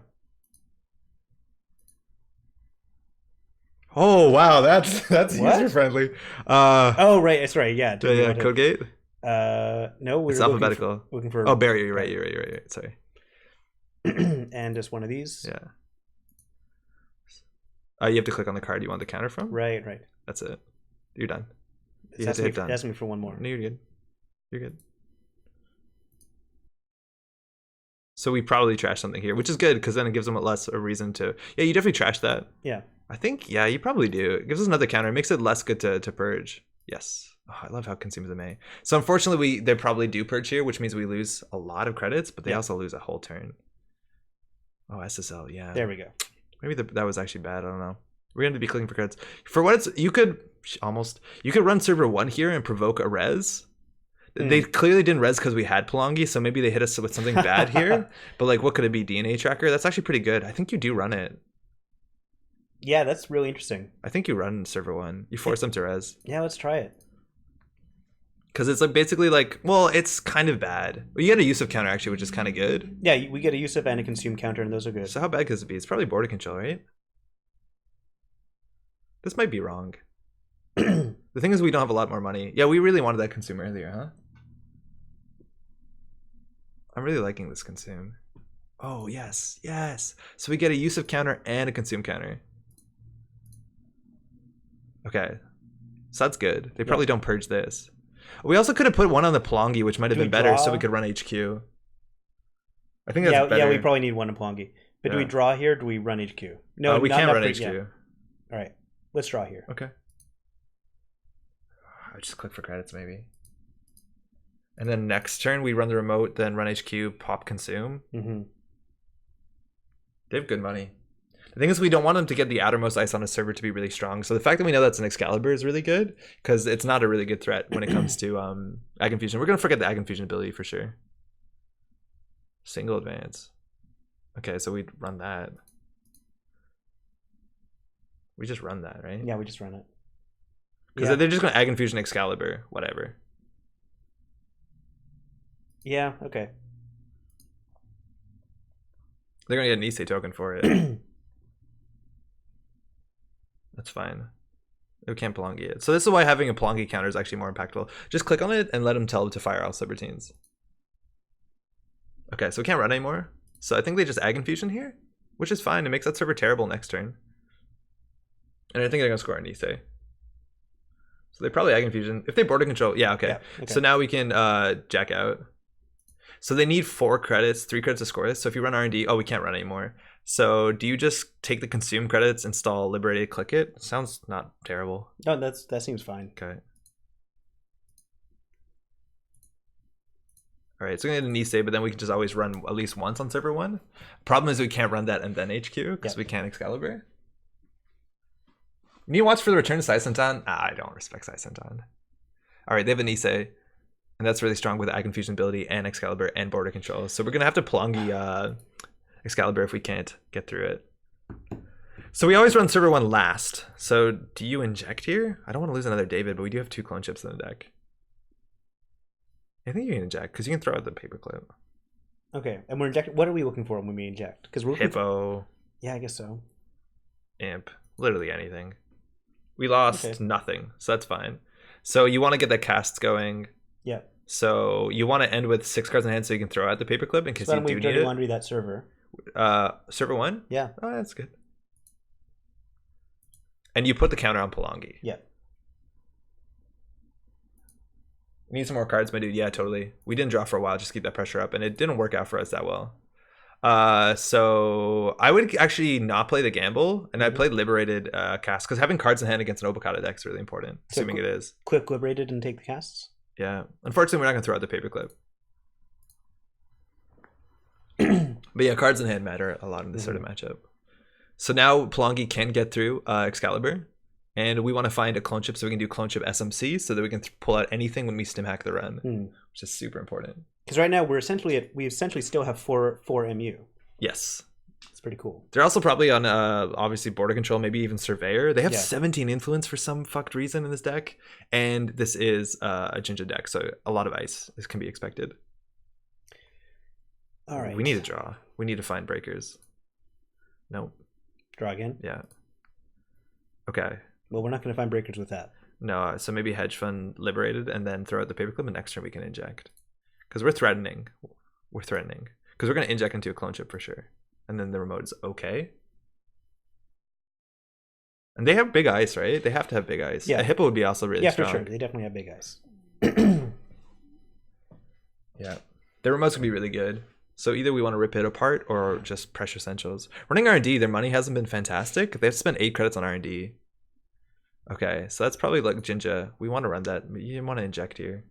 Speaker 1: Oh, wow, that's user-friendly.
Speaker 2: Oh, right, that's right, yeah.
Speaker 1: Yeah, Codegate?
Speaker 2: No, we're
Speaker 1: it's alphabetical.
Speaker 2: Looking for...
Speaker 1: Oh, Barry, you're right. Sorry.
Speaker 2: And just one of these?
Speaker 1: Yeah. You have to click on the card you want the counter from.
Speaker 2: Right.
Speaker 1: That's it. You're done.
Speaker 2: You have to hit done. Ask me for one more.
Speaker 1: No, you're good. You're good. So we probably trash something here, which is good because then it gives them a reason to. Yeah, you definitely trash that.
Speaker 2: Yeah.
Speaker 1: I think, yeah, you probably do. It gives us another counter. It makes it less good to purge. Yes. Oh, I love how consumes the May. So unfortunately, they probably do purge here, which means we lose a lot of credits, but they also lose a whole turn. Oh, SSL, yeah.
Speaker 2: There we go.
Speaker 1: Maybe that was actually bad. I don't know. We're going to be clicking for credits. For what it's, you could run server 1 here and provoke a res. They clearly didn't res because we had Palangi, so maybe they hit us with something bad here. But like, what could it be? DNA tracker? That's actually pretty good. I think you do run it.
Speaker 2: Yeah, that's really interesting.
Speaker 1: I think you run server 1. You force them to res.
Speaker 2: Yeah, let's try it.
Speaker 1: Because it's like basically like, well, it's kind of bad. Well, you get a Yusuf counter actually, which is kind of good.
Speaker 2: Yeah, we get a Yusuf and a consume counter, and those are good.
Speaker 1: So how bad could it be? It's probably border control, right? This might be wrong. The thing is, we don't have a lot more money. Yeah, we really wanted that consume earlier, huh? I'm really liking this consume. Oh, yes. So we get a Yusuf counter and a consume counter. Okay. So that's good. They probably don't purge this. We also could have put one on the Palangi, which might have been better, so we could run HQ. I think that's better.
Speaker 2: Yeah, we probably need one on Palangi. But do we draw here, or do we run HQ?
Speaker 1: No, we can't run HQ.
Speaker 2: Yeah. All right. Let's draw here.
Speaker 1: Okay. I'll just click for credits, maybe. And then next turn, we run the remote, then run HQ, pop consume.
Speaker 2: Mm-hmm.
Speaker 1: They have good money. The thing is, we don't want them to get the outermost ice on a server to be really strong. So the fact that we know that's an Excalibur is really good, because it's not a really good threat when it comes to Ag Infusion. We're going to forget the Ag Infusion ability for sure. Single advance. Okay, so we'd run that. We just run that, right?
Speaker 2: Yeah, we just run it.
Speaker 1: Because they're just going to Ag Infusion Excalibur, whatever.
Speaker 2: Yeah, okay.
Speaker 1: They're going to get an Issei token for it. That's fine. We can't Palangi it. So this is why having a Palangi counter is actually more impactful. Just click on it and let them tell it to fire all subroutines. Okay, so we can't run anymore. So I think they just Ag Infusion here, which is fine. It makes that server terrible next turn. And I think they're going to score an Issei. So they probably Ag Infusion. If they border control, yeah, okay. So now we can jack out. So they need 4 credits, 3 credits to score this. So if you run R&D, we can't run anymore. So do you just take the consume credits, install Liberated, click it? Sounds not terrible.
Speaker 2: No, that seems fine.
Speaker 1: Okay. All right, so we're going to need an Issei, but then we can just always run at least once on server 1. Problem is we can't run that and then HQ because we can't Excalibur. You need to watch for the return to Saisentan. I don't respect Saisentan. All right, they have an Issei. And that's really strong with Ag Infusion ability and Excalibur and border control. So we're going to have to Palangi Excalibur if we can't get through it. So we always run server 1 last. So do you inject here? I don't want to lose another David, but we do have 2 clone chips in the deck. I think you can inject because you can throw out the paperclip.
Speaker 2: Okay, and we're injecting. What are we looking for when we inject? Because we're
Speaker 1: Hippo.
Speaker 2: Yeah, I guess so.
Speaker 1: Imp. Literally anything. We lost nothing, so that's fine. So you want to get the casts going.
Speaker 2: Yeah.
Speaker 1: So you want to end with 6 cards in hand so you can throw out the paperclip in case you do need it.
Speaker 2: Laundry that server.
Speaker 1: Server 1?
Speaker 2: Yeah.
Speaker 1: Oh, that's good. And you put the counter on Palangi.
Speaker 2: Yeah.
Speaker 1: Need some more cards, my dude. Yeah, totally. We didn't draw for a while, just keep that pressure up, and it didn't work out for us that well. So I would actually not play the gamble, and I'd play Liberated cast, because having cards in hand against an Obokata deck is really important, assuming it is.
Speaker 2: Quick Liberated and take the casts?
Speaker 1: Yeah. Unfortunately, we're not going to throw out the paperclip. But yeah, cards in hand matter a lot in this sort of matchup. So now Palangi can get through Excalibur, and we want to find a clone chip so we can do clone chip SMC so that we can pull out anything when we stim hack the run, which is super important.
Speaker 2: Because right now we essentially still have four MU.
Speaker 1: Yes.
Speaker 2: It's pretty cool.
Speaker 1: They're also probably on obviously border control, maybe even Surveyor. They have 17 influence for some fucked reason in this deck, and this is a Jinja deck, so a lot of ice can be expected.
Speaker 2: All right.
Speaker 1: We need to draw. We need to find breakers. Nope.
Speaker 2: Draw again?
Speaker 1: Yeah. Okay.
Speaker 2: Well, we're not going to find breakers with that.
Speaker 1: No, so maybe Hedge Fund Liberated and then throw out the paperclip, and next turn we can inject. Because we're threatening. We're threatening. Because we're going to inject into a clone chip for sure. And then the remote is okay. And they have big ice, right? They have to have big ice.
Speaker 2: Yeah.
Speaker 1: A Hippo would be also really strong.
Speaker 2: Yeah, for sure. They definitely have big ice.
Speaker 1: Yeah. Their remotes can be really good. So either we want to rip it apart or just pressure essentials. Running R&D, their money hasn't been fantastic. They have to spend 8 credits on R&D. Okay, so that's probably like Jinja. We want to run that. You want to inject here.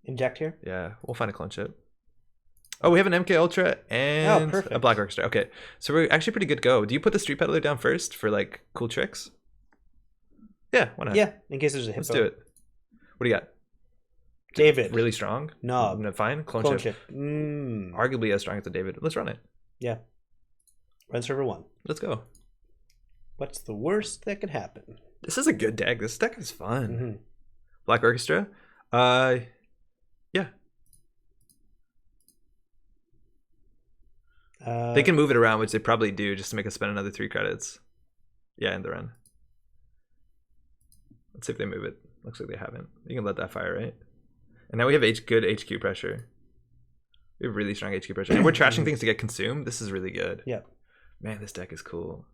Speaker 2: Inject here?
Speaker 1: Yeah, we'll find a clone chip. Oh, we have an MK Ultra and a Black Orchestra. Okay, so we're actually pretty good go. Do you put the Street Peddler down first for like cool tricks? Yeah, why not?
Speaker 2: Yeah, in case there's a Hippo.
Speaker 1: Let's do it. What do you got?
Speaker 2: David.
Speaker 1: Really strong?
Speaker 2: No.
Speaker 1: Fine? Clone chip. Arguably as strong as the David. Let's run it.
Speaker 2: Yeah. Run server 1.
Speaker 1: Let's go.
Speaker 2: What's the worst that could happen?
Speaker 1: This is a good deck. This deck is fun. Black Orchestra? Yeah. They can move it around, which they probably do, just to make us spend another 3 credits. Yeah, in the run. Let's see if they move it. Looks like they haven't. You can let that fire, right? And now we have good HQ pressure. We have really strong HQ pressure. And we're trashing things to get consumed. This is really good.
Speaker 2: Yeah.
Speaker 1: Man, this deck is cool.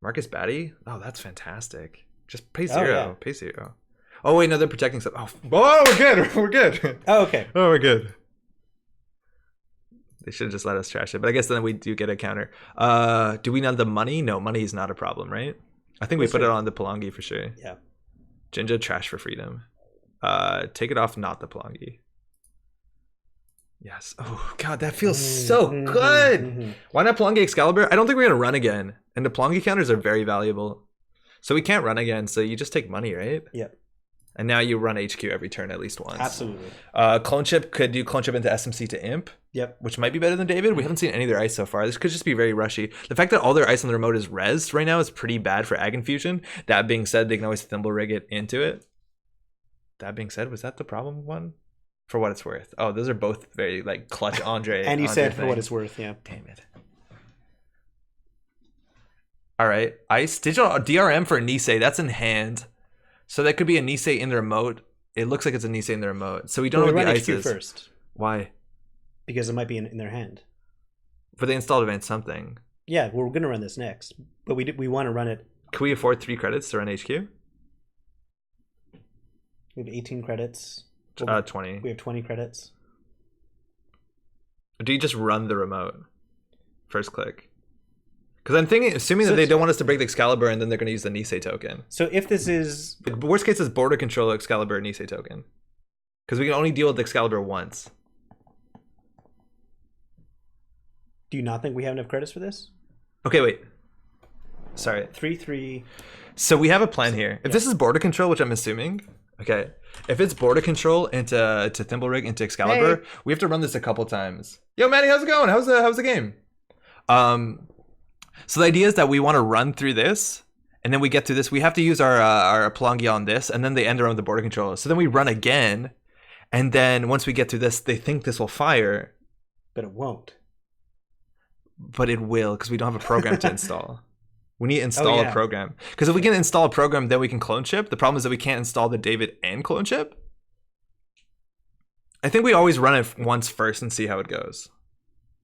Speaker 1: Marcus Batty? Oh, that's fantastic. Just pay 0. Yeah. Pay 0. Oh, wait, no, they're protecting stuff. Oh, we're good. We're good.
Speaker 2: Oh, okay.
Speaker 1: Oh, we're good. They should have just let us trash it. But I guess then we do get a counter. Do we need the money? No, money is not a problem, right? I think we put it on the Palangi for sure.
Speaker 2: Yeah.
Speaker 1: Jinja, trash for freedom. Take it off, not the Palangi. Yes. Oh, God, that feels so good. Why not Palangi Excalibur? I don't think we're going to run again. And the Palangi counters are very valuable. So we can't run again, so you just take money, right?
Speaker 2: Yep.
Speaker 1: And now you run HQ every turn at least once.
Speaker 2: Absolutely.
Speaker 1: Clone Chip could do Clone Chip into SMC to Imp.
Speaker 2: Yep. Which
Speaker 1: might be better than David. We haven't seen any of their ice so far. This could just be very rushy. The fact that all their ice on the remote is res right now is pretty bad for Ag Infusion. That being said, they can always Thimble Rig it into it. That being said, was that the problem one? For what it's worth. Oh, those are both very like clutch Andre.
Speaker 2: And you
Speaker 1: Andre
Speaker 2: said
Speaker 1: thing.
Speaker 2: For what it's worth, yeah.
Speaker 1: Damn it. All right. Ice. Digital DRM for Nisei. That's in hand. So that could be a Nisei in the remote. It looks like it's a Nisei in the remote. So we don't know what the ice is.
Speaker 2: First.
Speaker 1: Why?
Speaker 2: Because it might be in their hand.
Speaker 1: But they installed advanced something.
Speaker 2: Yeah, we're going to run this next. But we want to run it.
Speaker 1: Can we afford 3 credits to run HQ?
Speaker 2: We have 18 credits.
Speaker 1: 20.
Speaker 2: We have 20 credits.
Speaker 1: Or do you just run the remote? First click. Because I'm assuming that they don't want us to break the Excalibur and then they're going to use the Nisei token.
Speaker 2: So if this is...
Speaker 1: The worst case is border control Excalibur Nisei token. Because we can only deal with the Excalibur once.
Speaker 2: Do you not think we have enough credits for this?
Speaker 1: Okay, wait. Sorry.
Speaker 2: 3-3.
Speaker 1: So we have a plan here. If this is border control, which I'm assuming... Okay, if it's border control into Thimble Rig into Excalibur, we have to run this a couple times. Yo, Manny, how's it going? How's the game? So the idea is that we want to run through this, and then we get through this. We have to use our Palangi on this, and then they end around the border control. So then we run again, and then once we get through this, they think this will fire,
Speaker 2: but it won't.
Speaker 1: But it will, because we don't have a program to install. We need to install a program. Because if we can install a program, then we can clone chip. The problem is that we can't install the David and clone chip. I think we always run it once first and see how it goes.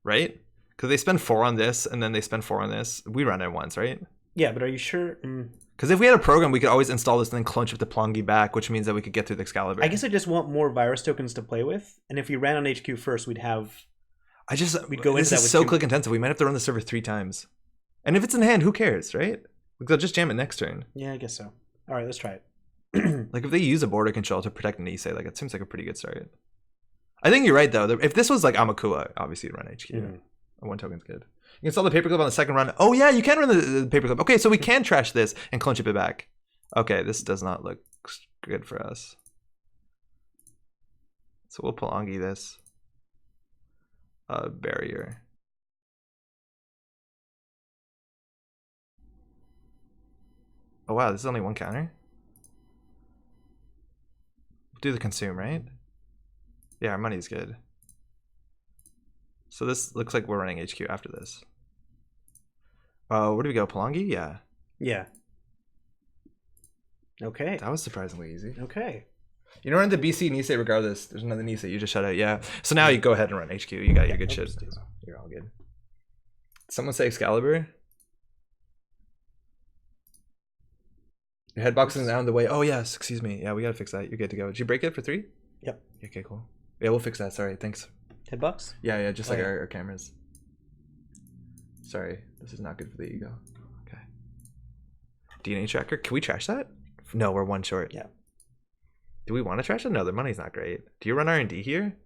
Speaker 1: Right? Because they spend 4 on this, and then they spend 4 on this. We run it once, right?
Speaker 2: Yeah, but are you sure?
Speaker 1: Because if we had a program, we could always install this and then clone chip the Plongi back, which means that we could get through the Excalibur.
Speaker 2: I guess I just want more virus tokens to play with, and if we ran on HQ first, we'd go
Speaker 1: this
Speaker 2: into that
Speaker 1: is so click intensive. We might have to run the server 3 times. And if it's in hand, who cares, right? They'll just jam it next turn.
Speaker 2: Yeah, I guess so. All right, let's try it.
Speaker 1: Like if they use a border control to protect Nisei, like it seems like a pretty good start. I think you're right though. If this was like Amakua, obviously you'd run HQ. A 1 token's good. You can install the paperclip on the second run. Oh yeah, you can run the paperclip. Okay, so we can trash this and clone chip it back. Okay, this does not look good for us. So we'll Plongi this. Barrier. Oh wow, this is only 1 counter? Do the consume, right? Yeah, our money's good. So this looks like we're running HQ after this. Where do we go? Plongi? Yeah.
Speaker 2: Yeah. Okay.
Speaker 1: That was surprisingly easy.
Speaker 2: Okay.
Speaker 1: You know, run the BC Nisei regardless. There's another Nisei you just shut out. Yeah. So now you go ahead and run HQ. You got your good shit. You're all good. Someone say Excalibur. Your headbox is down the way. Oh yes, excuse me. Yeah, we gotta fix that. You're good to go. Did you break it for 3?
Speaker 2: Yep.
Speaker 1: Okay, cool. Yeah, we'll fix that. Sorry, thanks.
Speaker 2: Headbox?
Speaker 1: Yeah, just like our cameras. Sorry, this is not good for the ego. Okay. DNA tracker. Can we trash that? No, we're 1 short.
Speaker 2: Yeah.
Speaker 1: Do we want to trash it? No, their money's not great. Do you run R&D here?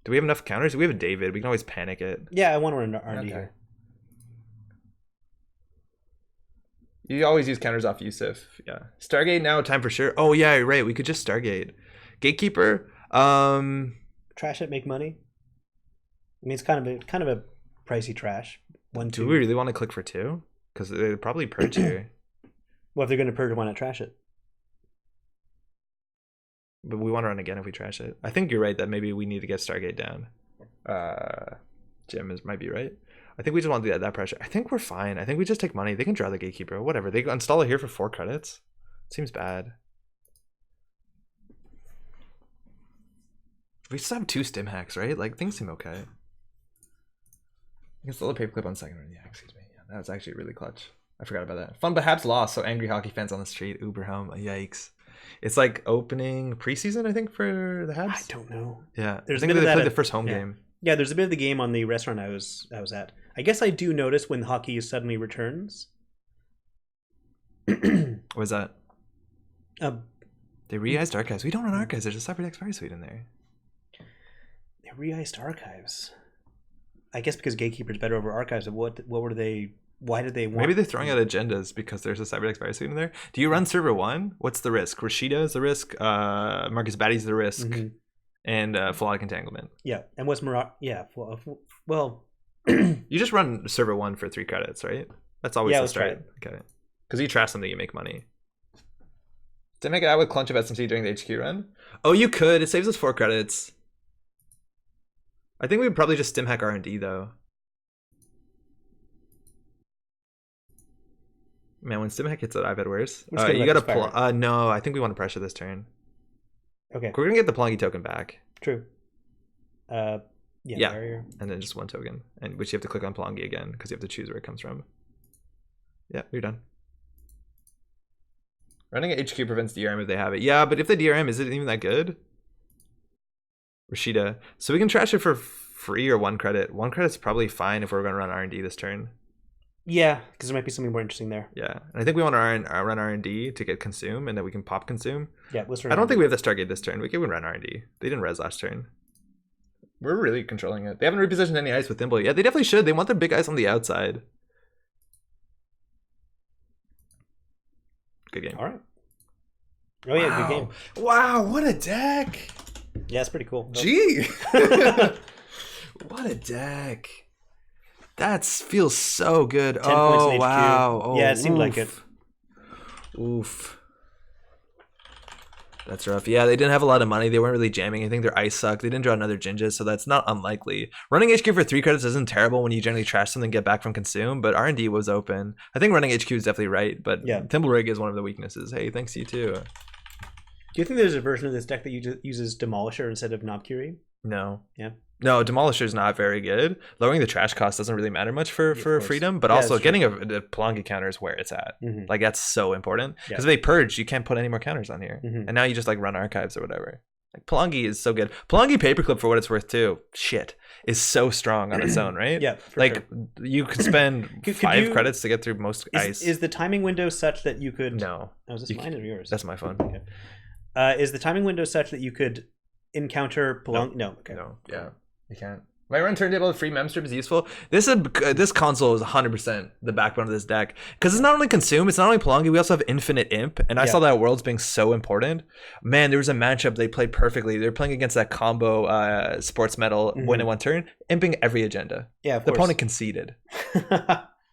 Speaker 1: Do we have enough counters? We have a David. We can always panic it.
Speaker 2: Yeah, I want to run R&D here.
Speaker 1: You always use counters off Yusuf. Yeah. Stargate now, time for sure. Oh yeah, you're right. We could just Stargate. Gatekeeper.
Speaker 2: Trash it, make money. I mean, it's kind of a pricey trash. 1, 2.
Speaker 1: Do we really want to click for 2? Because they'd probably purge here.
Speaker 2: Well, if they're going to purge, why not trash it?
Speaker 1: But we want to run again if we trash it. I think you're right that maybe we need to get Stargate down. Jim might be right. I think we just want to do that pressure. I think we're fine. I think we just take money. They can draw the Gatekeeper. Whatever. They install it here for 4 credits. Seems bad. We still have 2 stim hacks, right? Like, things seem okay. I can install the paperclip on second run. Yeah, excuse me. Yeah, that was actually really clutch. I forgot about that. Fun perhaps lost, so angry hockey fans on the street. Uber home. Yikes. It's like opening preseason, I think, for the Habs.
Speaker 2: I don't know.
Speaker 1: Yeah. I think they played the first home game.
Speaker 2: Yeah, there's a bit of the game on the restaurant I was at. I guess I do notice when hockey suddenly returns.
Speaker 1: What is that? They re-iced archives. We don't run archives. There's a separate expiry suite in there.
Speaker 2: They re-iced archives. I guess because Gatekeeper's better over archives. What were they? Why did they want?
Speaker 1: Maybe they're throwing out agendas because there's a cyber expiry suite in there. Do you run server 1? What's the risk? Rashida is the risk. Marcus Batty's the risk. And Philodic Entanglement.
Speaker 2: Yeah. And what's Yeah. Well,
Speaker 1: you just run server 1 for 3 credits, right? That's always the start. Okay. Because you trash something, you make money. Did I make it out with Clunch of SMC during the HQ run? Oh, you could. It saves us 4 credits. I think we would probably just stim hack R&D though. Man, when stim hack hits it, I've had worse. You gotta no, I think we want to pressure this turn.
Speaker 2: Okay.
Speaker 1: We're gonna get the Plongi token back.
Speaker 2: True. Yeah. Barrier.
Speaker 1: And then just 1 token, and which you have to click on Plongi again because you have to choose where it comes from. Yeah, you're done. Running a HQ prevents DRM if they have it. Yeah, but if the DRM isn't even that good. Rashida. So we can trash it for free or 1 credit. 1 credit's probably fine if we're gonna run R&D this turn.
Speaker 2: Yeah, because there might be something more interesting there.
Speaker 1: Yeah, and I think we want to run R&D to get consume, and then we can pop consume.
Speaker 2: Yeah, let's run.
Speaker 1: I don't think we have the Stargate this turn. We can run R&D. They didn't res last turn. We're really controlling it. They haven't repositioned any ice with Thimble. Yeah, they definitely should. They want their big ice on the outside. Good game.
Speaker 2: All right. Oh yeah, good game.
Speaker 1: Wow, what a deck.
Speaker 2: Yeah, it's pretty cool.
Speaker 1: Gee. What a deck. That feels so good.
Speaker 2: 10 points in HQ.
Speaker 1: Wow. Oh,
Speaker 2: yeah, it seemed like it.
Speaker 1: Oof. That's rough. Yeah, they didn't have a lot of money. They weren't really jamming. I think their ice sucked. They didn't draw another Jinja, so that's not unlikely. Running HQ for 3 credits isn't terrible when you generally trash something and get back from consume, but R&D was open. I think running HQ is definitely right, but yeah. Thimble Rig is one of the weaknesses. Hey, thanks you too.
Speaker 2: Do you think there's a version of this deck that uses Demolisher instead of Knob Curie?
Speaker 1: No.
Speaker 2: Yeah.
Speaker 1: No, Demolisher's not very good. Lowering the trash cost doesn't really matter much for freedom, but also getting a Pelagi counter is where it's at. Like, that's so important. Because if they purge, you can't put any more counters on here. And now you just, like, run archives or whatever. Like, Pelagi is so good. Pelagi Paperclip, for what it's worth, too, is so strong on its own, right?
Speaker 2: Yeah,
Speaker 1: like, you could spend 5 credits to get through most ice.
Speaker 2: Is the timing window such that you could...
Speaker 1: No.
Speaker 2: Oh, is this mine or yours?
Speaker 1: That's my phone.
Speaker 2: Okay. Is the timing window such that you could encounter Pelagi? No. Okay.
Speaker 1: No, yeah. You can't. My run turntable with free mem strip is useful. This console is 100% the backbone of this deck because it's not only consume, it's not only Pelagi. We also have infinite imp, and I saw that Worlds being so important. Man, there was a matchup they played perfectly. They were playing against that combo sports metal win in one turn, imping every agenda.
Speaker 2: Yeah, of
Speaker 1: the
Speaker 2: course.
Speaker 1: Opponent conceded.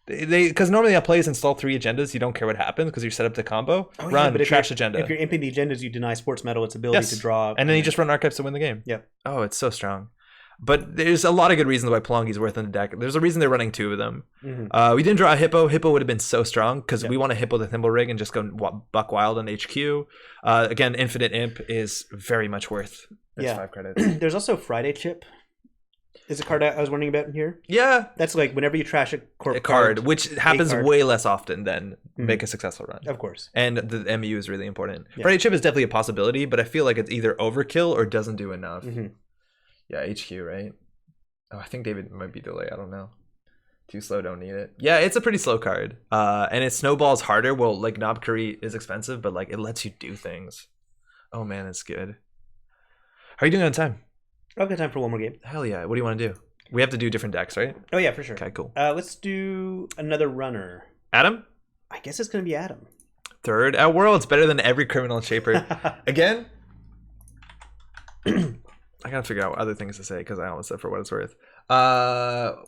Speaker 1: Because normally that plays install 3 agendas. You don't care what happens because you're set up to combo. Run, but trash agenda.
Speaker 2: If you're imping the agendas, you deny sports metal its ability to draw,
Speaker 1: and then you just run archives to win the game.
Speaker 2: Yeah.
Speaker 1: Oh, it's so strong. But there's a lot of good reasons why Pelangi's worth in the deck. There's a reason they're running 2 of them. We didn't draw a Hippo. Hippo would have been so strong because we want to Hippo the Thimble Rig and just go buck wild on HQ. Again, Infinite Imp is very much worth its 5 credits.
Speaker 2: There's also Friday Chip. Is a card I was wondering about in here.
Speaker 1: Yeah.
Speaker 2: That's like whenever you trash a
Speaker 1: card, which happens way less often than make a successful run.
Speaker 2: Of course.
Speaker 1: And the MU is really important. Friday Chip is definitely a possibility, but I feel like it's either overkill or doesn't do enough. Yeah, HQ, right? Oh, I think David might be delayed. I don't know. Too slow, don't need it. Yeah, it's a pretty slow card. And it snowballs harder. Well, like, Knob Curry is expensive, but, like, it lets you do things. Oh, man, it's good. How are you doing on time?
Speaker 2: I've got time for one more game.
Speaker 1: Hell yeah. What do you want to do? We have to do different decks, right?
Speaker 2: Oh, yeah, for sure.
Speaker 1: Okay, cool.
Speaker 2: Let's do another runner.
Speaker 1: Adam?
Speaker 2: I guess it's going to be Adam.
Speaker 1: Third at Worlds. Better than every criminal and shaper. Again? I gotta figure out other things to say because I almost said for what it's worth.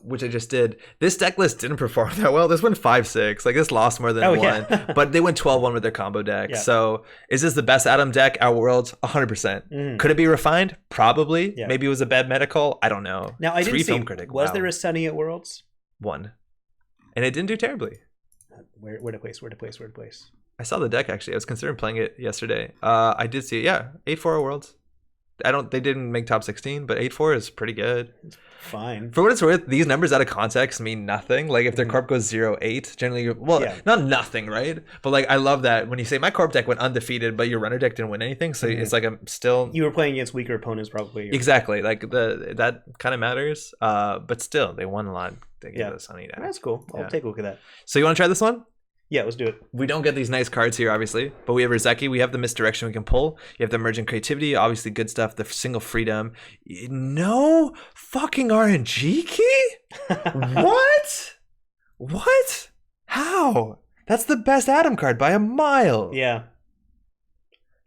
Speaker 1: Which I just did. This deck list didn't perform that well. This went 5-6. Like, this lost more than one. But they went 12-1 with their combo deck. Yeah. So is this the best Adam deck at Worlds? 100%. Could it be refined? Probably. Yeah. Maybe it was a bad medical. I don't know.
Speaker 2: Now, I didn't see, film critic. Was there a Sunny at Worlds? 1. And
Speaker 1: it didn't do terribly.
Speaker 2: Where to place?
Speaker 1: I saw the deck, actually. I was considering playing it yesterday. I did see it. Yeah, 8-4 at Worlds. They didn't make top 16, but 8-4 is pretty good.
Speaker 2: It's fine.
Speaker 1: For what it's worth, these numbers out of context mean nothing. Like, if their corp goes 0-8, generally, not nothing, right? But, like, I love that when you say my corp deck went undefeated, but your runner deck didn't win anything. So it's like I'm still.
Speaker 2: You were playing against weaker opponents, probably.
Speaker 1: Exactly. Like, that kind of matters. But still, they won a lot. They gave us Sunny deck.
Speaker 2: That's cool. I'll take a look at that.
Speaker 1: So you want to try this one?
Speaker 2: Yeah, let's do it.
Speaker 1: We don't get these nice cards here, obviously, but we have Rizeki. We have the misdirection we can pull. You have the emergent creativity, obviously good stuff. The single freedom. No fucking RNG key? What? What? How? That's the best Adam card by a mile.
Speaker 2: Yeah.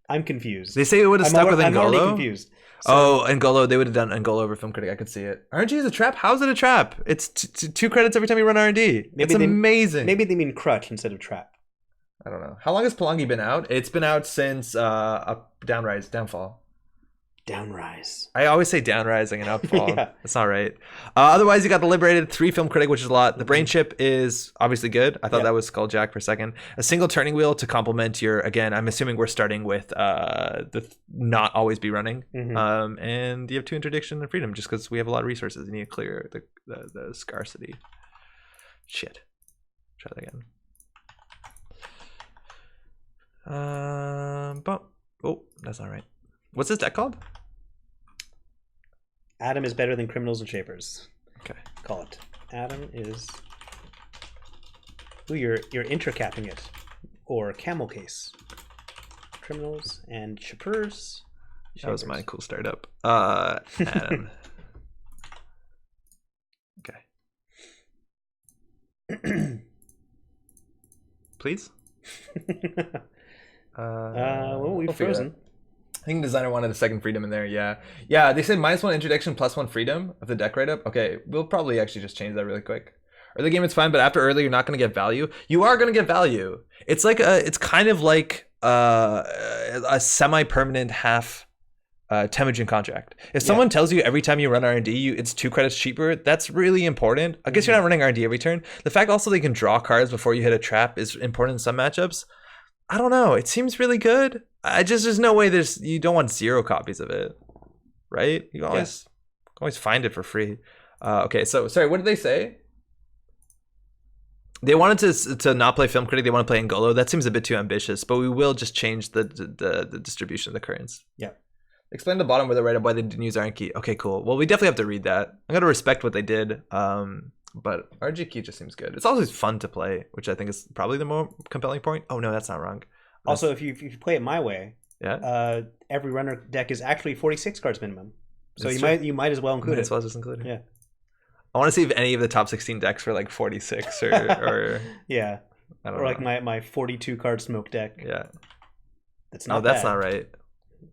Speaker 2: I'm confused.
Speaker 1: They say it would have stuck with N'Golo.
Speaker 2: I'm already confused.
Speaker 1: So, N'Golo, they would have done N'Golo over Film Critic. I could see it. RNG is a trap? How's it a trap? It's 2 credits every time you run R&D. It's amazing.
Speaker 2: Maybe they mean crutch instead of trap.
Speaker 1: I don't know. How long has Pelangi been out? It's been out since Downfall.
Speaker 2: Downrise.
Speaker 1: I always say downrising and upfall. That's not right. Otherwise, you got the Liberated, 3 Film Critic, which is a lot. The Brain Chip is obviously good. I thought that was Skulljack for a second. A single turning wheel to complement your, again, I'm assuming we're starting with the not always be running. And you have 2 Interdiction and Freedom just because we have a lot of resources. You need to clear the scarcity. Shit. Try that again. Oh, that's not right. What's this deck called?
Speaker 2: Adam is better than Criminals and Shapers.
Speaker 1: Okay.
Speaker 2: Call it. Adam is... Ooh, you're intracapping it. Or Camel Case. Criminals and Shapers.
Speaker 1: That was my cool startup. Adam. Okay. Please?
Speaker 2: Well, we've frozen.
Speaker 1: I think designer wanted a second freedom in there. Yeah. They said -1 introduction, +1 freedom of the deck write-up. Okay, we'll probably actually just change that really quick. Early game it's fine, but after early you're not going to get value. You are going to get value. It's like it's kind of like a semi-permanent half Temujin contract. If someone tells you every time you run R&D, it's 2 credits cheaper, that's really important. I guess you're not running R&D every turn. The fact also they can draw cards before you hit a trap is important in some matchups. I don't know. It seems really good. There's no way you don't want 0 copies of it, right? You can always find it for free. Okay, so sorry, what did they say? They wanted to not play Film Critic. They want to play Ngolo. That seems a bit too ambitious, but we will just change the distribution of the currents.
Speaker 2: Yeah.
Speaker 1: Explain the bottom where they write up why they didn't use RNG. Okay, cool. Well, we definitely have to read that. I'm gonna respect what they did. But RGQ just seems good. It's always fun to play, which I think is probably the more compelling point. Oh no, that's not wrong.
Speaker 2: Also, if you play it my way,
Speaker 1: yeah,
Speaker 2: every runner deck is actually 46 cards minimum. So you might as well include it.
Speaker 1: As well just include it.
Speaker 2: Yeah.
Speaker 1: I want to see if any of the top 16 decks were like 46 or
Speaker 2: yeah.
Speaker 1: I don't
Speaker 2: know.
Speaker 1: Like
Speaker 2: my 42 card smoke deck.
Speaker 1: Yeah.
Speaker 2: That's not
Speaker 1: that's not right.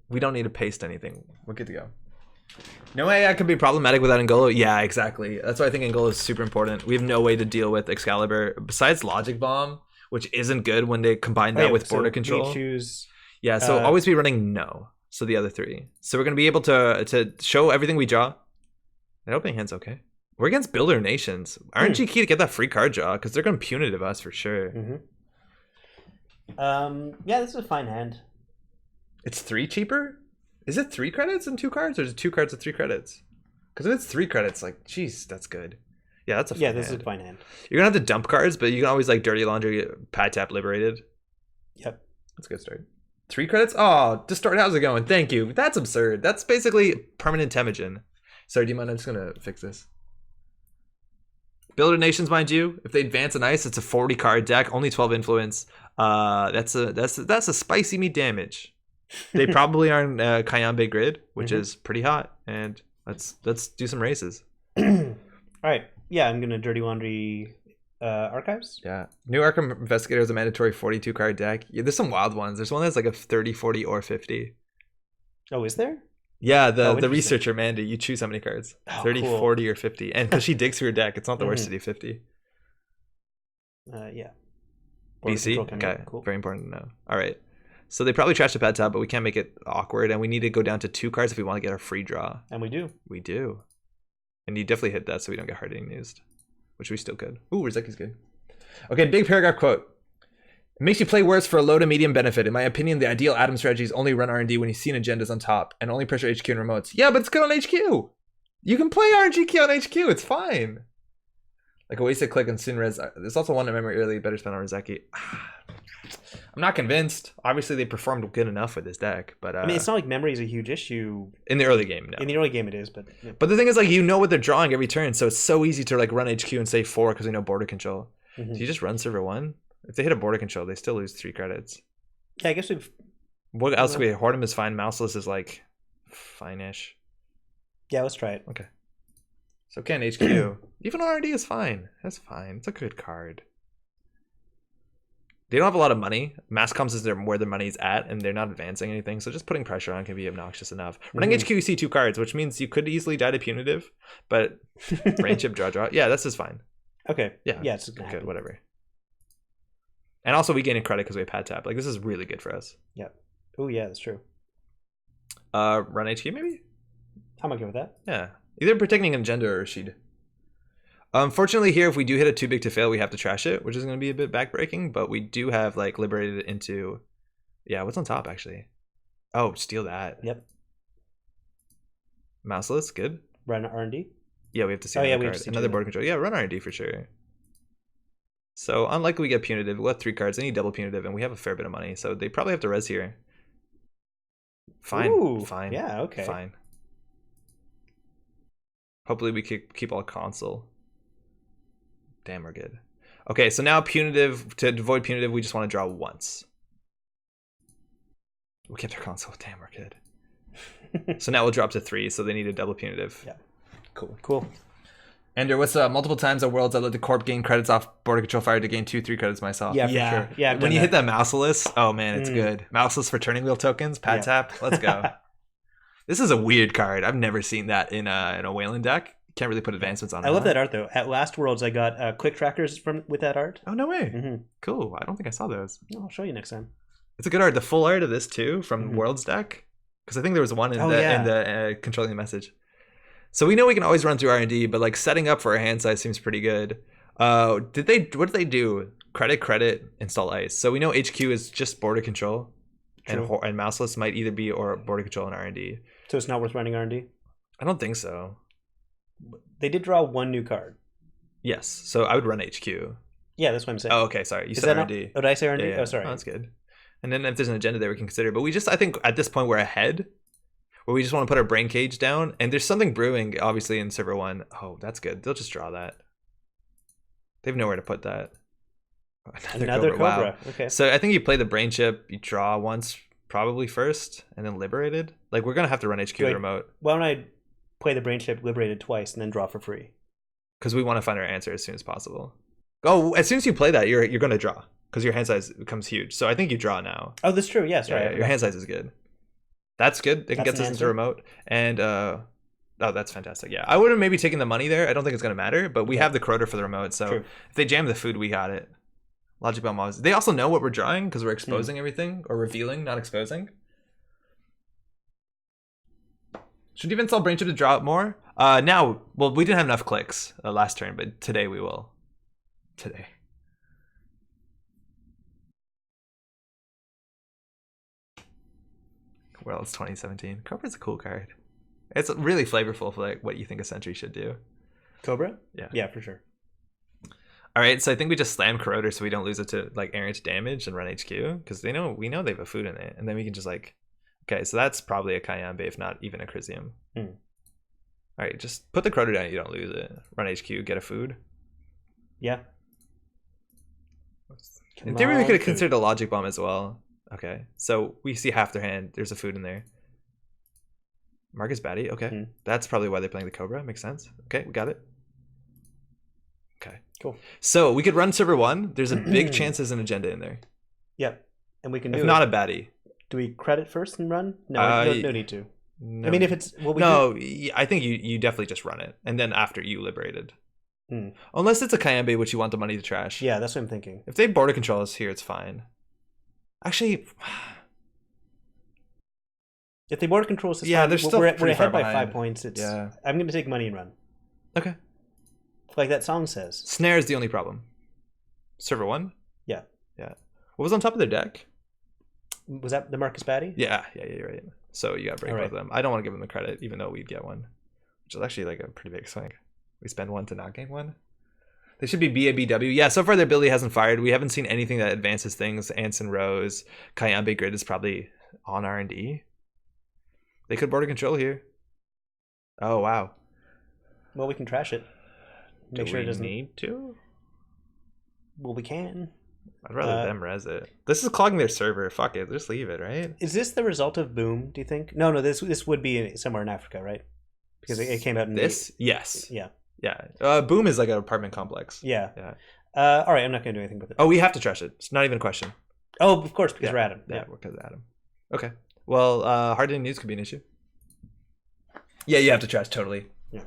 Speaker 1: We don't need to paste anything. We're good to go. No way I could be problematic without Ngolo. Yeah, exactly. That's why I think Ngolo is super important. We have no way to deal with Excalibur besides Logic Bomb, which isn't good when they combine that with border control.
Speaker 2: We choose.
Speaker 1: Yeah, so always be running no. So the other three. So we're gonna be able to show everything we draw. And opening hand's okay. We're against Builder Nations. RNG key to get that free card draw because they're gonna punitive us for sure.
Speaker 2: Yeah, this is a fine hand.
Speaker 1: It's 3 cheaper? Is it 3 credits and 2 cards, or is it 2 cards with 3 credits? Because if it's 3 credits, like, geez, that's good. Yeah, that's a fine
Speaker 2: this is a fine hand.
Speaker 1: You're gonna have to dump cards, but you can always like Dirty Laundry, Pad Tap, Liberated.
Speaker 2: Yep,
Speaker 1: that's a good start. 3 credits? Oh, Distort, how's it going? Thank you. That's absurd. That's basically permanent Temujin. Sorry, do you mind? I'm just gonna fix this. Builder Nations, mind you, if they advance an ice, it's a 40 card deck, only 12 influence. That's a spicy meat damage. They probably aren't Kayambe grid, which is pretty hot, and let's do some races.
Speaker 2: All right, yeah, I'm gonna Dirty Laundry Archives.
Speaker 1: Yeah, New Arkham Investigator is a mandatory 42 card deck. Yeah, there's some wild ones. There's one that's like a 30, 40, or 50.
Speaker 2: Oh, is there?
Speaker 1: Yeah, the researcher Mandy, you choose how many cards. 30, cool. 40, or 50. And because she digs through her deck, it's not the worst to do 50.
Speaker 2: Yeah.
Speaker 1: BC? Okay, cool. Very important to know. All right. So they probably trashed the Pad Tab, but we can't make it awkward. And we need to go down to 2 cards if we want to get our free draw.
Speaker 2: And we do.
Speaker 1: We do. And you definitely hit that so we don't get hard hitting used, which we still could. Ooh, Rizeki's good. Okay, big paragraph quote. It makes you play worse for a low to medium benefit. In my opinion, the ideal Atom strategy is only run R&D when you've seen agendas on top and only pressure HQ and remotes. Yeah, but it's good on HQ. You can play RNG on HQ. It's fine. Like a wasted click on Sunres. There's also one in memory early. Better spend on Rizeki. I'm not convinced. Obviously, they performed good enough with this deck, but
Speaker 2: I mean, it's not like memory is a huge issue
Speaker 1: in the early game. No.
Speaker 2: In the early game, it is, but
Speaker 1: yeah. But the thing is, like, you know what they're drawing every turn, so it's so easy to like run HQ and say 4 because we know border control. So you just run server 1. If they hit a border control, they still lose 3 credits.
Speaker 2: Yeah, I guess we've.
Speaker 1: What else? We Hortum is fine. Mouseless is like fine-ish.
Speaker 2: Yeah, let's try it.
Speaker 1: Okay. So Ken HQ, even RD is fine. That's fine. It's a good card. They don't have a lot of money. Mass comms is where their money's at, and they're not advancing anything. So just putting pressure on can be obnoxious enough. Running HQ, you see 2 cards, which means you could easily die to punitive, but rain chip, draw. Yeah, that's just fine.
Speaker 2: Okay.
Speaker 1: Yeah.
Speaker 2: Yeah, it's
Speaker 1: good. Whatever. And also, we gain a credit because we have Pad Tap. Like, this is really good for us.
Speaker 2: Yeah. Oh, yeah, that's true.
Speaker 1: Run HQ, maybe?
Speaker 2: I'm okay with that.
Speaker 1: Yeah. Either protecting agenda or Rashid. Unfortunately, here, if we do hit it too big to fail, we have to trash it, which is going to be a bit backbreaking. But we do have, like, liberated it into... Yeah, what's on top, actually? Oh, steal that.
Speaker 2: Yep.
Speaker 1: Mouseless, good.
Speaker 2: Run R&D?
Speaker 1: Yeah, we have to see another board control. Yeah, run R&D for sure. So unlikely we get punitive. We'll have 3 cards. They need double punitive, and we have a fair bit of money. So they probably have to res here. Fine.
Speaker 2: Ooh,
Speaker 1: fine.
Speaker 2: Yeah, okay.
Speaker 1: Fine. Hopefully we keep all console. Damn, we're good. Okay, so now punitive. To avoid punitive, we just want to draw once. We kept our console. Damn, we're good. So now we'll drop to 3, so they need a double punitive.
Speaker 2: Yeah.
Speaker 1: Cool. Ender, what's multiple times at Worlds I let the Corp gain credits off border control fire to gain 2-3 credits myself.
Speaker 2: Yeah, for sure. Yeah,
Speaker 1: when you hit that Mouseless, oh man, it's good. Mouseless for turning wheel tokens, Pad Tap, let's go. This is a weird card. I've never seen that in a Wayland deck. Can't really put advancements on it.
Speaker 2: I love that art though. At last Worlds, I got quick trackers with that art.
Speaker 1: Oh no way! Cool. I don't think I saw those.
Speaker 2: I'll show you next time.
Speaker 1: It's a good art. The full art of this too from Worlds deck, because I think there was one in the controlling the message. So we know we can always run through R&D, but like setting up for a hand size seems pretty good. What did they do? Credit, install ice. So we know HQ is just border control. and mouseless might either be or border control and R&D.
Speaker 2: So it's not worth running R&D?
Speaker 1: I don't think so.
Speaker 2: They did draw one new card.
Speaker 1: Yes, so I would run HQ.
Speaker 2: Yeah, that's what I'm saying.
Speaker 1: Oh, okay, sorry. You said R&D.
Speaker 2: Oh, did I say R&D?
Speaker 1: Yeah.
Speaker 2: Oh, sorry.
Speaker 1: Oh, that's good. And then if there's an agenda there we can consider. But I think at this point we're ahead, where we just want to put our brain cage down. And there's something brewing, obviously, in server 1. Oh, that's good. They'll just draw that. They have nowhere to put that.
Speaker 2: Another Cobra. Wow. Okay.
Speaker 1: So I think you play the brain chip, you draw once, probably first, and then liberated. Like, we're going to have to run HQ the remote.
Speaker 2: Why don't I play the brain chip, liberated twice, and then draw for free?
Speaker 1: Because we want to find our answer as soon as possible. Oh, as soon as you play that, you're going to draw. Because your hand size becomes huge. So I think you draw now.
Speaker 2: Oh, that's true. Yes, right.
Speaker 1: Yeah, your hand size is good. That's good. They can get us into remote. And, oh, that's fantastic. Yeah, I would have maybe taken the money there. I don't think it's going to matter. But we have the Crota for the remote. So if they jam the food, we got it. Logic Bomb Mobs. They also know what we're drawing because we're exposing everything. Or revealing, not exposing. Should even sell Brain Chip to draw it more? Now, well, we didn't have enough clicks last turn. But today we will. Today. Well, it's 2017. Cobra's a cool card. It's really flavorful for like what you think a sentry should do.
Speaker 2: Cobra?
Speaker 1: Yeah.
Speaker 2: Yeah, for sure.
Speaker 1: All right, so I think we just slam Corroder so we don't lose it to like errant damage and run HQ because we know they have a food in it, and then we can just like, okay, so that's probably a Kayambe if not even a Chrysium. All right, just put the Corroder down. You don't lose it. Run HQ, get a food.
Speaker 2: Yeah.
Speaker 1: In theory, we could have considered a Logic Bomb as well. Okay, so we see half their hand. There's a food in there. Marcus Batty. Okay, that's probably why they're playing the Cobra. Makes sense. Okay, we got it. Okay,
Speaker 2: cool.
Speaker 1: So we could run server 1. There's a big chance there's an agenda in there.
Speaker 2: Yep, and we can do
Speaker 1: if not a Batty.
Speaker 2: Do we credit first and run? No, no need to. No. I mean, if it's
Speaker 1: I think you definitely just run it, and then after you liberated. Unless it's a Kayambe, which you want the money to trash.
Speaker 2: Yeah, that's what I'm thinking.
Speaker 1: If they border control us here, it's fine. Actually,
Speaker 2: if they border control us,
Speaker 1: yeah,
Speaker 2: we're ahead by 5 points. I'm going to take money and run.
Speaker 1: Okay.
Speaker 2: Like that song says.
Speaker 1: Snare is the only problem. Server 1?
Speaker 2: Yeah.
Speaker 1: Yeah. What was on top of their deck?
Speaker 2: Was that the Marcus Batty?
Speaker 1: Yeah, you're right. So you got to break both of them. I don't want to give them the credit, even though we'd get one, which is actually like a pretty big swing. We spend 1 to not gain 1. They should be BABW. Yeah, so far their ability hasn't fired. We haven't seen anything that advances things. Anson Rose, Kayambe Grid is probably on R&D. They could border control here. Oh, wow.
Speaker 2: Well, we can trash it. Make sure it doesn't
Speaker 1: need to.
Speaker 2: Well, we can.
Speaker 1: I'd rather them res it. This is clogging their server. Fuck it. Just leave it, right?
Speaker 2: Is this the result of Boom, do you think? No, this would be somewhere in Africa, right? Because it came out in
Speaker 1: this? Yes.
Speaker 2: Yeah.
Speaker 1: Yeah. Boom is like an apartment complex.
Speaker 2: Yeah. All right, I'm not going to do anything with it.
Speaker 1: Oh, we have to trash it. It's not even a question.
Speaker 2: Oh, of course, because we're Adam.
Speaker 1: Yeah, because of Adam. Okay. Well, hard hitting news could be an issue. Yeah, you have to trash, totally.
Speaker 2: Yeah.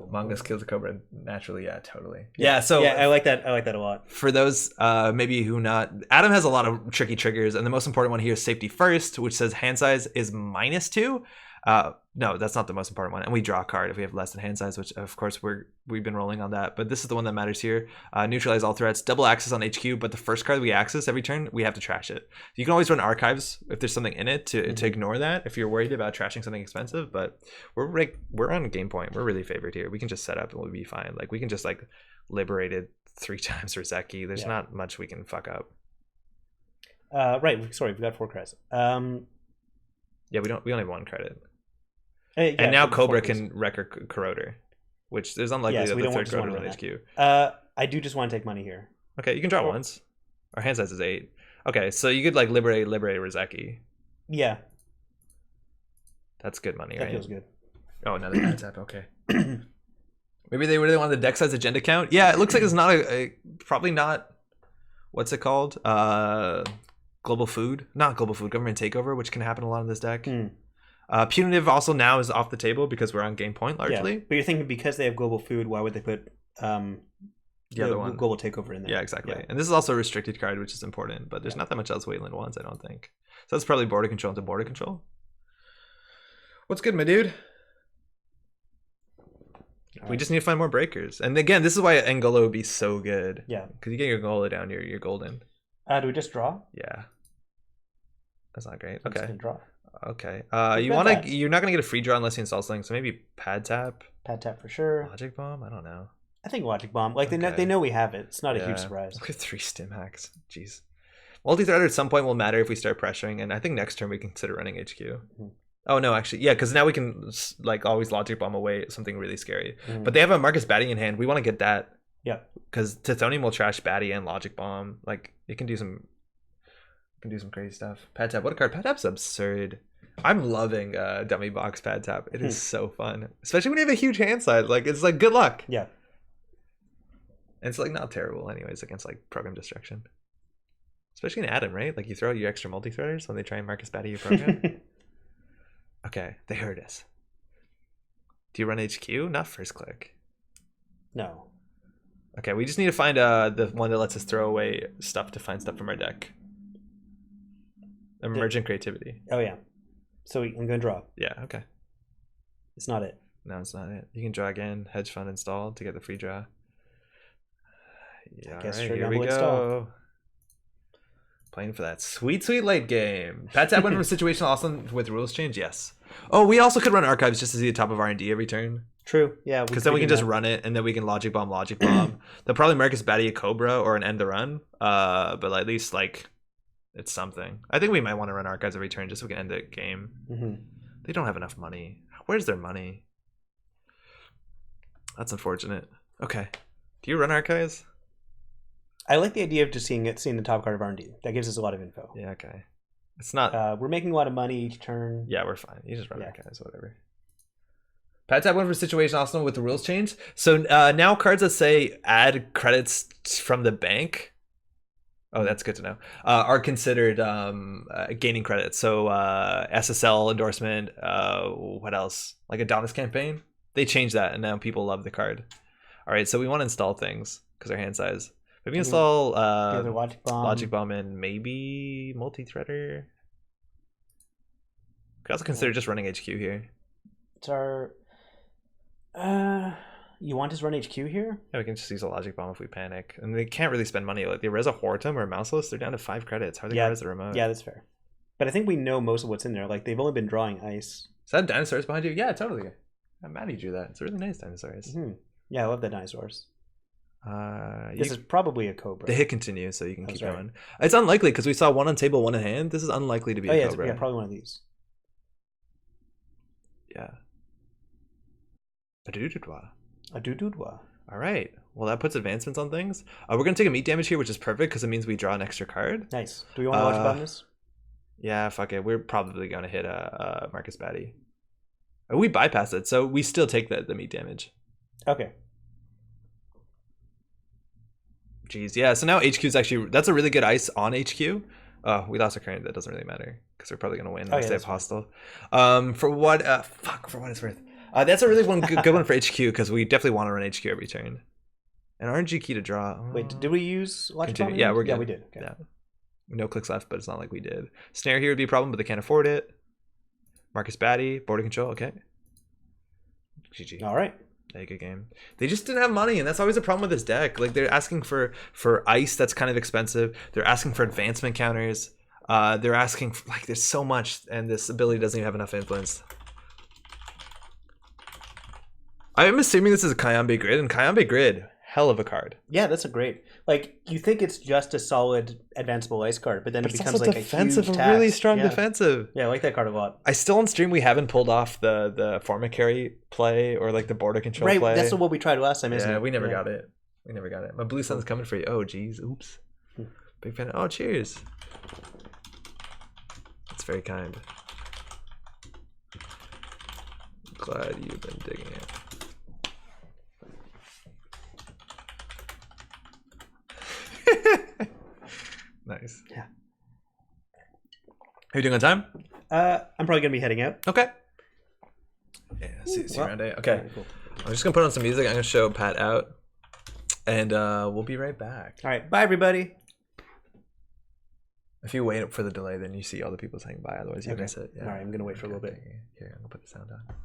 Speaker 1: Mongoose kills a Cobra naturally. Yeah, totally. Yeah, so
Speaker 2: I like that. I like that a lot.
Speaker 1: For those maybe who not, Adam has a lot of tricky triggers, and the most important one here is safety first, which says hand size is -2. No, that's not the most important one. And we draw a card if we have less than hand size, which of course we've been rolling on that. But this is the one that matters here. Neutralize all threats, double access on HQ, but the first card we access every turn, we have to trash it. You can always run archives if there's something in it to ignore that if you're worried about trashing something expensive. But we're on game point. We're really favored here. We can just set up and we'll be fine. Like we can just like liberate it 3 times for Zeki. There's not much we can fuck up.
Speaker 2: Right. Sorry, we got 4 credits.
Speaker 1: Yeah, we only have 1 credit. And now Cobra can wreck a Corroder, which is unlikely that the third Corroder will run HQ.
Speaker 2: I do just want to take money here.
Speaker 1: Okay, you can draw once. Our hand size is 8. Okay, so you could like liberate Rizeki.
Speaker 2: Yeah.
Speaker 1: That's good money,
Speaker 2: right?
Speaker 1: That
Speaker 2: feels good.
Speaker 1: Oh, another hand tap. Okay. Maybe they really want the deck size agenda count. Yeah, it looks like it's not probably not. What's it called? Global food, not global food. Government takeover, which can happen a lot in this deck. Punitive also now is off the table because we're on game point largely.
Speaker 2: Yeah. But you're thinking because they have global food, why would they put the other one, global takeover, in there?
Speaker 1: Yeah, exactly. Yeah. And this is also a restricted card, which is important. But there's not that much else Wayland wants, I don't think. So that's probably border control into border control. What's good, my dude? We just need to find more breakers. And again, this is why Angola would be so good.
Speaker 2: Yeah.
Speaker 1: Because you get your Angola down, you're golden.
Speaker 2: Do we just draw?
Speaker 1: Yeah. That's not great.
Speaker 2: I'm just
Speaker 1: Okay.
Speaker 2: gonna draw.
Speaker 1: Okay.
Speaker 2: Pad
Speaker 1: You're not gonna get a free draw unless you install something. So maybe pad tap.
Speaker 2: Pad tap for sure.
Speaker 1: Logic bomb. I don't know.
Speaker 2: I think Logic Bomb. Like they know we have it. It's not a huge surprise.
Speaker 1: Look at 3 stim hacks. Jeez. Multi-threader at some point will matter if we start pressuring, and I think next turn we can consider running HQ. Mm-hmm. Oh no, actually, yeah, because now we can like always Logic Bomb away something really scary. Mm-hmm. But they have a Marcus Batty in hand. We want to get that.
Speaker 2: Yeah.
Speaker 1: Because Tithonium will trash Batty and Logic Bomb. Like it can do some crazy stuff. Pad tap. What a card. Pad tap's absurd. I'm loving dummy box pad tap. It is so fun, especially when you have a huge hand size. Like it's like good luck.
Speaker 2: Yeah.
Speaker 1: And it's like not terrible anyways against like program destruction. Especially in Adam, right? Like you throw out your extra multi-threaders when they try and Marcus Batty your program. Okay, they heard us. Do you run HQ? Not first click.
Speaker 2: No.
Speaker 1: Okay, we just need to find the one that lets us throw away stuff to find stuff from our deck. Emergent creativity.
Speaker 2: Oh yeah. So I'm gonna draw.
Speaker 1: Yeah, okay.
Speaker 2: It's not it.
Speaker 1: No, it's not it. You can draw again, hedge fund installed to get the free draw. Yeah, all right, here we go. Install. Playing for that sweet late game. Pat Tap went from situational awesome with rules change. Yes. Oh, we also could run archives just to see the top of R&D every turn.
Speaker 2: True. Yeah.
Speaker 1: Because then we can just run it, and then we can Logic Bomb. They'll probably Marcus Batty a Cobra or an end the run. But at least like it's something. I think we might want to run archives every turn just so we can end the game. Mm-hmm. They don't have enough money. Where's their money? That's unfortunate. Okay. Do you run archives?
Speaker 2: I like the idea of just seeing the top card of R&D. That gives us a lot of info.
Speaker 1: Yeah, okay. It's not...
Speaker 2: we're making a lot of money each turn.
Speaker 1: Yeah, we're fine. You just run archives, whatever. Pad Tap went for situation Arsenal with the rules change. So now cards that say add credits from the bank... Oh, that's good to know. Are considered gaining credits. So SSL endorsement, what else? Like Adonis campaign? They changed that, and now people love the card. All right, so we want to install things because our hand size. Maybe install Logic Bomb and maybe multi-threader. Could also consider just running HQ here.
Speaker 2: It's our... You want us to run HQ here?
Speaker 1: Yeah, we can just use a Logic Bomb if we panic. And they can't really spend money. Like they Reza Hortum or Mouseless, they're down to 5 credits. How are they going to res the remote?
Speaker 2: Yeah, that's fair. But I think we know most of what's in there. Like they've only been drawing ice.
Speaker 1: Is that dinosaurs behind you? Yeah, totally. I'm mad you drew that. It's a really nice dinosaurs.
Speaker 2: Mm-hmm. Yeah, I love the dinosaurs.
Speaker 1: This
Speaker 2: is probably a Cobra.
Speaker 1: The hit continues, so you can keep going. It's unlikely because we saw one on table, one in hand. This is unlikely to be a Cobra.
Speaker 2: Yeah, probably one of these.
Speaker 1: Yeah. A doo-doo-dwa.
Speaker 2: A doo-doo-dwa.
Speaker 1: All right. Well, that puts advancements on things. We're going to take a meat damage here, which is perfect because it means we draw an extra card.
Speaker 2: Nice. Do we want to watch about this?
Speaker 1: Yeah, fuck it. We're probably going to hit a Marcus Batty. We bypass it, so we still take the meat damage.
Speaker 2: Okay.
Speaker 1: Jeez, yeah. So now HQ is actually... That's a really good ice on HQ. Oh, we lost our current. That doesn't really matter because we're probably going to win unless they have hostile. For what it's worth. That's a really good one for HQ because we definitely want to run HQ every turn. An RNG key to draw.
Speaker 2: Wait, did we use Logic Bomb?
Speaker 1: Yeah, we're good.
Speaker 2: Yeah, we did. Okay.
Speaker 1: Yeah. No clicks left, but it's not like we did. Snare here would be a problem, but they can't afford it. Marcus Batty, border control. Okay. GG.
Speaker 2: All right.
Speaker 1: Yeah, good game. They just didn't have money, and that's always a problem with this deck. Like they're asking for ice that's kind of expensive. They're asking for advancement counters. They're asking for, like there's so much, and this ability doesn't even have enough influence. I'm assuming this is a Kayambe Grid, and Kayambe Grid, hell of a card.
Speaker 2: Yeah, that's a great. Like you think it's just a solid advanceable ice card, but then it becomes like
Speaker 1: defensive,
Speaker 2: a huge
Speaker 1: really strong defensive.
Speaker 2: Yeah, I like that card a lot.
Speaker 1: I still on stream we haven't pulled off the forma carry play or like the border control play.
Speaker 2: Right, that's what we tried last time, isn't it?
Speaker 1: Yeah, we never got it. We never got it. My blue sun's coming for you. Oh, geez, oops. Big fan. Oh, cheers. That's very kind. Glad you've been digging it. Nice.
Speaker 2: Yeah.
Speaker 1: Are you doing on time?
Speaker 2: I'm probably gonna be heading out.
Speaker 1: Okay. Yeah. See you around day. Okay. Right, cool. I'm just gonna put on some music. I'm gonna show Pat out, and we'll be right back.
Speaker 2: All right. Bye, everybody.
Speaker 1: If you wait for the delay, then you see all the people saying bye. Otherwise, you miss it.
Speaker 2: Yeah. All right. I'm gonna wait for a little bit.
Speaker 1: Here, I'm gonna put the sound on.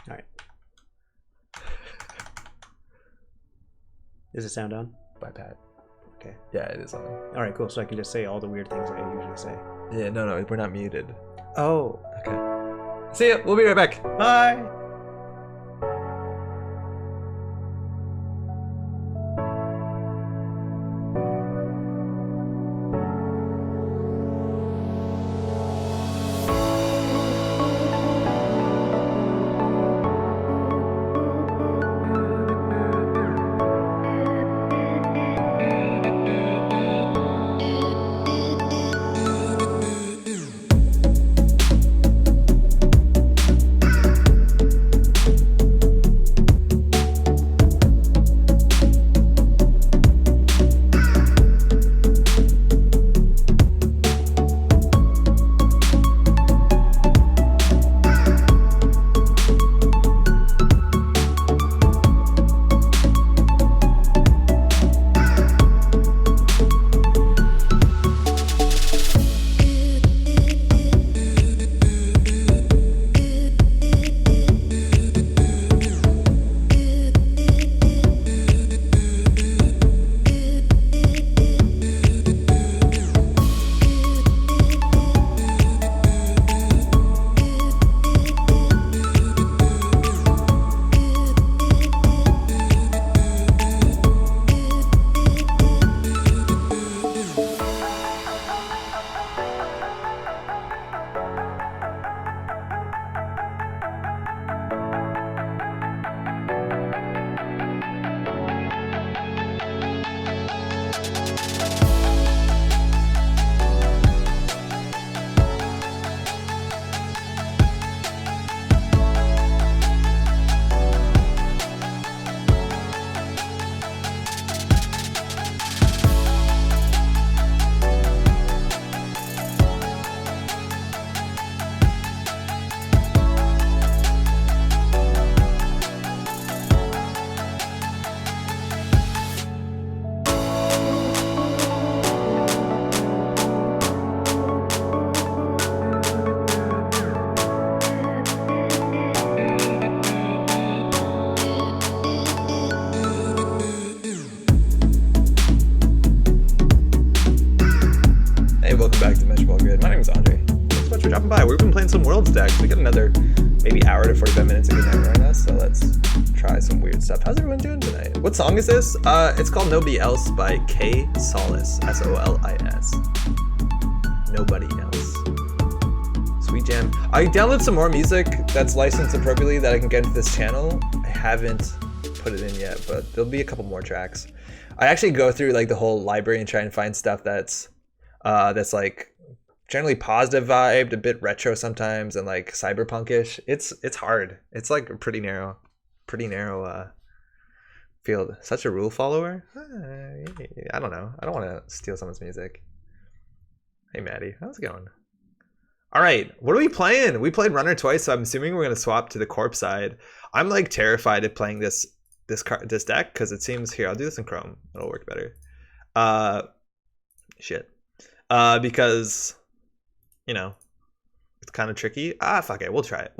Speaker 2: All right. Is the sound on?
Speaker 1: Bye, Pat.
Speaker 2: Okay.
Speaker 1: Yeah, it is on.
Speaker 2: All right, cool. So I can just say all the weird things I usually say.
Speaker 1: Yeah, no, we're not muted.
Speaker 2: Oh.
Speaker 1: Okay. See ya. We'll be right back.
Speaker 2: Bye.
Speaker 1: We've been playing some Worlds decks. We got another maybe hour to 45 minutes of good night run us, so let's try some weird stuff. How's everyone doing tonight? What song is this? It's called Nobody Else by K Solis, S-O-L-I-S. Nobody Else. Sweet jam. I downloaded some more music that's licensed appropriately that I can get into this channel. I haven't put it in yet, but there'll be a couple more tracks. I actually go through like the whole library and try and find stuff that's like generally positive vibed, a bit retro sometimes, and like cyberpunkish. It's hard. It's like a pretty narrow field. Such a rule follower. I don't know. I don't want to steal someone's music. Hey Maddie, how's it going? All right, what are we playing? We played Runner twice, so I'm assuming we're gonna swap to the Corp side. I'm like terrified of playing this deck because it seems here. I'll do this in Chrome. It'll work better. Because you know, it's kind of tricky. Fuck it. We'll try it.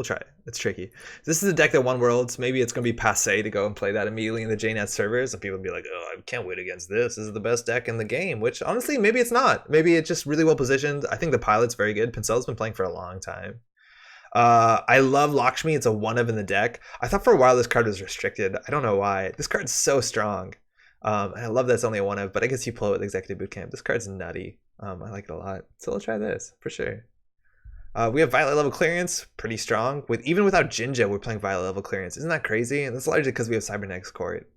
Speaker 1: It's tricky. This is a deck that won Worlds. Maybe it's going to be passe to go and play that immediately in the JNet servers. And people will be like, oh, I can't win against this. This is the best deck in the game. Which, honestly, maybe it's not. Maybe it's just really well positioned. I think the pilot's very good. Pincel's been playing for a long time. I love Lakshmi. It's a 1-of in the deck. I thought for a while this card was restricted. I don't know why. This card's so strong. And I love that it's only a 1-of, but I guess you play with Executive Bootcamp. This card's nutty. I like it a lot. So we'll try this for sure. We have Violet level clearance, pretty strong. Even without Jinja, we're playing Violet level clearance. Isn't that crazy? And that's largely because we have Cybernex Court,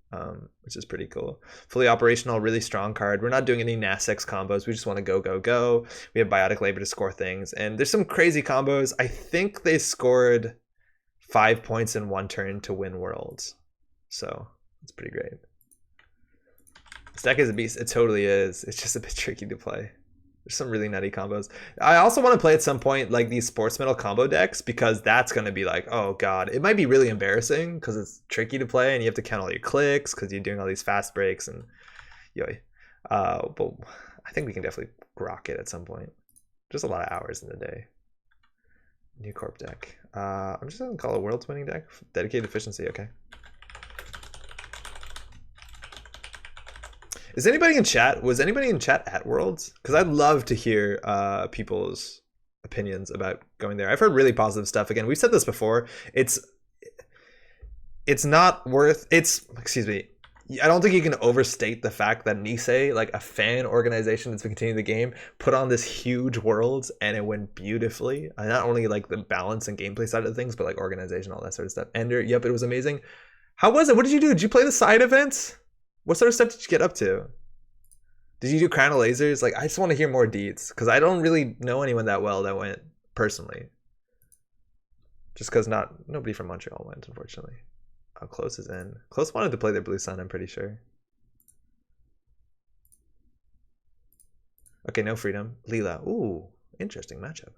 Speaker 1: which is pretty cool. Fully operational, really strong card. We're not doing any Nasex combos. We just want to go. We have Biotic Labor to score things. And there's some crazy combos. I think they scored 5 points in 1 turn to win Worlds. So it's pretty great. This deck is a beast. It totally is. It's just a bit tricky to play. There's some really nutty combos. I also want to play at some point like these sports metal combo decks because that's going to be like, oh god, it might be really embarrassing because it's tricky to play and you have to count all your clicks because you're doing all these fast breaks and yoy. But I think we can definitely rock it at some point. Just a lot of hours in the day. New Corp deck. I'm just going to call it World's winning deck. Dedicated efficiency, okay. Is anybody in chat? Was anybody in chat at Worlds? Because I'd love to hear people's opinions about going there. I've heard really positive stuff. Again, we've said this before. It's not worth. Excuse me. I don't think you can overstate the fact that Nisei, like a fan organization that's been continuing the game, put on this huge Worlds and it went beautifully. Not only like the balance and gameplay side of things, but like organization, all that sort of stuff. Ender, yep, it was amazing. How was it? What did you do? Did you play the side events? What sort of stuff did you get up to? Did you do Crown of Lasers? Like, I just want to hear more deets because I don't really know anyone that well that went personally. Just because nobody from Montreal went, unfortunately. Oh, Close is in. Close wanted to play their Blue Sun, I'm pretty sure. Okay, no Freedom. Leela. Ooh, interesting matchup.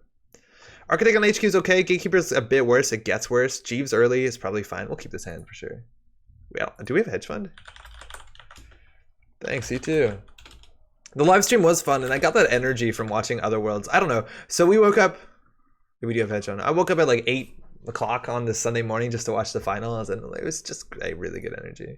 Speaker 1: Architect on HQ is okay. Gatekeeper's a bit worse. It gets worse. Jeeves early is probably fine. We'll keep this hand for sure. Well, do we have a hedge fund? Thanks, you too. The live stream was fun, and I got that energy from watching other worlds. I don't know. So we woke up. We do have a hedge fund. I woke up at like 8 o'clock on this Sunday morning just to watch the finals, and it was just a really good energy.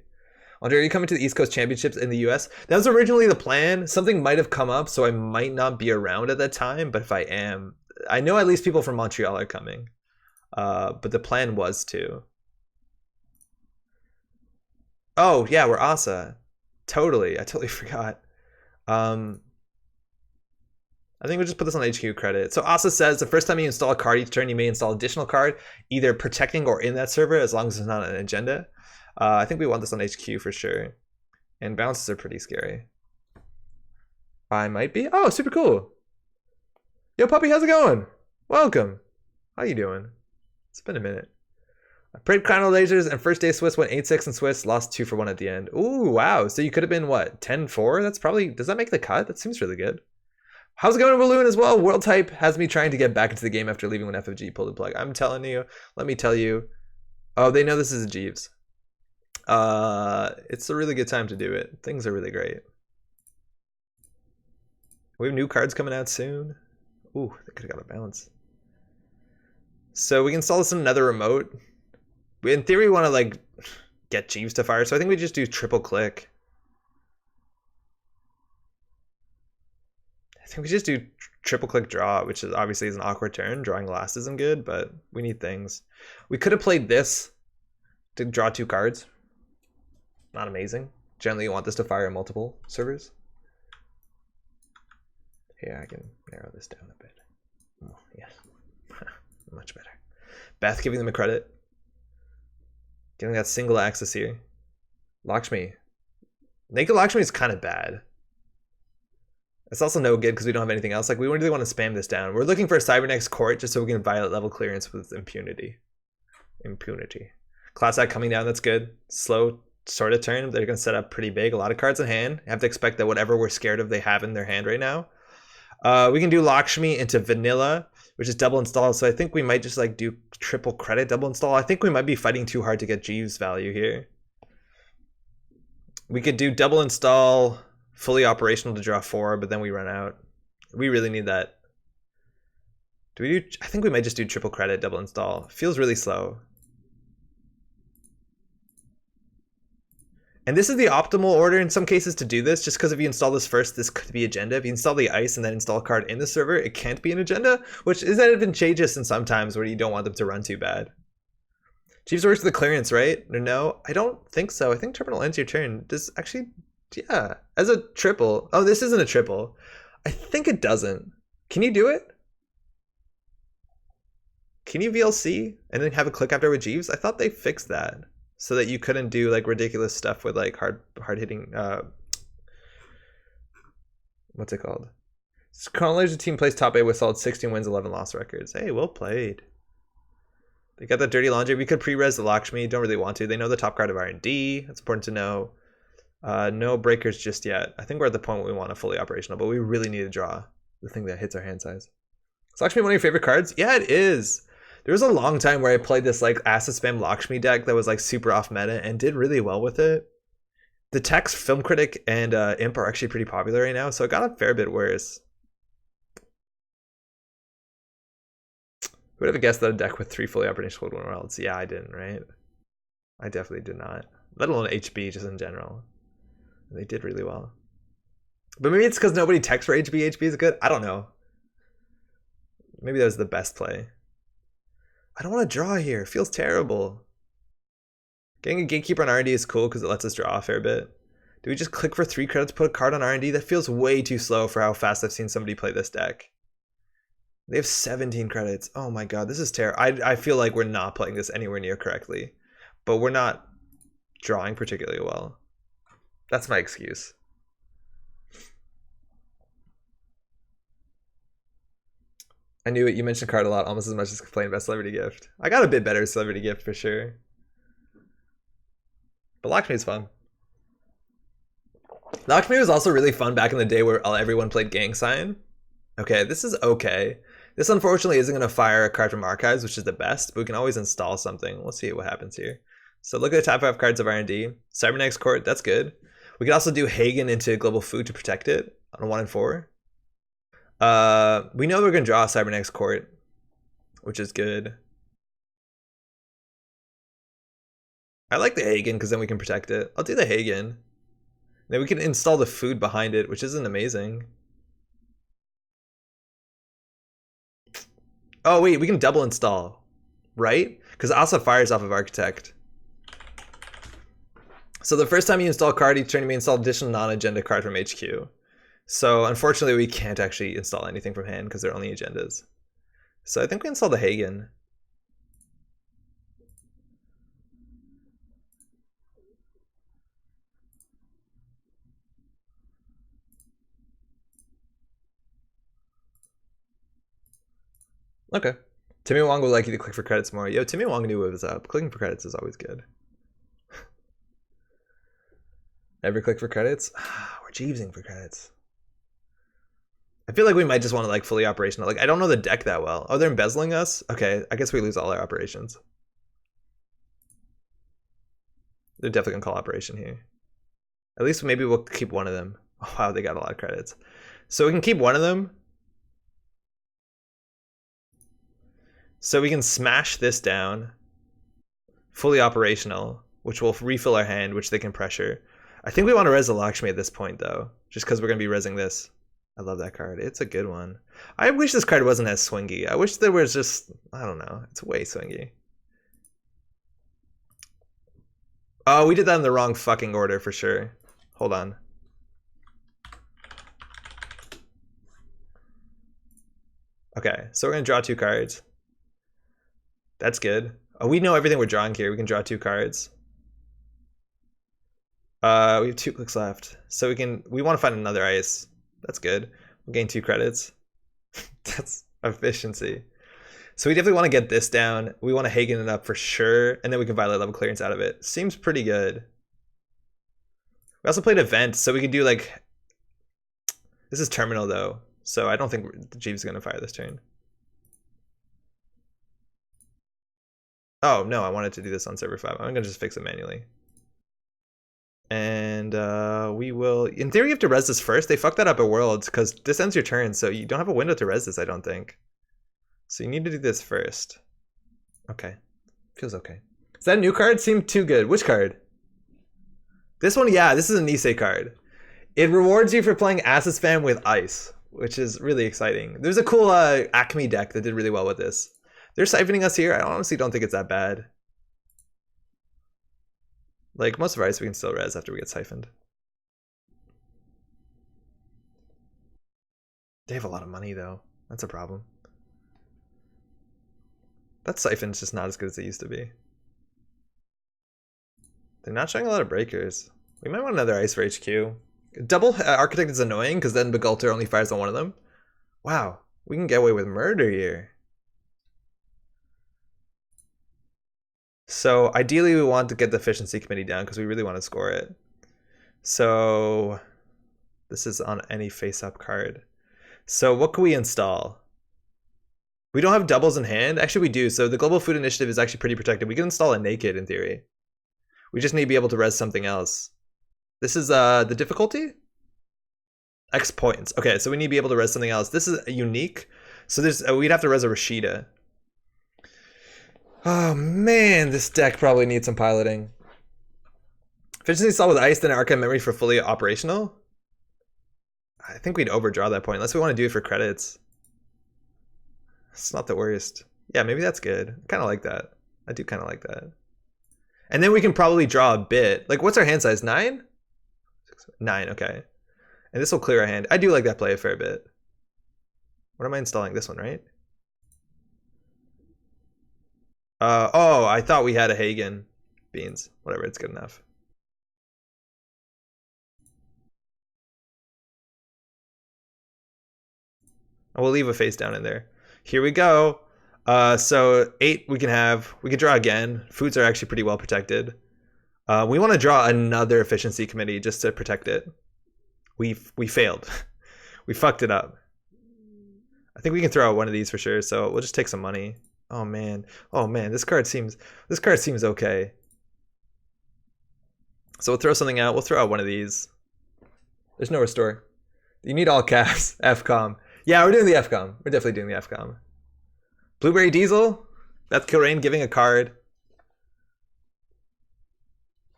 Speaker 1: Andre, are you coming to the East Coast Championships in the US? That was originally the plan. Something might have come up, so I might not be around at that time, but if I am, I know at least people from Montreal are coming. But the plan was to. Oh, yeah, we're Asa. Totally. I totally forgot. I think we'll just put this on HQ credit. So Asa says the first time you install a card each turn, you may install additional card, either protecting or in that server, as long as it's not an agenda. I think we want this on HQ for sure. And bounces are pretty scary. I might be. Oh, super cool. Yo, puppy, how's it going? Welcome. How you doing? It's been a minute. I played Chrono Lasers and first day Swiss went 8-6 in Swiss, lost 2-1 at the end. Ooh, wow. So you could have been, what, 10-4? That's probably, does that make the cut? That seems really good. How's it going in Balloon as well? World Type has me trying to get back into the game after leaving when FFG pulled the plug. I'm telling you, let me tell you. Oh, they know this is a Jeeves. It's a really good time to do it. Things are really great. We have new cards coming out soon. Ooh, they could have got a balance. So we can install this in another remote. In theory, we want to like get Jeeves to fire, so I think we just do triple click. I think we just do triple click draw, which is obviously is an awkward turn. Drawing last isn't good, but we need things. We could have played this to draw 2 cards. Not amazing. Generally, you want this to fire on multiple servers. Here, I can narrow this down a bit. Oh, yes. Much better. Beth giving them a credit. Getting that single axis here. Lakshmi. Naked Lakshmi is kind of bad. It's also no good because we don't have anything else. Like, we really want to spam this down. We're looking for a Cybernex court just so we can violet level clearance with impunity. Class act coming down, that's good. Slow sort of turn. They're going to set up pretty big. A lot of cards in hand. You have to expect that whatever we're scared of, they have in their hand right now. We can do Lakshmi into vanilla, which is double install. So I think we might just like do triple credit double install. I think we might be fighting too hard to get Jeeves value here. We could do double install, fully operational to draw 4, but then we run out. We really need that. Do we do? I think we might just do triple credit double install. Feels really slow. And this is the optimal order in some cases to do this, just because if you install this first, this could be agenda. If you install the ice and then install a card in the server, it can't be an agenda, which is advantageous in sometimes where you don't want them to run too bad. Chiefs works with the clearance, right? No, I don't think so. I think terminal ends your turn. Does actually, yeah, as a triple. Oh, this isn't a triple. I think it doesn't. Can you do it? Can you VLC and then have a click after with Jeeves? I thought they fixed that, so that you couldn't do like ridiculous stuff with like hard hitting what's it called? Chrono Laser team plays top 8 with solid 16 wins, 11 loss records. Hey, well played. They got that dirty laundry. We could pre-res the Lakshmi. Don't really want to. They know the top card of R&D. That's important to know. No breakers just yet. I think we're at the point where we want a fully operational, but we really need to draw the thing that hits our hand size. Is Lakshmi one of your favorite cards? Yeah, it is. There was a long time where I played this like acid spam Lakshmi deck that was like super off meta and did really well with it. The Text, Film Critic, and Imp are actually pretty popular right now, so it got a fair bit worse. Who would have guessed that a deck with 3 fully operational would win worlds? Yeah, I didn't, right? I definitely did not. Let alone HB just in general. They did really well. But maybe it's because nobody texts for HB. HB is good. I don't know. Maybe that was the best play. I don't want to draw here. It feels terrible. Getting a Gatekeeper on R&D is cool because it lets us draw a fair bit. Do we just click for 3 credits, put a card on R&D? That feels way too slow for how fast I've seen somebody play this deck. They have 17 credits. Oh my god, this is terrible. I feel like we're not playing this anywhere near correctly. But we're not drawing particularly well. That's my excuse. I knew it. You mentioned card a lot, almost as much as complained about Celebrity Gift. I got a bit better Celebrity Gift for sure. But Lakshmi is fun. Lakshmi was also really fun back in the day where everyone played Gang Sign. Okay, this is okay. This unfortunately isn't going to fire a card from Archives, which is the best, but we can always install something. Let's see what happens here. So look at the top 5 cards of R&D. Cybernetics Court, that's good. We could also do Hagen into Global Food to protect it on a 1 and 4. We know we're going to draw Cybernetics Court, which is good. I like the Hagen because then we can protect it. I'll do the Hagen. Then we can install the food behind it, which isn't amazing. Oh wait, we can double install, right? Because Asa fires off of Architect. So the first time you install a card, each turn you may install additional non-agenda card from HQ. So unfortunately, we can't actually install anything from hand because they're only agendas. So I think we install the Hagen. Okay. Timmy Wong would like you to click for credits more. Yo, Timmy Wong knew what was up. Clicking for credits is always good. Ever click for credits? We're Jeevesing for credits. I feel like we might just want to like fully operational. Like I don't know the deck that well. Oh, they're embezzling us? Okay, I guess we lose all our operations. They're definitely gonna call operation here. At least maybe we'll keep one of them. Oh, wow, they got a lot of credits. So we can keep one of them. So we can smash this down. Fully operational, which will refill our hand, which they can pressure. I think we want to res the Lakshmi at this point though, just because we're going to be resing this. I love that card. It's a good one. I wish this card wasn't as swingy. I wish there was just, I don't know, it's way swingy. Oh, we did that in the wrong fucking order for sure. Hold on. Okay, so we're going to draw 2 cards. That's good. Oh, we know everything we're drawing here. We can draw 2 cards. We have 2 clicks left. So we want to find another ice. That's good. We'll gain 2 credits. That's efficiency. So we definitely want to get this down. We want to Hagen it up for sure. And then we can Violet level clearance out of it. Seems pretty good. We also played Event, so we could do like... This is Terminal though. So I don't think Jeeves is going to fire this turn. Oh, no, I wanted to do this on server 5. I'm going to just fix it manually. And we will... In theory, you have to res this first. They fucked that up at Worlds because this ends your turn, so you don't have a window to res this, I don't think. So you need to do this first. Okay. Feels okay. Is that a new card? Seemed too good. Which card? This one? Yeah, this is a Nisei card. It rewards you for playing Acid Spam with Ice, which is really exciting. There's a cool Acme deck that did really well with this. They're siphoning us here. I honestly don't think it's that bad. Like, most of our ice we can still res after we get siphoned. They have a lot of money, though. That's a problem. That siphon's just not as good as it used to be. They're not showing a lot of breakers. We might want another ice for HQ. Double Architect is annoying, because then Begulter only fires on one of them. Wow, we can get away with murder here. So ideally we want to get the efficiency committee down because we really want to score it. So this is on any face-up card. So what can we install? We don't have doubles in hand. Actually, we do. So the Global Food Initiative is actually pretty protected. We can install a Naked in theory. We just need to be able to res something else. This is the difficulty? X points. Okay, so we need to be able to res something else. This is unique. So there's we'd have to res a Rashida. Oh man, this deck probably needs some piloting. Efficiency install with Ice, then Archive Memory for fully operational. I think we'd overdraw that point unless we want to do it for credits. It's not the worst. Yeah, maybe that's good. I kind of like that. I do kind of like that. And then we can probably draw a bit. Like, what's our hand size? 9? 9, okay. And this will clear our hand. I do like that play a fair bit. What am I installing? This one, right? Oh, I thought we had a Hagen. Beans. Whatever, it's good enough. I will leave a face down in there. Here we go. So 8 we can have. We can draw again. Foods are actually pretty well protected. We want to draw another efficiency committee just to protect it. We failed. We fucked it up. I think we can throw out one of these for sure. So we'll just take some money. Oh man. Oh man. This card seems okay. So we'll throw something out. We'll throw out one of these. There's no restore. You need all caps. FCOM. Yeah, we're doing the FCOM. We're definitely doing the FCOM. Blueberry Diesel. That's Kilrain giving a card.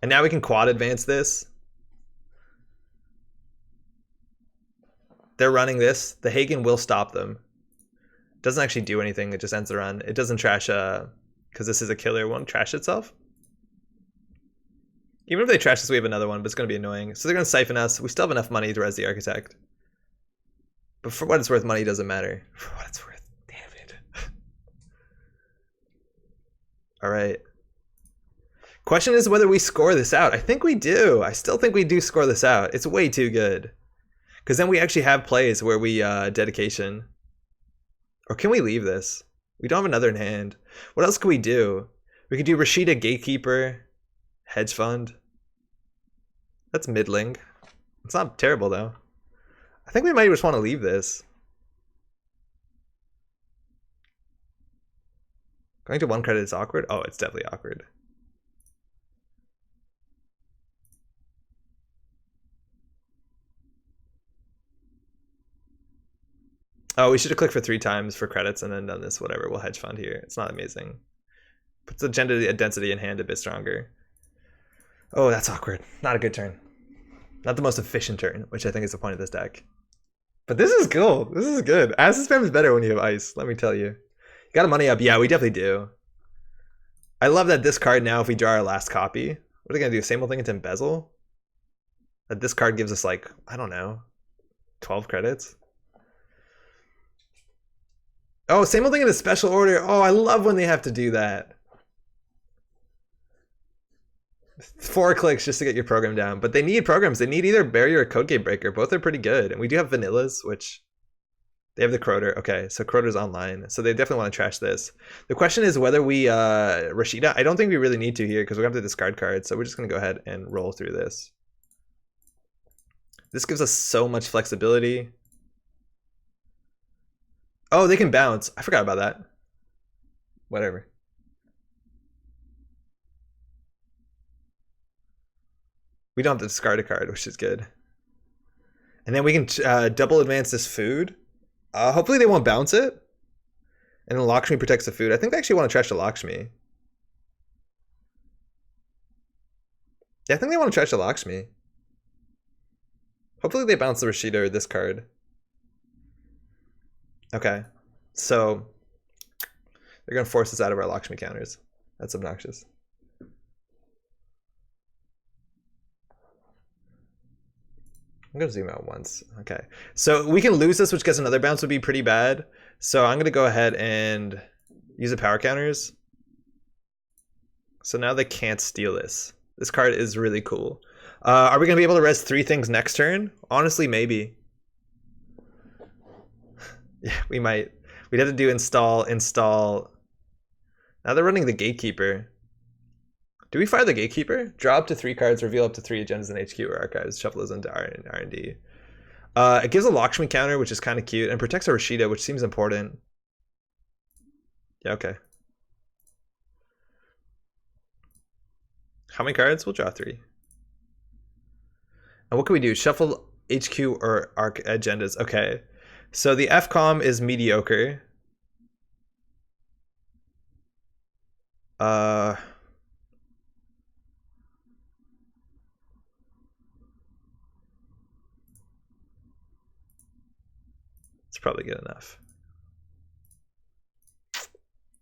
Speaker 1: And now we can quad advance this. They're running this. The Hagen will stop them. Doesn't actually do anything. It just ends the run. It doesn't trash, because this is a killer, it won't trash itself. Even if they trash this, we have another one, but it's going to be annoying. So they're going to siphon us. We still have enough money to res the Architect. But for what it's worth, money doesn't matter. For what it's worth. Damn it. All right. Question is whether we score this out. I think we do. I still think we do score this out. It's way too good. Because then we actually have plays where we dedication. Or can we leave this? We don't have another in hand. What else could we do? We could do Rashida Gatekeeper. Hedge Fund. That's middling. It's not terrible though. I think we might just want to leave this. Going to one credit is awkward? Oh, it's definitely awkward. Oh, we should have clicked for 3 times for credits and then done this, whatever. We'll hedge fund here. It's not amazing. Puts the density in hand a bit stronger. Oh, that's awkward. Not a good turn. Not the most efficient turn, which I think is the point of this deck. But this is cool. This is good. Acid spam is better when you have ice, let me tell you. You got a money up? Yeah, we definitely do. I love that this card now, if we draw our last copy, what are they going to do? Same old thing into embezzle? That this card gives us like, I don't know, 12 credits? Oh, same old thing in a special order. Oh, I love when they have to do that. 4 clicks just to get your program down. But they need programs. They need either Barrier or Code Gate Breaker. Both are pretty good. And we do have Vanillas, which... They have the Croter. Okay, so Croter's online. So they definitely want to trash this. The question is whether we... Rashida? I don't think we really need to here because we're going to have to discard cards. So we're just going to go ahead and roll through this. This gives us so much flexibility. Oh, they can bounce. I forgot about that. Whatever. We don't have to discard a card, which is good. And then we can double advance this food. Hopefully they won't bounce it. And then Lakshmi protects the food. I think they actually want to trash the Lakshmi. Yeah, I think they want to trash the Lakshmi. Hopefully they bounce the Rashida or this card. Okay. So they're going to force us out of our Lakshmi counters. That's obnoxious. I'm going to zoom out once. Okay. So we can lose this, which gets another bounce would be pretty bad. So I'm going to go ahead and use the power counters. So now they can't steal this. This card is really cool. Are we going to be able to res 3 things next turn? Honestly, maybe. Yeah, we might. We'd have to do install. Now they're running the Gatekeeper. Do we fire the Gatekeeper? Draw up to 3 cards, reveal up to 3 agendas in HQ or archives, shuffle those into R&D. It gives a Lakshmi counter, which is kind of cute, and protects a Rashida, which seems important. Yeah, okay. How many cards? We'll draw 3. And what can we do? Shuffle HQ or arc agendas. Okay. So the FCOM is mediocre. probably good enough.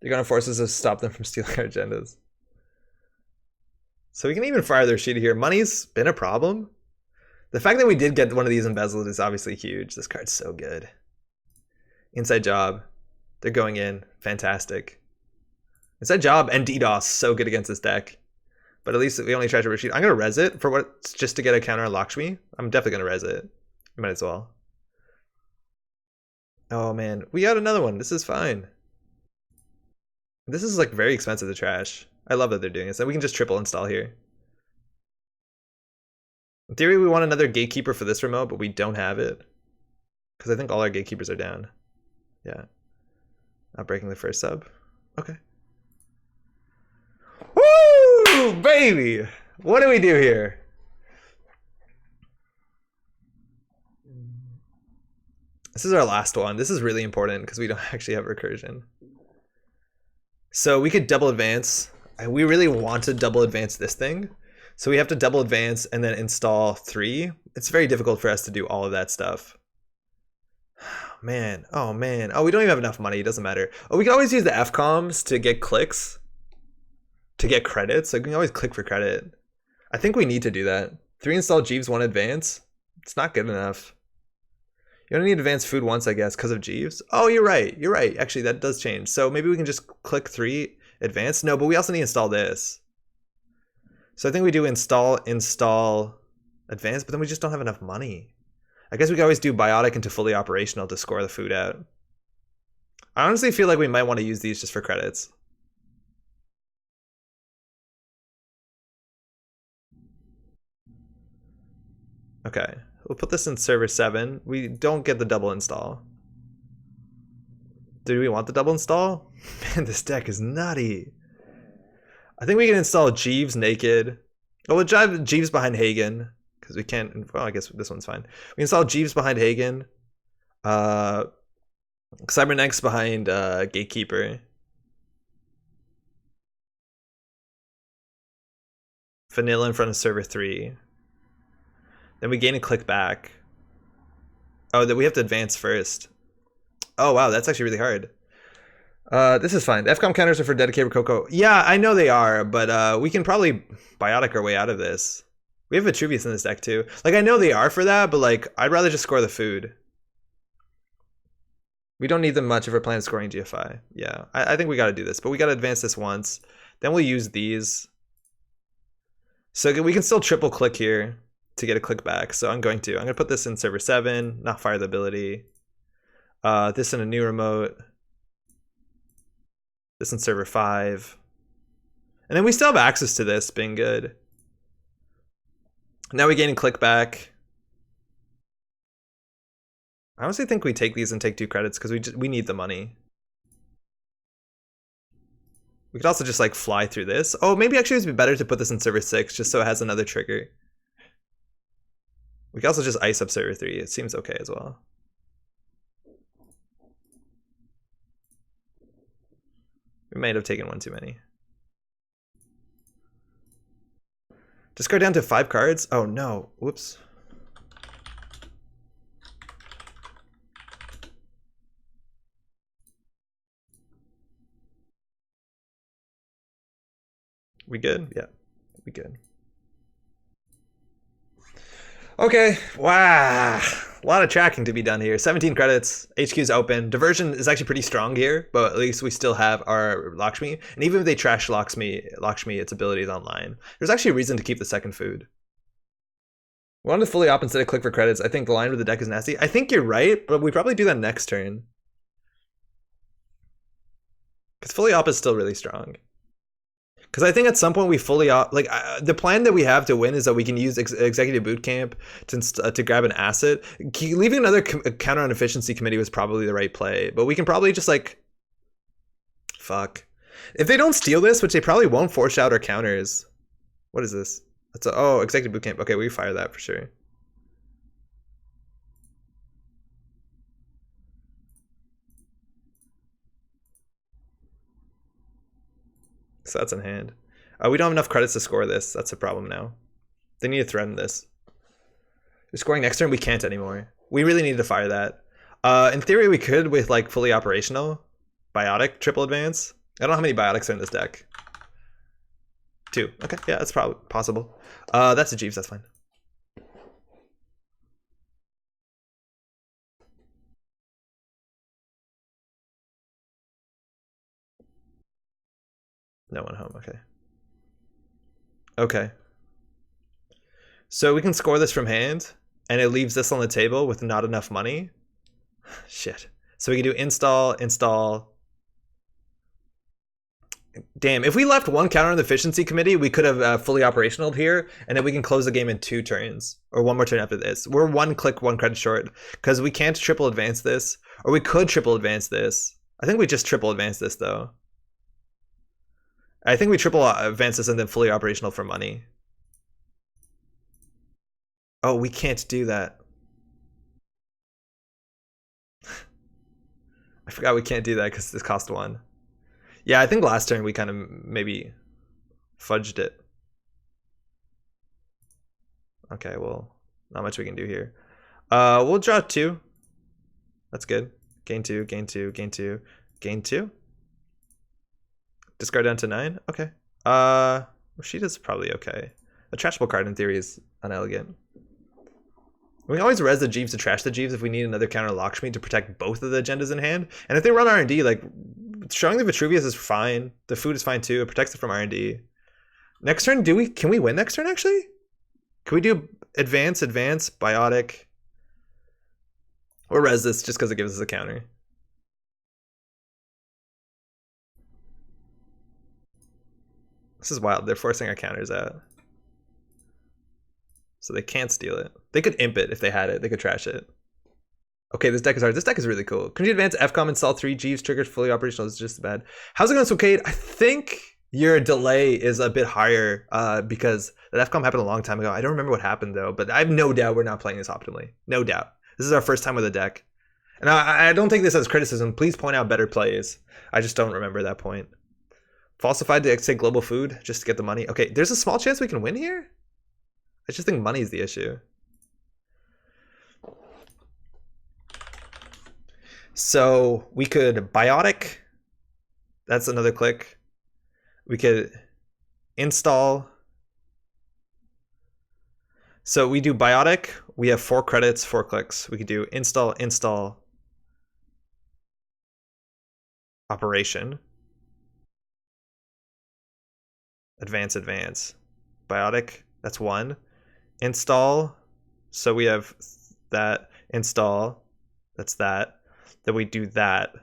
Speaker 1: They're gonna force us to stop them from stealing our agendas. So we can even fire their sheet here. Money's been a problem. The fact that we did get one of these embezzled is obviously huge. This card's so good. Inside Job. They're going in. Fantastic. Inside Job and DDoS. So good against this deck. But at least we only tried to retreat. I'm going to res it for what, just to get a counter on Lakshmi. I'm definitely going to res it. We might as well. Oh man. We got another one. This is fine. This is like very expensive to trash. I love that they're doing this. And we can just triple install here. In theory, we want another gatekeeper for this remote, but we don't have it. Because I think all our gatekeepers are down. Yeah. Not breaking the first sub. Okay. Woo! Baby! What do we do here? This is our last one. This is really important because we don't actually have recursion. So we could double advance. We really want to double advance this thing. So we have to double advance and then install 3. It's very difficult for us to do all of that stuff. Man. Oh, man. Oh, we don't even have enough money. It doesn't matter. Oh, we can always use the FCOMs to get clicks. To get credits. So we can always click for credit. I think we need to do that. 3 install Jeeves, 1 advance. It's not good enough. You only need advanced food once, I guess, because of Jeeves. Oh, you're right. You're right. Actually, that does change. So maybe we can just click 3 advanced. No, but we also need to install this. So I think we do install advanced, but then we just don't have enough money. I guess we can always do biotic into fully operational to score the food out. I honestly feel like we might want to use these just for credits. Okay, we'll put this in server 7. We don't get the double install. Do we want the double install? Man, this deck is nutty. I think we can install Jeeves naked. Oh, we'll drive Jeeves behind Hagen. Because we can't, well, I guess this one's fine. We install Jeeves behind Hagen. Cybernetics behind Gatekeeper. Vanilla in front of server 3. Then we gain a click back. Oh, that we have to advance first. Oh, wow, that's actually really hard. This is fine. The FCOM counters are for dedicated Coco. Yeah, I know they are, but we can probably biotic our way out of this. We have Vitruvius in this deck too. Like, I know they are for that, but like, I'd rather just score the food. We don't need them much if we're playing scoring GFI. Yeah, I think we got to do this, but we got to advance this once. Then we'll use these. So we can still triple click here to get a click back. So I'm going to put this in server 7, not fire the ability. This in a new remote. This in server 5. And then we still have access to this being good. Now we gain a click back. I honestly think we take these and take 2 credits because we need the money. We could also just like fly through this. Oh, maybe actually it would be better to put this in server 6 just so it has another trigger. We can also just ice up server 3. It seems okay as well. We might have taken one too many. Discard down to 5 cards? Oh no, whoops. We good? Yeah, we good. Okay, wow. A lot of tracking to be done here. 17 credits, HQ's open. Diversion is actually pretty strong here, but at least we still have our Lakshmi. And even if they trash Lakshmi, its abilities online, there's actually a reason to keep the second food. We wanted to fully op instead of click for credits. I think the line with the deck is nasty. I think you're right, but we probably do that next turn. Because fully op is still really strong. Because I think at some point we fully like the plan that we have to win is that we can use executive boot camp to grab an asset. Leaving another counter on efficiency committee was probably the right play, but we can probably just like fuck if they don't steal this, which they probably won't force out our counters. What is this? That's oh, executive boot camp. Okay, we fire that for sure. So that's in hand. We don't have enough credits to score this. That's a problem now. They need to threaten this. They're scoring next turn. We can't anymore. We really need to fire that. In theory, we could with like fully operational biotic triple advance. I don't know how many biotics are in this deck. 2. Okay, yeah, that's probably possible. That's a Jeeves, that's fine. No one home, okay. Okay. So we can score this from hand, and it leaves this on the table with not enough money. Shit. So we can do install, install. Damn, if we left one counter in the efficiency committee, we could have fully operational here, and then we can close the game in 2 turns, or 1 more turn after this. We're 1 click, 1 credit short, because we can't triple advance this, or we could triple advance this. I think we just triple advance this, though. I think we triple advance this and then fully operational for money. Oh, we can't do that. I forgot we can't do that because this cost 1. Yeah, I think last turn we kind of maybe fudged it. Okay, well, not much we can do here. We'll draw 2. That's good. Gain 2, gain 2, gain 2, gain 2. Discard down to 9. Okay. Rashida's probably okay. A trashable card in theory is unelegant. We can always res the Jeeves to trash the Jeeves if we need another counter Lakshmi to protect both of the agendas in hand. And if they run R&D, like, showing the Vitruvius is fine. The food is fine too. It protects it from R&D. Next turn, can we win next turn actually? Can we do advance, biotic? Or res this just because it gives us a counter. This is wild. They're forcing our counters out. So they can't steal it. They could imp it if they had it. They could trash it. Okay, this deck is hard. This deck is really cool. Can you advance FCOM, install 3 Jeeves, triggers fully operational? It's just bad. How's it going, Swocade? I think your delay is a bit higher because that FCOM happened a long time ago. I don't remember what happened though, but I have no doubt we're not playing this optimally. No doubt. This is our first time with a deck. And I don't take this as criticism. Please point out better plays. I just don't remember that point. Falsified to say global food just to get the money. Okay, there's a small chance we can win here. I just think money is the issue. So we could biotic. That's another click. We could install. So we do biotic. We have 4 credits, 4 clicks. We could do install, install, operation, advance, advance, biotic. That's 1. Install. So we have that. Install. That's that. Then we do that.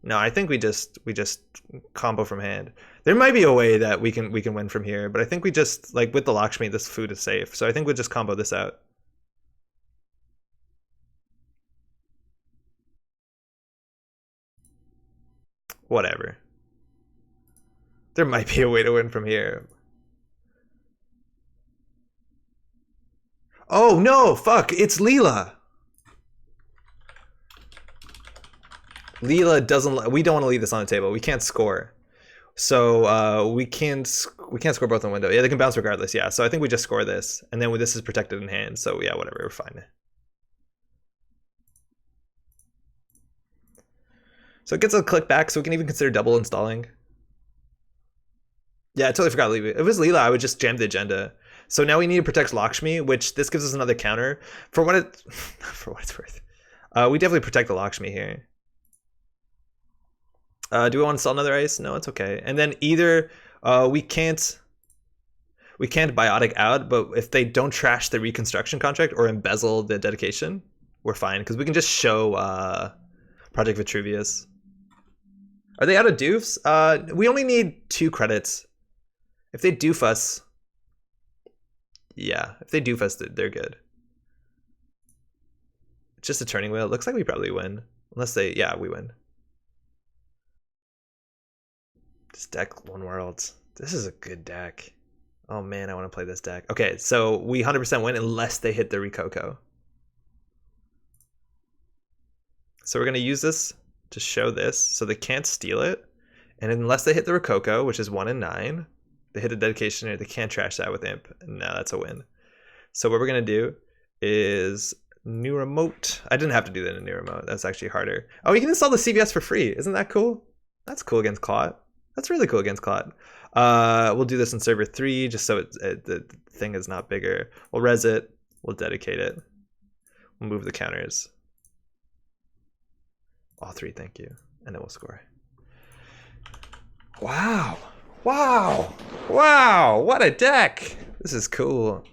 Speaker 1: No, I think we just combo from hand. There might be a way that we can win from here, but I think we just, like, with the Lakshmi, this food is safe. So I think we'll just combo this out. Whatever. There might be a way to win from here. Oh no, fuck, it's Leela. Leela doesn't, we don't want to leave this on the table. We can't score. So we can't score both in window. Yeah, they can bounce regardless, yeah. So I think we just score this. And then this is protected in hand. So yeah, whatever, we're fine. So it gets a click back, so we can even consider double installing. Yeah, I totally forgot to leave it. If it was Leela, I would just jam the agenda. So now we need to protect Lakshmi, which this gives us another counter. For what it's worth. We definitely protect the Lakshmi here. Do we want to sell another ice? No, it's okay. And then either we can't biotic out, but if they don't trash the reconstruction contract or embezzle the dedication, we're fine because we can just show Project Vitruvius. Are they out of doofs? We only need 2 credits. If they doof us, yeah, if they doof us, they're good. It's just a turning wheel. It looks like we probably win. Unless they, yeah, we win. This deck, One World. This is a good deck. Oh man, I want to play this deck. Okay, so we 100% win unless they hit the Rikoko. So we're going to use this to show this, so they can't steal it. And unless they hit the Rikoko, which is 1 and 9, They hit a dedication here. They can't trash that with Imp. No, that's a win. So what we're going to do is new remote. I didn't have to do that in a new remote. That's actually harder. Oh, you can install the CVS for free. Isn't that cool? That's cool against Clot. That's really cool against Clot. We'll do this in server 3 just so the thing is not bigger. We'll res it. We'll dedicate it. We'll move the counters. All 3, thank you. And then we'll score. Wow. Wow. Wow. What a deck. This is cool.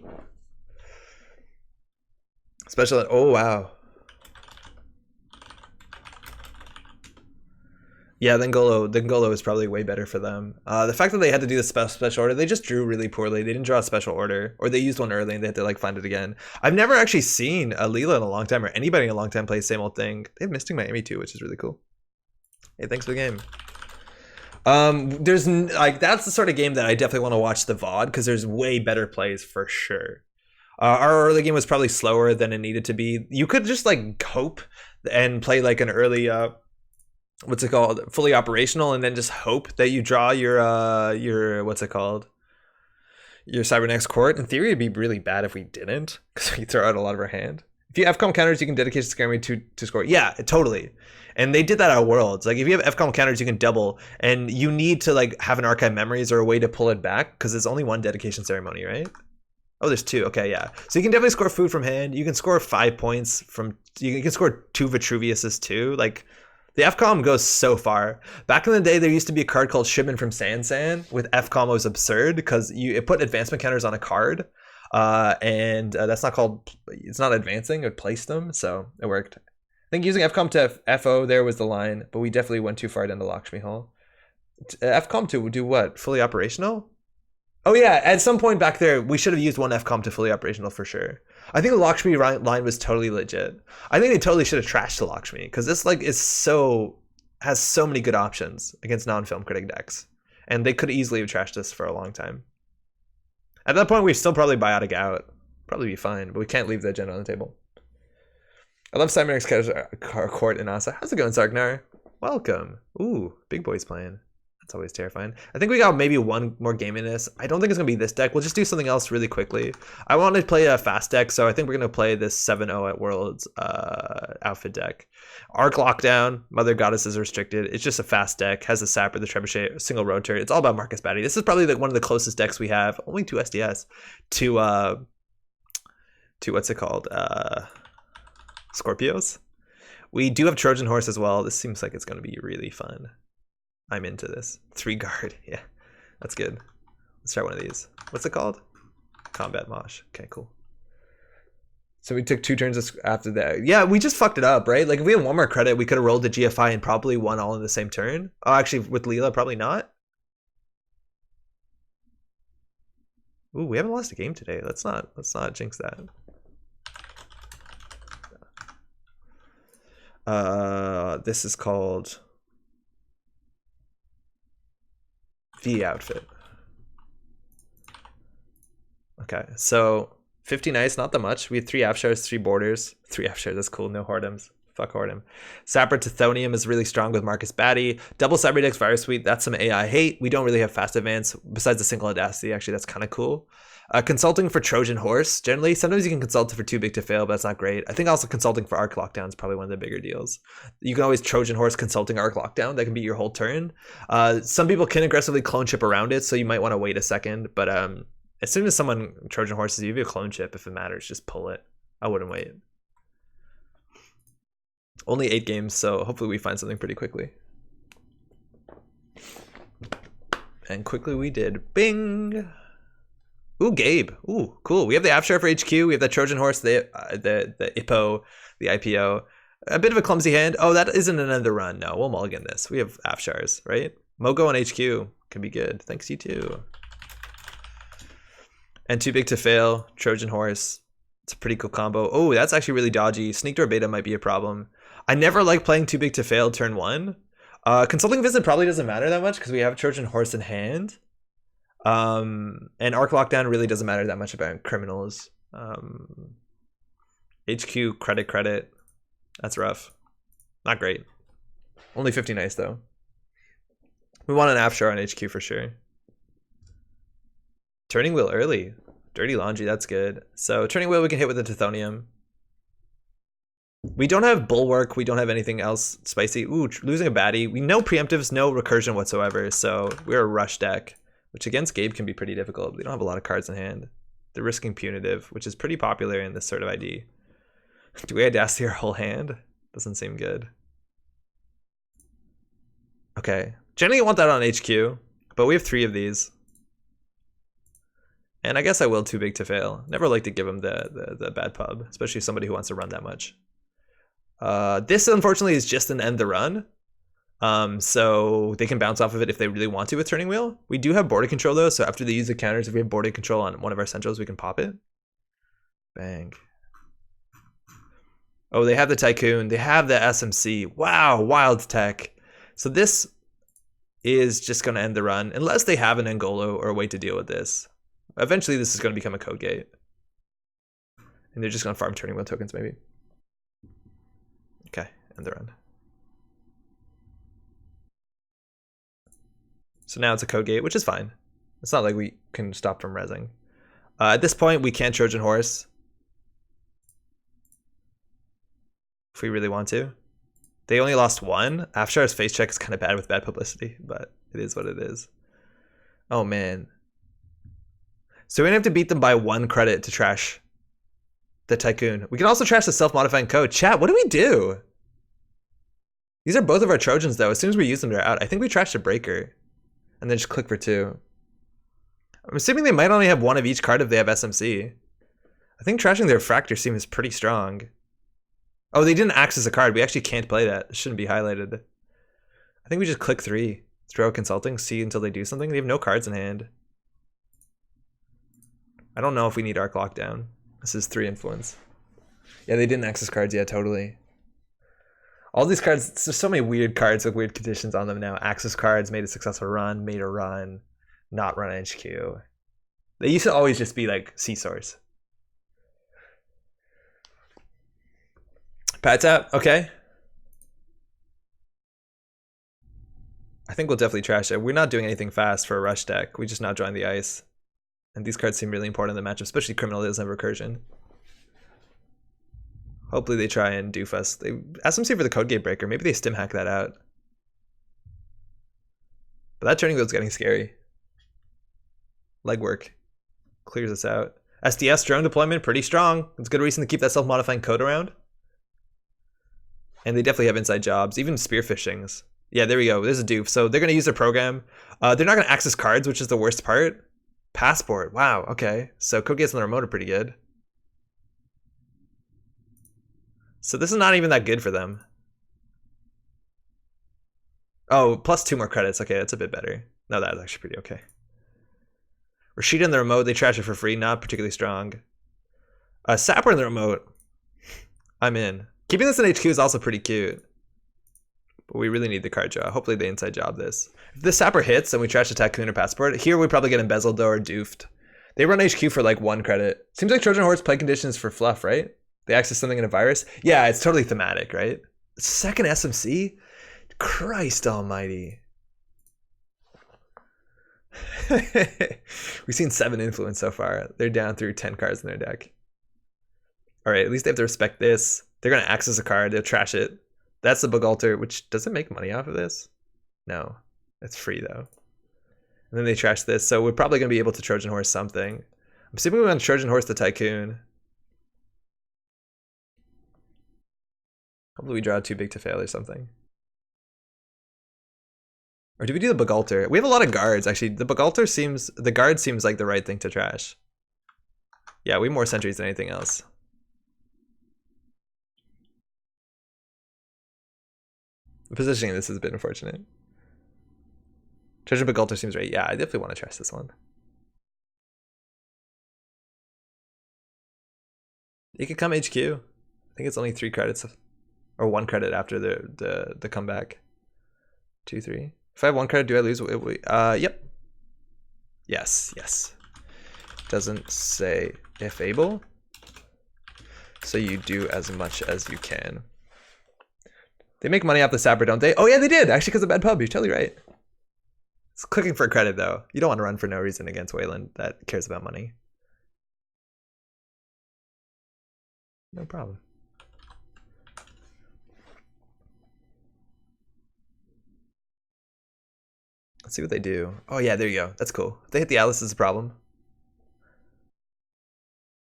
Speaker 1: Special. Oh, wow. Yeah, then Golo is probably way better for them. The fact that they had to do the special order, they just drew really poorly. They didn't draw a special order, or they used one early and they had to like find it again. I've never actually seen a Leela in a long time, or anybody in a long time play the same old thing. They have Mystic Miami too, which is really cool. Hey, thanks for the game. There's like that's the sort of game that I definitely want to watch the VOD because there's way better plays for sure. Our early game was probably slower than it needed to be. You could just like hope and play like an early what's it called, fully operational, and then just hope that you draw your what's it called, your Cybernex Court. In theory, it'd be really bad if we didn't, because we throw out a lot of our hand. If you have FCOM counters, you can dedicate to scare me to score. Yeah, totally. And they did that at Worlds. Like if you have FCOM counters, you can double, and you need to like have an archive memories or a way to pull it back because there's only one dedication ceremony, right? Oh, there's 2. Okay, yeah. So you can definitely score food from hand. You can score 5 points from. You can score 2 Vitruviuses too. Like the FCOM goes so far. Back in the day, there used to be a card called Shipment from Sansan with FCOM. It was absurd because it put advancement counters on a card, and that's not called. It's not advancing. It placed them, so it worked. I think using FCOM to FO there was the line, but we definitely went too far down the Lakshmi hole. FCOM to do what? Fully operational? Oh yeah, at some point back there, we should have used one FCOM to fully operational for sure. I think the Lakshmi line was totally legit. I think they totally should have trashed the Lakshmi because this like has so many good options against non-film critic decks, and they could easily have trashed this for a long time. At that point, we still probably buy out a Gout, probably be fine, but we can't leave the agenda on the table. I love Cybernex Court in Asa. How's it going, Sargnar? Welcome. Ooh, big boys playing. That's always terrifying. I think we got maybe one more game in this. I don't think it's going to be this deck. We'll just do something else really quickly. I want to play a fast deck, so I think we're going to play this 7-0 at Worlds outfit deck. Arc Lockdown, Mother Goddess is restricted. It's just a fast deck. Has the Sapper, the Trebuchet, single rotor. It's all about Marcus Batty. This is probably one of the closest decks we have, only 2 SDS, to what's it called? Scorpios. We do have Trojan Horse as well. This seems like it's going to be really fun. I'm into this. 3 guard. Yeah, that's good. Let's try one of these. What's it called? Combat Mosh. Okay, cool. So we took 2 turns after that. Yeah, we just fucked it up, right? Like if we had 1 more credit, we could have rolled the GFI and probably won all in the same turn. Oh, actually, with Leela, probably not. Ooh, we haven't lost a game today. Let's not jinx that. This is called V outfit. Okay, so 50 nice, not that much. We have 3 Afshars, 3 borders. 3 Afshars, that's cool. No Hordums. Fuck Hordum. Sapper Tithonium is really strong with Marcus Batty. Double Cyberdex Virus Suite, that's some AI hate. We don't really have fast advance besides the single Audacity. Actually, that's kind of cool. Consulting for Trojan Horse. Generally, sometimes you can consult for Too Big to Fail, but that's not great. I think also consulting for Arc Lockdown is probably one of the bigger deals. You can always Trojan Horse consulting Arc Lockdown. That can be your whole turn. Some people can aggressively clone chip around it, so you might want to wait a second. But as soon as someone Trojan Horses you, have a clone chip, if it matters, just pull it. I wouldn't wait. Only 8 games, so hopefully we find something pretty quickly. And quickly we did. Bing! Ooh, Gabe. Ooh, cool. We have the Afshar for HQ. We have the Trojan Horse, the IPO, the IPO. A bit of a clumsy hand. Oh, that isn't another run. No, we'll mulligan this. We have Afshars, right? Mogo on HQ can be good. Thanks, you too. And Too Big to Fail, Trojan Horse. It's a pretty cool combo. Oh, that's actually really dodgy. Sneak Door Beta might be a problem. I never like playing Too Big to Fail turn 1. Consulting Visit probably doesn't matter that much because we have Trojan Horse in hand. And Arc Lockdown really doesn't matter that much about criminals. HQ credit. That's rough. Not great. Only 50 nice though. We want an Afshar on HQ for sure. Turning Wheel early. Dirty Laundry, that's good. So Turning Wheel we can hit with the Tithonium. We don't have Bulwark, we don't have anything else spicy. Ooh, losing a baddie. We know preemptives, no recursion whatsoever, so we're a rush deck, which against Gabe can be pretty difficult. We don't have a lot of cards in hand. They're risking Punitive, which is pretty popular in this sort of ID. Do we Audacity our whole hand? Doesn't seem good. Okay. Generally you want that on HQ, but we have 3 of these. And I guess I will too big to fail. Never like to give him the bad pub, especially somebody who wants to run that much. This unfortunately is just an end the run. So they can bounce off of it if they really want to with Turning Wheel. We do have border control though, so after they use the counters, if we have border control on one of our centrals, we can pop it. Bang. Oh, they have the Tycoon. They have the SMC. Wow, wild tech. So this is just going to end the run, unless they have an Angolo or a way to deal with this. Eventually, this is going to become a code gate. And they're just going to farm Turning Wheel tokens, maybe. Okay, end the run. So now it's a code gate, which is fine. It's not like we can stop from rezzing. At this point, we can Trojan Horse. If we really want to. They only lost 1. Afshar's face check is kind of bad with bad publicity, but it is what it is. Oh, man. So we're going to have to beat them by 1 credit to trash the Tycoon. We can also trash the self-modifying code. Chat, what do we do? These are both of our Trojans, though. As soon as we use them, they're out. I think we trash the Breaker. And then just click for 2. I'm assuming they might only have 1 of each card if they have SMC. I think trashing their Fractor seems pretty strong. Oh, they didn't access a card. We actually can't play that. It shouldn't be highlighted. I think we just click 3. Throw Consulting, see until they do something. They have no cards in hand. I don't know if we need Arc Lockdown. This is 3 influence. Yeah, they didn't access cards yet, totally. All these cards, there's so many weird cards with weird conditions on them now. Access cards, made a successful run, made a run, not run HQ. They used to always just be like C-Source. Pat tap, okay. I think we'll definitely trash it. We're not doing anything fast for a rush deck. We just not drawing the ice. And these cards seem really important in the matchup, especially Criminal that doesn't have recursion. Hopefully they try and doof us. They SMC for the Code Gate Breaker. Maybe they stim hack that out. But that Turning Wheel's getting scary. Legwork. Clears us out. SDS drone deployment, pretty strong. It's a good reason to keep that self-modifying code around. And they definitely have inside jobs, even spearfishings. Yeah, there we go. There's a doof. So they're going to use their program. They're not going to access cards, which is the worst part. Passport. Wow, okay. So Code Gates on the remote are pretty good. So this is not even that good for them. Oh, plus 2 more credits. Okay, that's a bit better. No, that is actually pretty okay. Rashida in the remote, they trash it for free. Not particularly strong. Sapper in the remote. I'm in. Keeping this in HQ is also pretty cute. But we really need the card draw. Hopefully they inside job this. If the Sapper hits and we trash the Tycoon or Passport, here we probably get embezzled though or doofed. They run HQ for like 1 credit. Seems like Trojan Horse play conditions for fluff, right? They access something in a virus. Yeah, it's totally thematic, right? Second SMC? Christ almighty. We've seen 7 influence so far. They're down through 10 cards in their deck. All right, at least they have to respect this. They're going to access a card. They'll trash it. That's the Bugalter, which doesn't make money off of this. No, it's free though. And then they trash this. So we're probably going to be able to Trojan Horse something. I'm assuming we want to Trojan Horse the Tycoon. Hopefully we draw too big to fail or something. Or do we do the Bugalter? We have a lot of guards, actually. The Bugalter seems... The guard seems like the right thing to trash. Yeah, we have more sentries than anything else. The positioning of this is a bit unfortunate. Treasure Bugalter seems right. Yeah, I definitely want to trash this one. It could come HQ. I think it's only 3 credits. Or 1 credit after the comeback. 2, 3. If I have 1 credit, do I lose? Yep. Yes, yes. Doesn't say if able. So you do as much as you can. They make money off the Sapper, don't they? Oh yeah, they did. Actually, because of bad pub. You're totally right. It's clicking for credit, though. You don't want to run for no reason against Wayland that cares about money. No problem. Let's see what they do. Oh, yeah, there you go. That's cool. If they hit the Atlas, is a problem.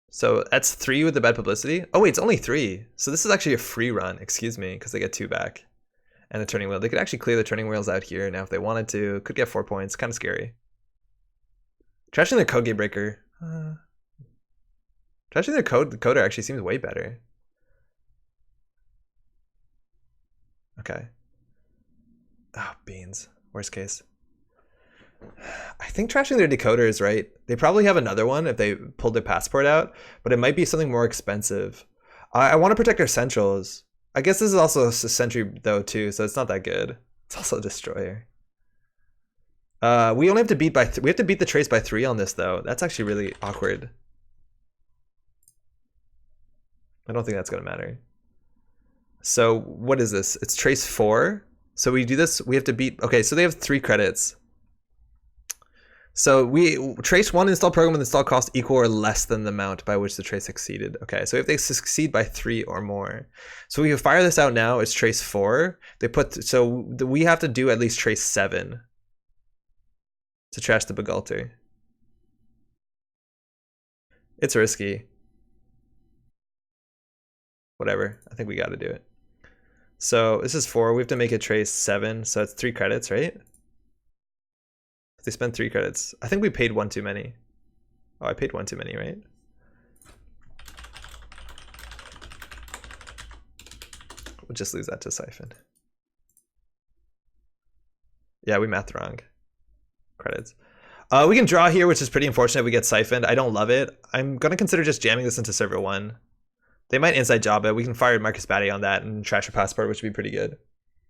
Speaker 1: So that's 3 with the bad publicity. Oh, wait, it's only 3. So this is actually a free run. Excuse me, because they get 2 back. And a turning wheel. They could actually clear the turning wheels out here now if they wanted to. Could get 4 points. Kind of scary. Trashing their code gate breaker. Trashing their coder actually seems way better. Okay. Oh, beans. Worst case. I think trashing their decoder is right. They probably have another one if they pulled their passport out, but it might be something more expensive. I want to protect our centrals. I guess this is also a sentry though too, so it's not that good. It's also a destroyer. We only have to beat we have to beat the trace by 3 on this though. That's actually really awkward. I don't think that's gonna matter. So what is this? It's trace 4. So we do this. We have to beat. Okay, so they have 3 credits. So we trace 1 install program with install cost equal or less than the amount by which the trace succeeded. Okay, so if they succeed by 3 or more, so we can fire this out now. It's trace 4. They put we have to do at least trace 7 to trash the Begulter. It's risky. Whatever. I think we got to do it. So this is 4. We have to make it trace 7. So it's 3 credits, right? They spent 3 credits. I think we paid 1 too many. Oh, I paid 1 too many, right? We'll just lose that to Siphon. Yeah, we mathed wrong. Credits. We can draw here, which is pretty unfortunate. We get siphoned. I don't love it. I'm going to consider just jamming this into server 1. They might inside job it. We can fire Marcus Batty on that and trash your passport, which would be pretty good.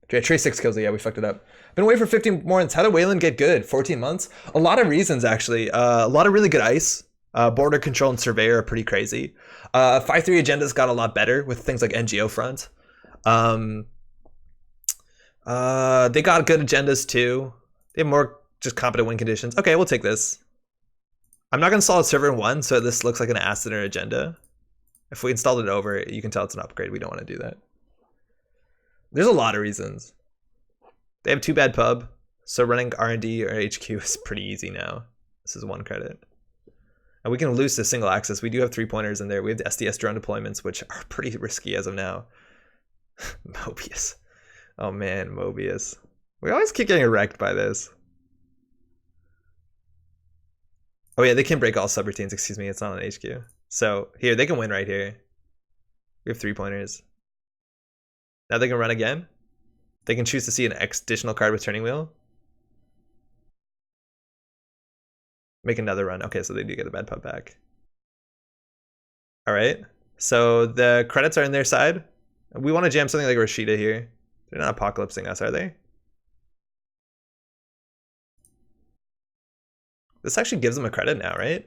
Speaker 1: Okay, trace 6 kills. Yeah, we fucked it up. Been away for 15 months. How did Wayland get good? 14 months? A lot of reasons, actually. A lot of really good ice. Border control and surveyor are pretty crazy. 5-3 agendas got a lot better with things like NGO front. They got good agendas too. They have more just competent win conditions. Okay, we'll take this. I'm not going to install a server in 1, so this looks like an asset or agenda. If we installed it over, you can tell it's an upgrade. We don't want to do that. There's a lot of reasons. They have 2 bad pub, so running R&D or HQ is pretty easy now. This is 1 credit. And we can lose to single access. We do have 3-pointers in there. We have the SDS drone deployments, which are pretty risky as of now. Mobius. Oh man, Mobius. We always keep getting wrecked by this. Oh yeah, they can break all subroutines. Excuse me, it's not on HQ. So here, they can win right here. We have 3-pointers. Now they can run again. They can choose to see an additional card with turning wheel. Make another run. Okay, so they do get the bad pub back. All right. So the credits are in their side. We want to jam something like Rashida here. They're not apocalypsing us, are they? This actually gives them a credit now, right?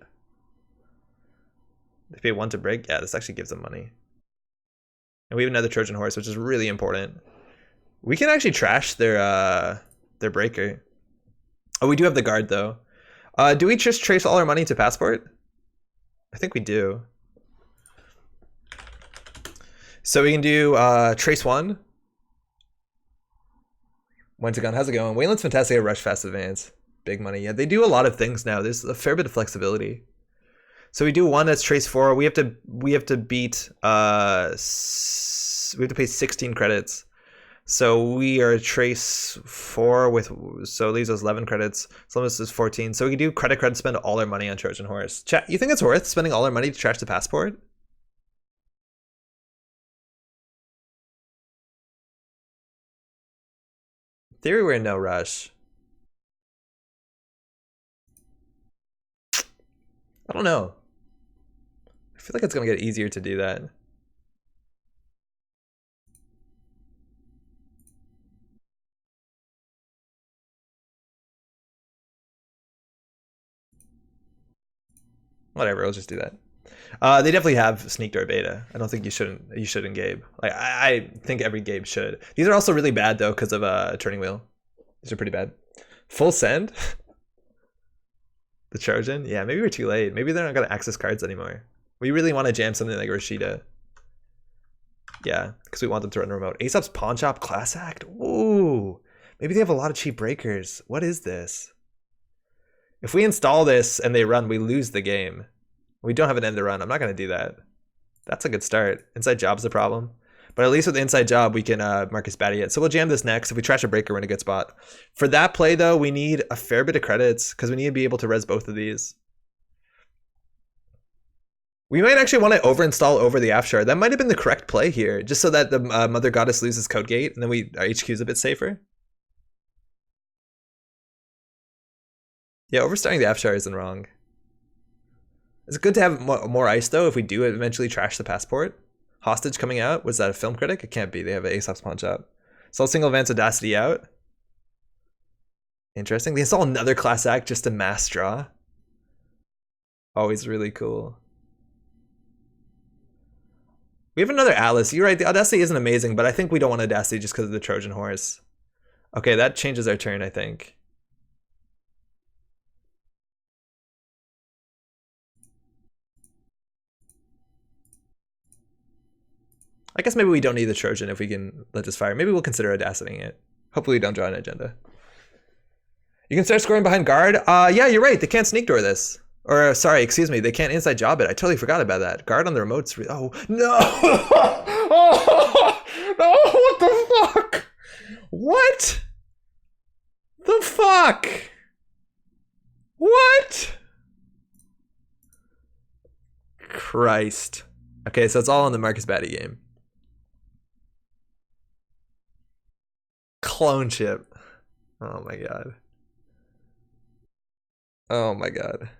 Speaker 1: They pay 1 to break. Yeah, this actually gives them money. And we have another Trojan horse, which is really important. We can actually trash their breaker. Oh, we do have the guard though. Do we just trace all our money to passport? I think we do. So we can do trace 1. Went to gun. How's it going? Wayland's fantastic at rush fast advance. Big money. Yeah, they do a lot of things now. There's a fair bit of flexibility. So we do 1 that's trace 4. We have to beat we have to pay 16 credits. So we are trace 4 with, so it leaves us 11 credits. So this is 14. So we can do credit, spend all our money on Trojan Horse. Chat, you think it's worth spending all our money to trash the passport? In theory, we're in no rush. I don't know. I feel like it's going to get easier to do that. Whatever, let's just do that. They definitely have sneak door beta. I don't think you shouldn't Gabe. Like I think every Gabe should. These are also really bad though because of turning wheel. These are pretty bad. Full send? The Trojan? Yeah, maybe we're too late. Maybe they're not going to access cards anymore. We really want to jam something like Rashida. Yeah, because we want them to run remote. Aesop's Pawn Shop Class Act? Ooh. Maybe they have a lot of cheap breakers. What is this? If we install this and they run, we lose the game. We don't have an end to run. I'm not going to do that. That's a good start. Inside job's the problem. But at least with the inside job, we can Marcus Batty it. So we'll jam this next. If we trash a breaker, we're in a good spot. For that play, though, we need a fair bit of credits because we need to be able to res both of these. We might actually want to overinstall over the Afshar. That might have been the correct play here, just so that the Mother Goddess loses Code Gate, and then our HQ is a bit safer. Yeah, overstarting the Afshar isn't wrong. It's good to have more ice, though, if we do eventually trash the passport. Hostage coming out? Was that a film critic? It can't be. They have an Aesop's Pawn Shop. So single Advance Audacity out. Interesting. They install another class act just to mass draw. Always really cool. We have another Atlas. You're right. The Audacity isn't amazing, but I think we don't want Audacity just because of the Trojan Horse. Okay, that changes our turn, I think. I guess maybe we don't need the Trojan if we can let this fire. Maybe we'll consider Audacitying it. Hopefully we don't draw an agenda. You can start scoring behind guard. Yeah, you're right. They can't sneak door this. Or, sorry, excuse me. They can't inside job it. I totally forgot about that. Guard on the remotes. Oh, no. Oh, no, what the fuck? What? The fuck? What? Christ. Okay, so it's all in the Marcus Batty game. Clone chip. Oh my god. Oh my god.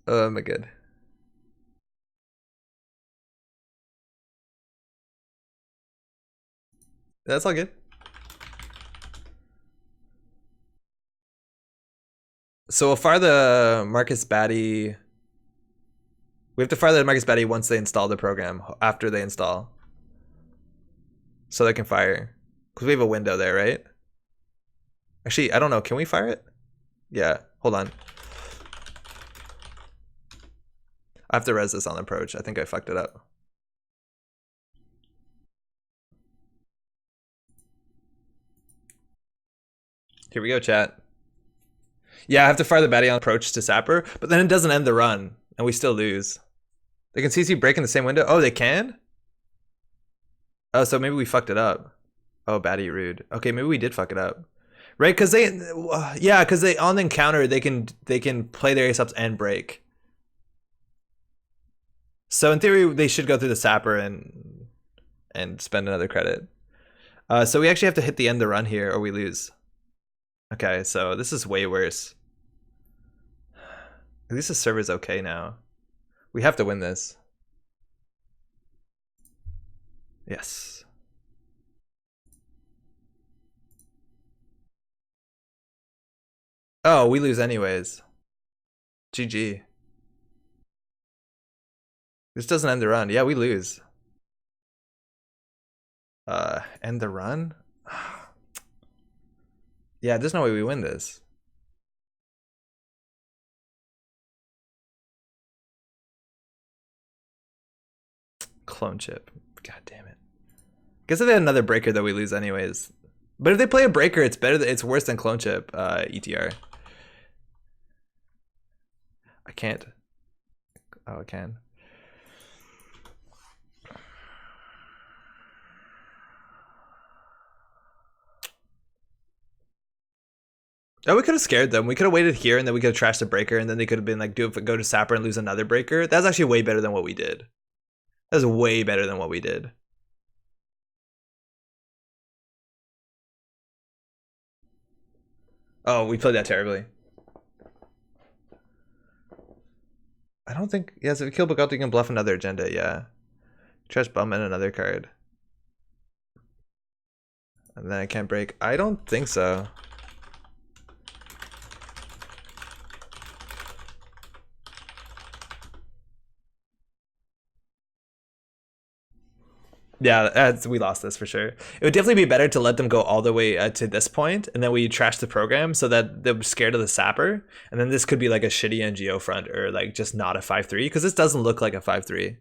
Speaker 1: Oh my god. That's all good. So we'll fire the Marcus Batty. We have to fire the Marcus Batty once they install the program, after they install. So they can fire. Because we have a window there, right? Actually, I don't know. Can we fire it? Yeah, hold on. I have to res this on approach. I think I fucked it up. Here we go, chat. Yeah, I have to fire the Batty on approach to Sapper, but then it doesn't end the run, and we still lose. They can CC break in the same window? Oh, they can? Oh, so maybe we fucked it up. Oh, Batty rude. Okay, maybe we did fuck it up. Right, because yeah, because they on the encounter they can play their ace ups and break. So in theory they should go through the Sapper and spend another credit. So we actually have to hit the end of the run here or we lose. Okay, so this is way worse. At least the server's okay now. We have to win this. Yes. Oh, we lose anyways. GG. This doesn't end the run. Yeah, we lose. End the run? Yeah, there's no way we win this. Clone chip. God damn it. Guess if they had another breaker that we lose anyways. But if they play a breaker, it's better. It's worse than clone chip. ETR. I can't. Oh, I can. Oh, we could have scared them. We could have waited here and then we could have trashed the breaker and then they could have been like, go to Sapper and lose another breaker. That's actually way better than what we did. That's way better than what we did. Oh, we played that terribly. I don't think... Yes, if we kill Bogota, you can bluff another agenda, yeah. Trash bum and another card. And then I can't break. I don't think so. Yeah, we lost this for sure. It would definitely be better to let them go all the way to this point, and then we trash the program so that they're scared of the sapper, and then this could be like a shitty NGO front or like just not a 5-3 because this doesn't look like a 5-3.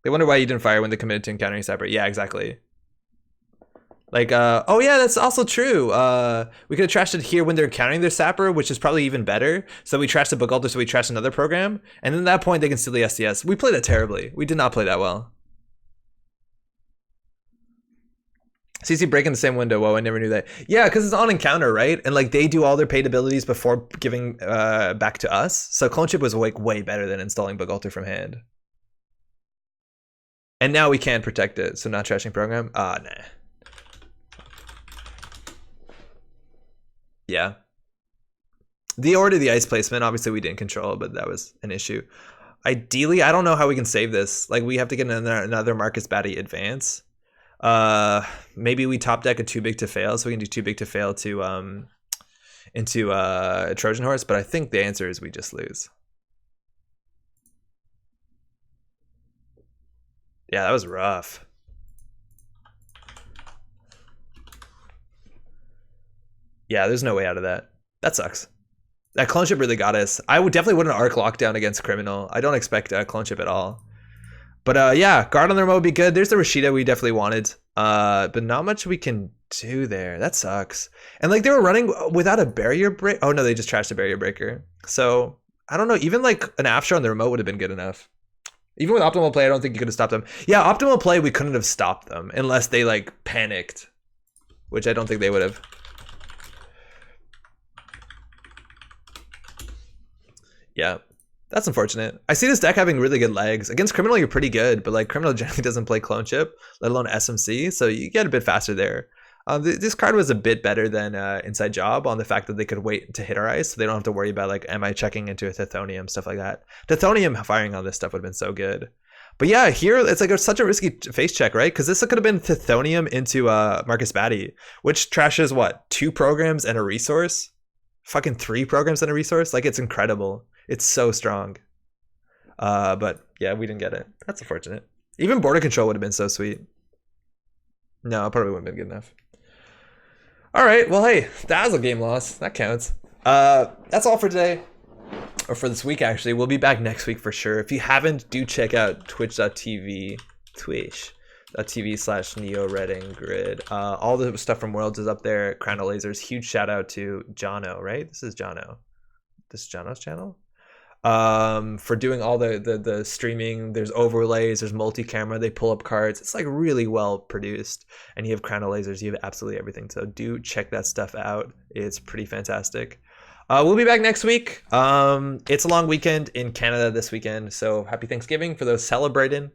Speaker 1: They wonder why you didn't fire when they committed to encountering sapper. Yeah, exactly. Like, oh yeah, that's also true. We could have trashed it here when they're encountering their sapper, which is probably even better. So we trashed the book altar, so we trashed another program, and then at that point they can steal the SDS. We played that terribly. We did not play that well. CC breaking the same window. Whoa, I never knew that. Yeah, because it's on encounter, right? And like they do all their paid abilities before giving back to us. So clone chip was like way better than installing book altar from hand. And now we can protect it, so not trashing program. Nah. Yeah. The order, the ice placement, obviously we didn't control, but that was an issue. Ideally, I don't know how we can save this. Like we have to get another Marcus Batty advance. Maybe we top deck a too big to fail, so we can do too big to fail to into Trojan Horse, but I think the answer is we just lose. Yeah, that was rough. Yeah, there's no way out of that. That sucks. That clone ship really got us. I would definitely wouldn't arc lockdown against Criminal. I don't expect a clone ship at all. But yeah, guard on their mode would be good. There's the Rashida we definitely wanted. But not much we can do there. That sucks. And like they were running without a barrier break. Oh no, they just trashed a barrier breaker. So I don't know. Even like an After on the remote would have been good enough. Even with optimal play, I don't think you could have stopped them. Yeah, optimal play, we couldn't have stopped them unless they like panicked, which I don't think they would have. Yeah, that's unfortunate. I see this deck having really good legs. Against Criminal, you're pretty good, but like Criminal generally doesn't play clone chip, let alone SMC, so you get a bit faster there. This card was a bit better than Inside Job on the fact that they could wait to hit our ice, so they don't have to worry about like, am I checking into a Tithonium, stuff like that. Tithonium firing on this stuff would have been so good. But yeah, here it's like such a risky face check, right? Because this could have been Tithonium into Marcus Batty, which trashes what, 2 programs and a resource? Fucking 3 programs and a resource? Like, it's incredible. It's so strong. But yeah, we didn't get it. That's unfortunate. Even border control would have been so sweet. No, it probably wouldn't have been good enough. All right, well, hey, that was a game loss. That counts. That's all for today. Or for this week, actually. We'll be back next week for sure. If you haven't, do check out twitch.tv/NeoRedandGrid. All the stuff from Worlds is up there. Crown of Lasers. Huge shout out to Jono, right? This is Jono. This is Jono's channel. For doing all the streaming. There's overlays, there's multi-camera, they pull up cards. It's like really well produced, and you have Crown of Lasers, you have absolutely everything, so do check that stuff out. It's pretty fantastic. We'll be back next week. It's a long weekend in Canada this weekend, so happy Thanksgiving for those celebrating.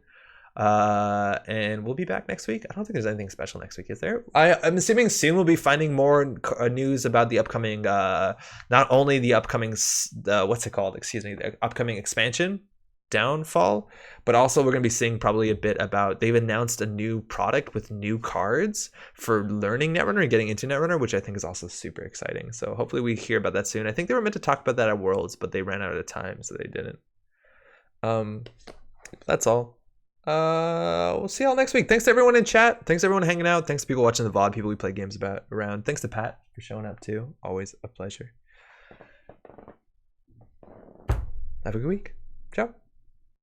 Speaker 1: And we'll be back next week. I don't think there's anything special next week, is there? I'm assuming soon we'll be finding more news about the upcoming, not only the upcoming, what's it called? Excuse me, the upcoming expansion, Downfall, but also we're going to be seeing probably a bit about, they've announced a new product with new cards for learning Netrunner and getting into Netrunner, which I think is also super exciting. So hopefully we hear about that soon. I think they were meant to talk about that at Worlds, but they ran out of time, so they didn't. That's all. We'll see y'all next week. Thanks to everyone in chat. Thanks to everyone hanging out. Thanks to people watching the VOD, people we play games around. Thanks to Pat for showing up too. Always a pleasure. Have a good week. Ciao.